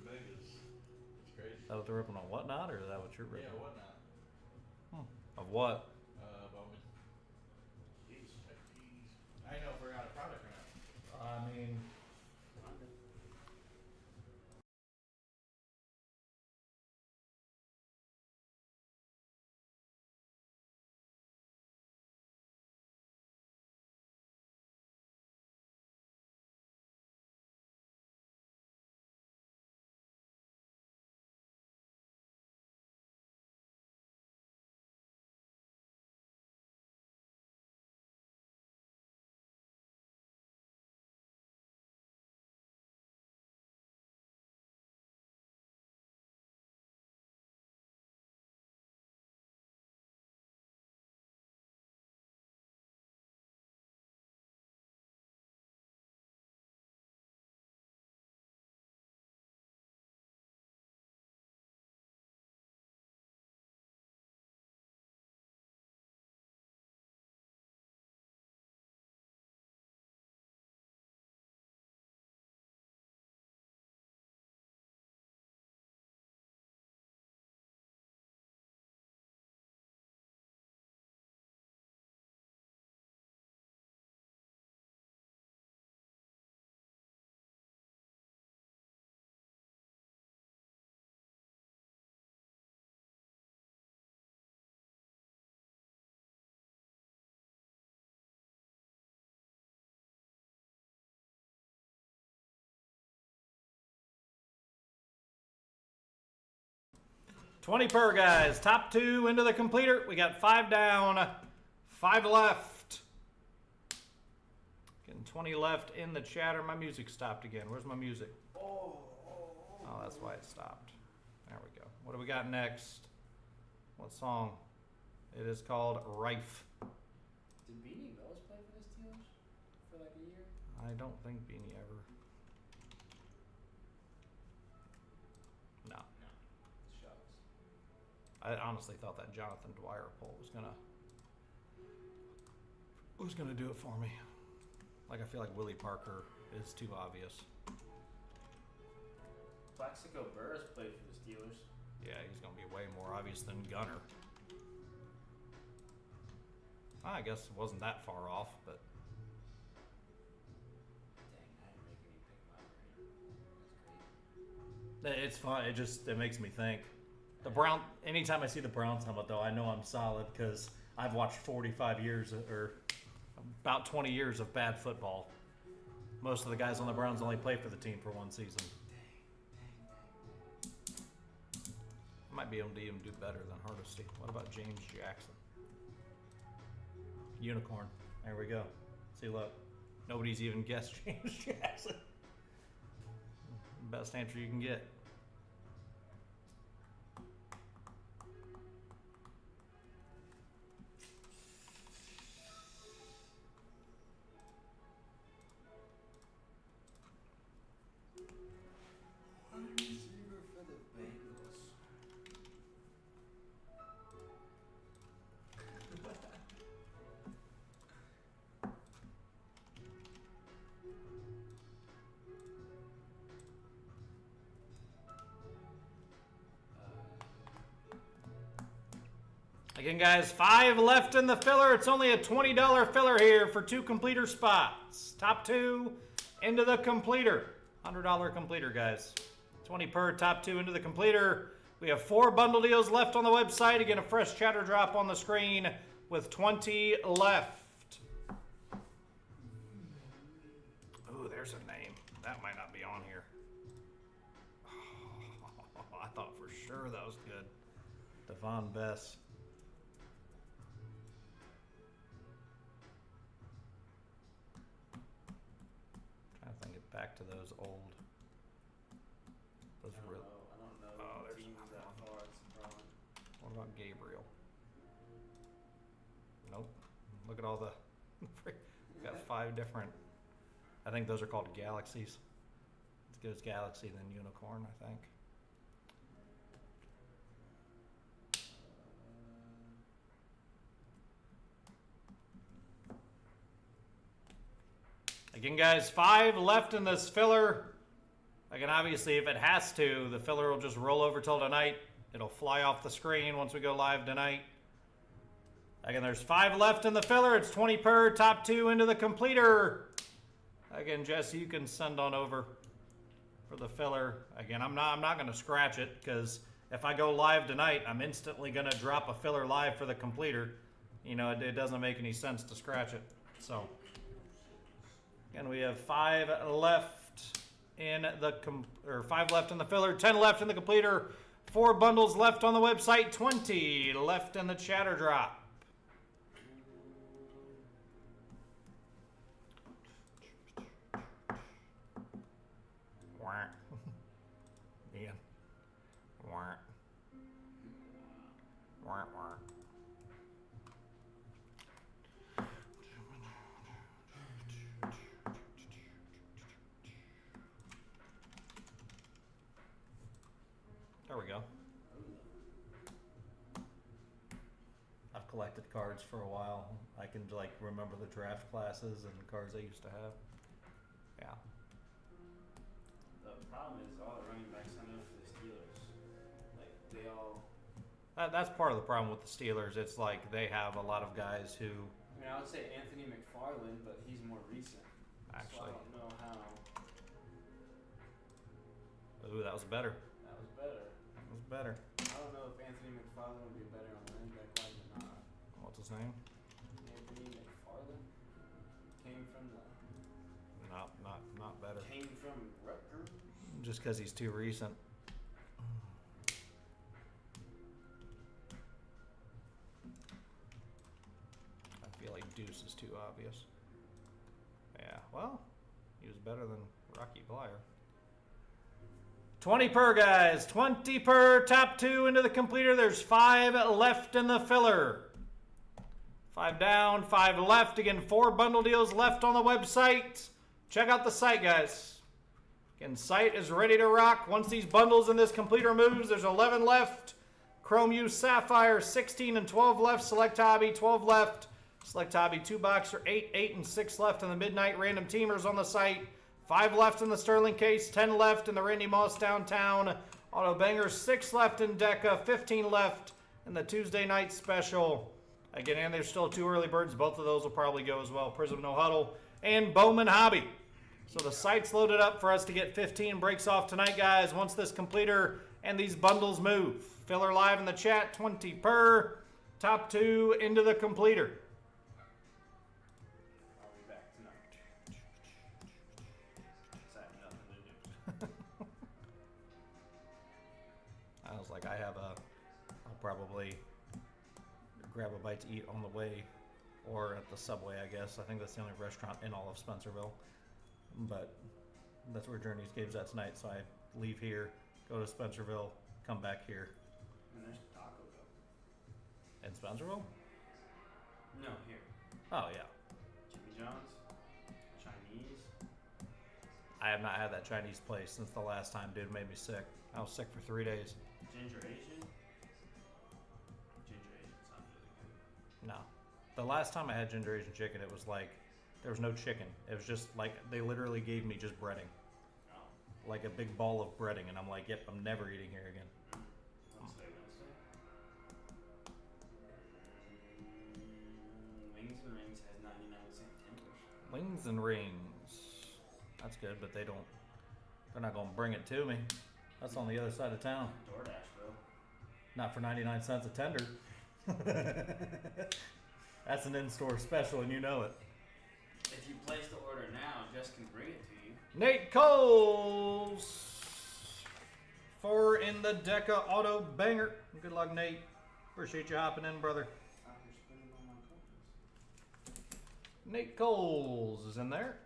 that what they're ripping on Whatnot, or is that what you're ripping? Yeah, whatnot. Of what? Bowman. Jeez. I didn't know if we're out of product or not. I mean, $20 per, guys. Top 2 into the completer. We got 5 down, 5 left. Getting 20 left in the chatter. My music stopped again. Where's my music? Oh, that's why it stopped. There we go. What do we got next? What song? It is called Rife. Did Beanie Bells play for the Steelers for like a year? I don't think Beanie ever. No. Shucks. I honestly thought that Jonathan Dwyer poll was gonna do it for me. Like, I feel like Willie Parker is too obvious. Plaxico Burress played for the Steelers. Yeah, he's gonna be way more obvious than Gunner. I guess it wasn't that far off, but Dang, I didn't make any pick my brain. That's crazy. it's fun. It makes me think. The Brown. Anytime I see the Browns helmet, though, I know I'm solid because I've watched 45 years or about 20 years of bad football. Most of the guys on the Browns only play for the team for one season. I might be able to even do better than Hardesty. What about James Jackson? Unicorn. There we go. See, look. Nobody's even guessed James Jackson. Best answer you can get. Wide receiver for the Bengals. Again, guys, 5 left in the filler. It's only a $20 filler here for 2 completer spots. Top 2 into the completer. $100 completer, guys. 20 per, top 2 into the completer. We have 4 bundle deals left on the website. Again, a fresh chatter drop on the screen with 20 left. Ooh, there's a name. That might not be on here. Oh, I thought for sure that was good. Devon Bess. Trying to think it back to those old. Those real. I don't know. Oh, there's teams another that one. far. It's a problem. What about Gabriel? Nope. Look at all the. We got 5 different. I think those are called galaxies. It goes galaxy, then unicorn, I think. Again, guys, 5 left in this filler. Again, obviously, if it has to, the filler will just roll over till tonight. It'll fly off the screen once we go live tonight. Again, there's 5 left in the filler. It's 20 per. Top 2 into the completer. Again, Jesse, you can send on over for the filler. Again, I'm not going to scratch it because if I go live tonight, I'm instantly going to drop a filler live for the completer. You know, it doesn't make any sense to scratch it. So, again, we have 5 left in the 5 left in the filler, 10 left in the completer, 4 bundles left on the website, 20 left in the chatter drop. Ian. There we go. I've collected cards for a while. I can like remember the draft classes and the cards I used to have. Yeah. The problem is all the running backs signed up for the Steelers. Like they all. That's part of the problem with the Steelers. It's like they have a lot of guys who. I mean, I would say Anthony McFarland, but he's more recent. Actually. So I don't know how. Ooh, that was better. That was better. That was better. I don't know if Anthony McFarland would be better on running back wise or not. What's his name? Anthony McFarland came from the. Not better. Came from Rutgers. Just because he's too recent. I feel like Deuce is too obvious. Yeah, well, he was better than Rocky Blyer. 20 per, guys. 20 per. Top 2 into the completer. There's 5 left in the filler. 5 down, 5 left. Again, 4 bundle deals left on the website. Check out the site, guys. Again, site is ready to rock. Once these bundles in this completer moves, there's 11 left. Chrome U Sapphire, 16 and 12 left. Select Hobby, 12 left. Select Hobby 2-boxer, 8, 8 and 6 left in the Midnight Random Teamers on the site. 5 left in the Sterling case, 10 left in the Randy Moss Downtown Auto Banger, 6 left in DECA, 15 left in the Tuesday Night Special. Again, and there's still 2 early birds. Both of those will probably go as well. Prism No Huddle and Bowman Hobby. So the site's loaded up for us to get 15 breaks off tonight, guys, once this completer and these bundles move. Filler live in the chat, 20 per. Top 2 into the completer. I'll be back tonight. 'Cause I have nothing to do. I was like, I'll probably grab a bite to eat on the way or at the Subway, I guess. I think that's the only restaurant in all of Spencerville. But that's where Journey's Game's at tonight, so I leave here, go to Spencerville, come back here. And there's Taco Bell. In Spencerville? No, here. Oh, yeah. Jimmy John's. Chinese. I have not had that Chinese place since the last time, dude. It made me sick. I was sick for 3 days. Ginger Asian. Ginger Asian sounds really good. No. The last time I had ginger Asian chicken, it was like, there was no chicken. It was just like, they literally gave me just breading. Oh. Like a big ball of breading, and I'm like, yep, I'm never eating here again. Wednesday. Wings and Rings has 99-cent tenders. Wings and rings. That's good, but they're not gonna bring it to me. That's on the other side of town. DoorDash, bro. Not for 99 cents a tender. That's an in-store special, and you know it. If you place the order now, Jess can bring it to you. Nate Coles. 4 in the DECA Auto Banger. Good luck, Nate. Appreciate you hopping in, brother. Out here spending all my coins. Nate Coles is in there.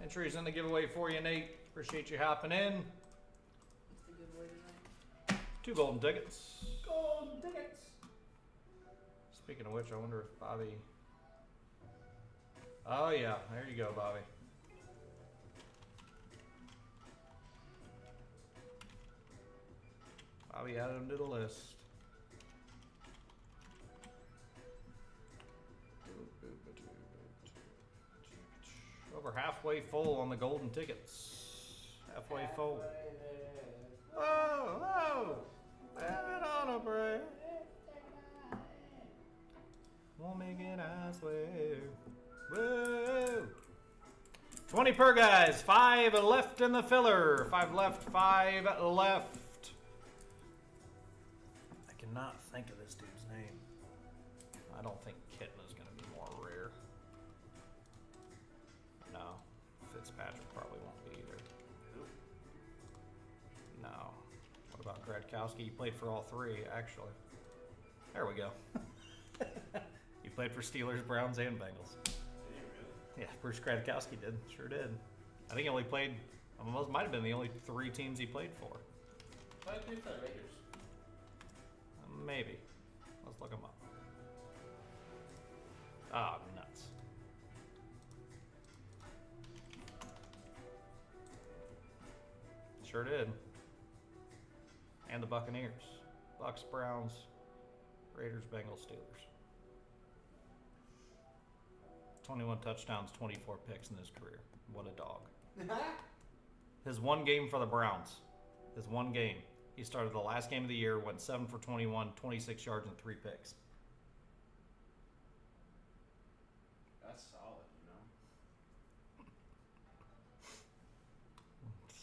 Entries in the giveaway for you, Nate. Appreciate you hopping in. What's the giveaway tonight? 2 golden tickets. Golden tickets. Speaking of which, I wonder if Bobby... Oh, yeah. There you go, Bobby. Bobby added him to the list. we're halfway full on the golden tickets. Halfway full. there. Whoa, whoa! Living on a prayer. Won't make it, I swear. Whoa! 20 per, guys. 5 left in the filler. 5 left, 5 left. I cannot think of this dude's name. I don't think Kitten is going to be more rare. No. Fitzpatrick probably won't be either. No. What about Gradkowski? He played for all 3, actually. There we go. He played for Steelers, Browns, and Bengals. Yeah, Bruce Gradkowski did. Sure did. I think he only played, might have been the only 3 teams he played for. Why did he play for the Raiders? Maybe. Let's look him up. Ah, nuts. Sure did. And the Buccaneers. Bucks, Browns, Raiders, Bengals, Steelers. 21 touchdowns, 24 picks in his career. What a dog. His one game for the Browns. His one game. He started the last game of the year, went 7 for 21, 26 yards, and 3 picks. That's solid, you know?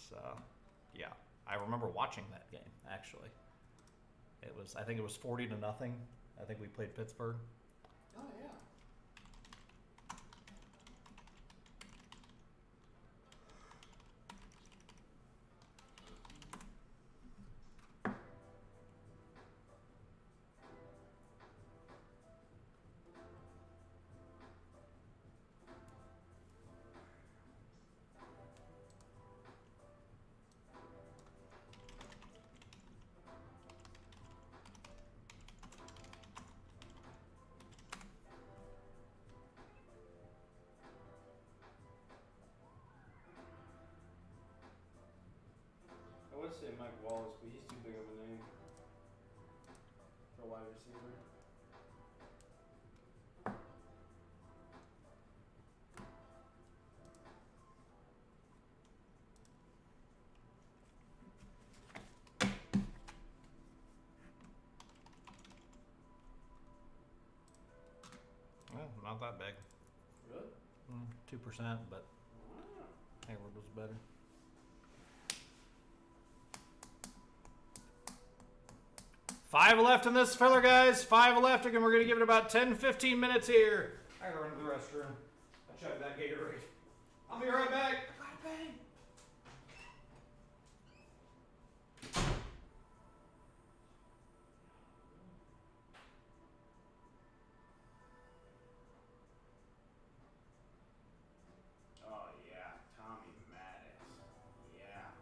So, yeah. I remember watching that game, actually. I think it was 40-0. I think we played Pittsburgh. Oh, yeah. I would say Mike Wallace, but he's too big of a name for a wide receiver. Well, not that big. Really? 2%, but Wow. Hayward was better. Five left in this filler, guys. 5 left. Again, we're going to give it about 10-15 minutes here. I gotta run to the restroom. I chugged that Gatorade. I'll be right back. I gotta bang. Oh, yeah. Tommy Maddox. Yeah.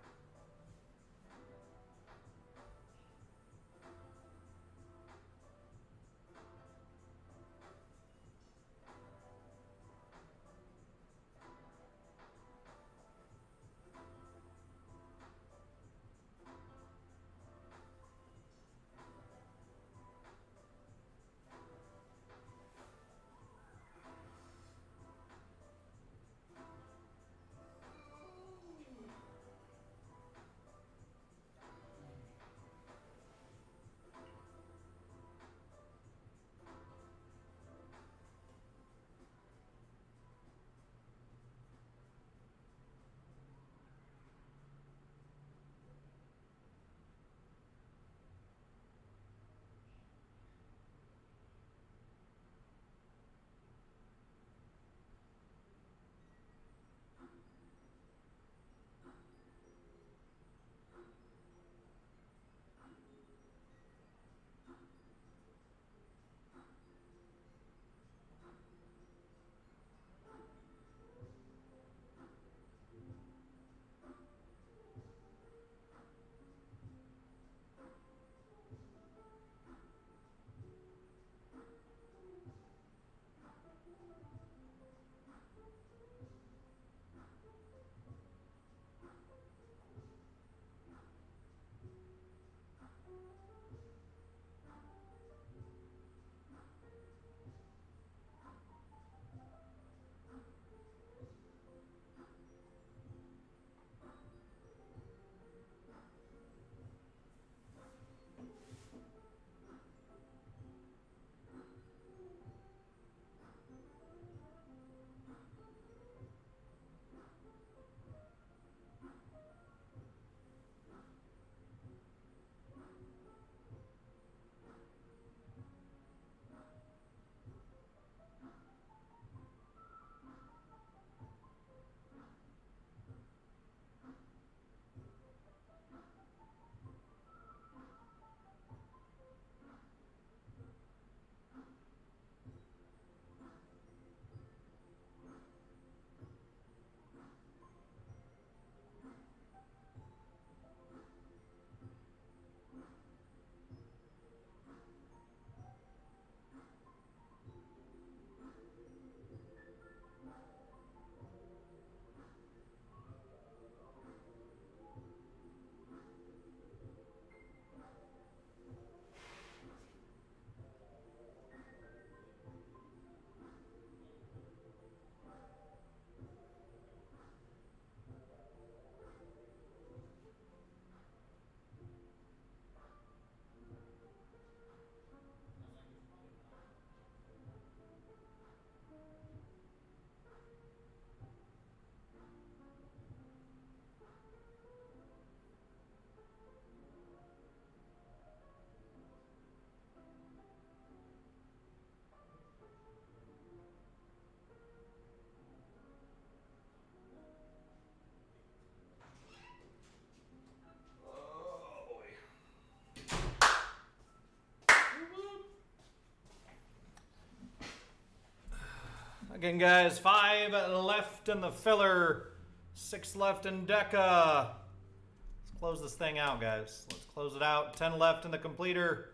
Again, guys, 5 left in the filler, 6 left in Deca. Let's close this thing out, guys. Let's close it out. 10 left in the completer.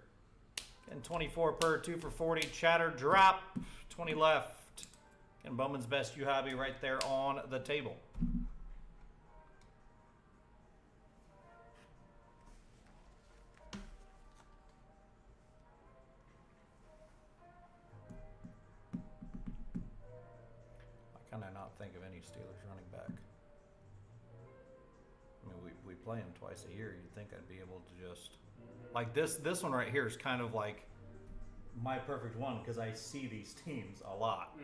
And 24 per, 2 for 40. Chatter drop, 20 left. And Bowman's Best You Hobby right there on the table. I kind of not think of any Steelers running back. I mean, we play them twice a year. You'd think I'd be able to just... Like this one right here is kind of like my perfect one because I see these teams a lot.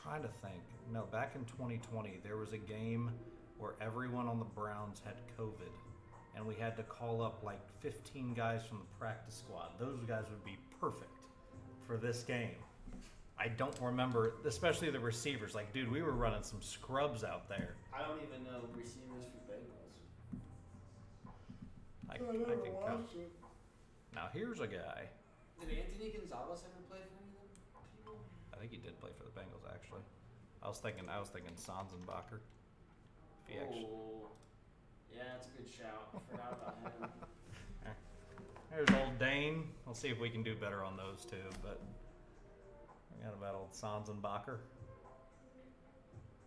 Trying to think. No, back in 2020, there was a game where everyone on the Browns had COVID, and we had to call up like 15 guys from the practice squad. Those guys would be perfect for this game. I don't remember, especially the receivers. Like, dude, we were running some scrubs out there. I don't even know receivers for Bengals. I can come. Now here's a guy. Did Anthony Gonzalez ever play for any of them people? I think he did play for the Bengals actually. I was thinking Sanzenbacher. If he actually. Oh, yeah, that's a good shout. I forgot about him. There's old Dane. We'll see if we can do better on those two. But I got about old Sanzenbacher.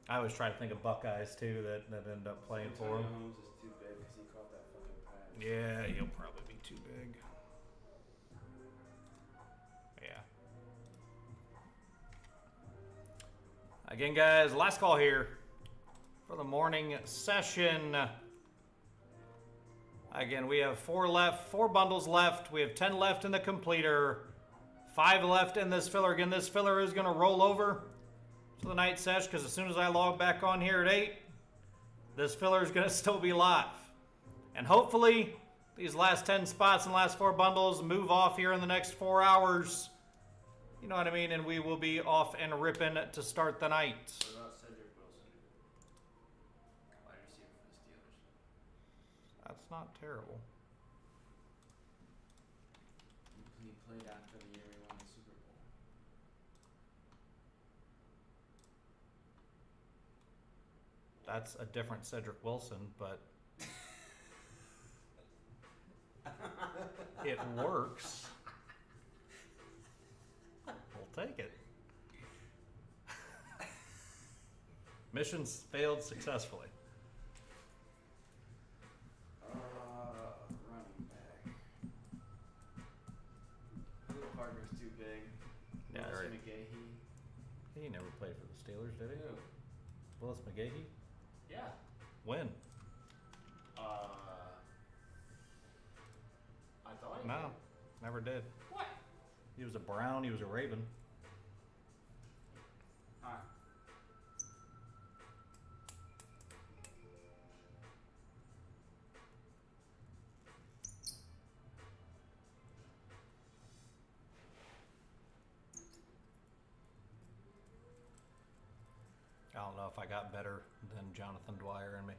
I always try to think of Buckeyes too that end up playing for him. Holmes is too big because he caught that fucking pass. Yeah, he'll probably be too big. Yeah. Again, guys, last call here for the morning session. Again, we have 4 left, 4 bundles left. We have 10 left in the completer, 5 left in this filler. Again, this filler is going to roll over to the night sesh because as soon as I log back on here at 8, this filler is going to still be live. And hopefully, these last 10 spots and last 4 bundles move off here in the next 4 hours. You know what I mean? And we will be off and ripping to start the night. What about Cedric Wilson? Wide receiver for the Steelers. That's not terrible. He played after the year we won the Super Bowl. That's a different Cedric Wilson, but it works. We'll take it. Missions failed successfully. Running back. Luke Parker's too big. Yeah, Willis right. McGahee. He never played for the Steelers, did he? Who? Willis McGahee? Yeah. When? I thought he No, did. never did. What? He was a Brown, he was a Raven. Alright. I don't know if I got better than Jonathan Dwyer in me.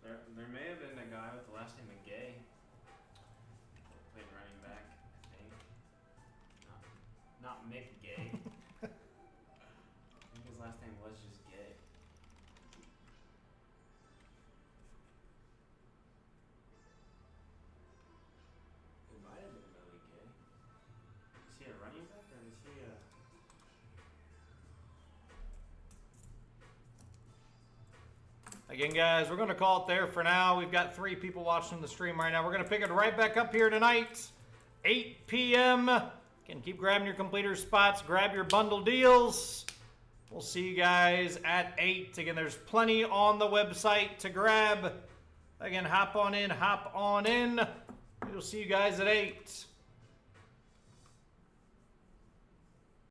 There may have been a guy with the last name of Gay. Played running back, I think. Not Mick Gay. I think his last name was just Gay. It might have been Millie Gay. Is he a running back or is he a... Again, guys, we're going to call it there for now. We've got 3 people watching the stream right now. We're going to pick it right back up here tonight, 8 p.m. Again, keep grabbing your completer spots. Grab your bundle deals. We'll see you guys at 8. Again, there's plenty on the website to grab. Again, hop on in, hop on in. We'll see you guys at 8.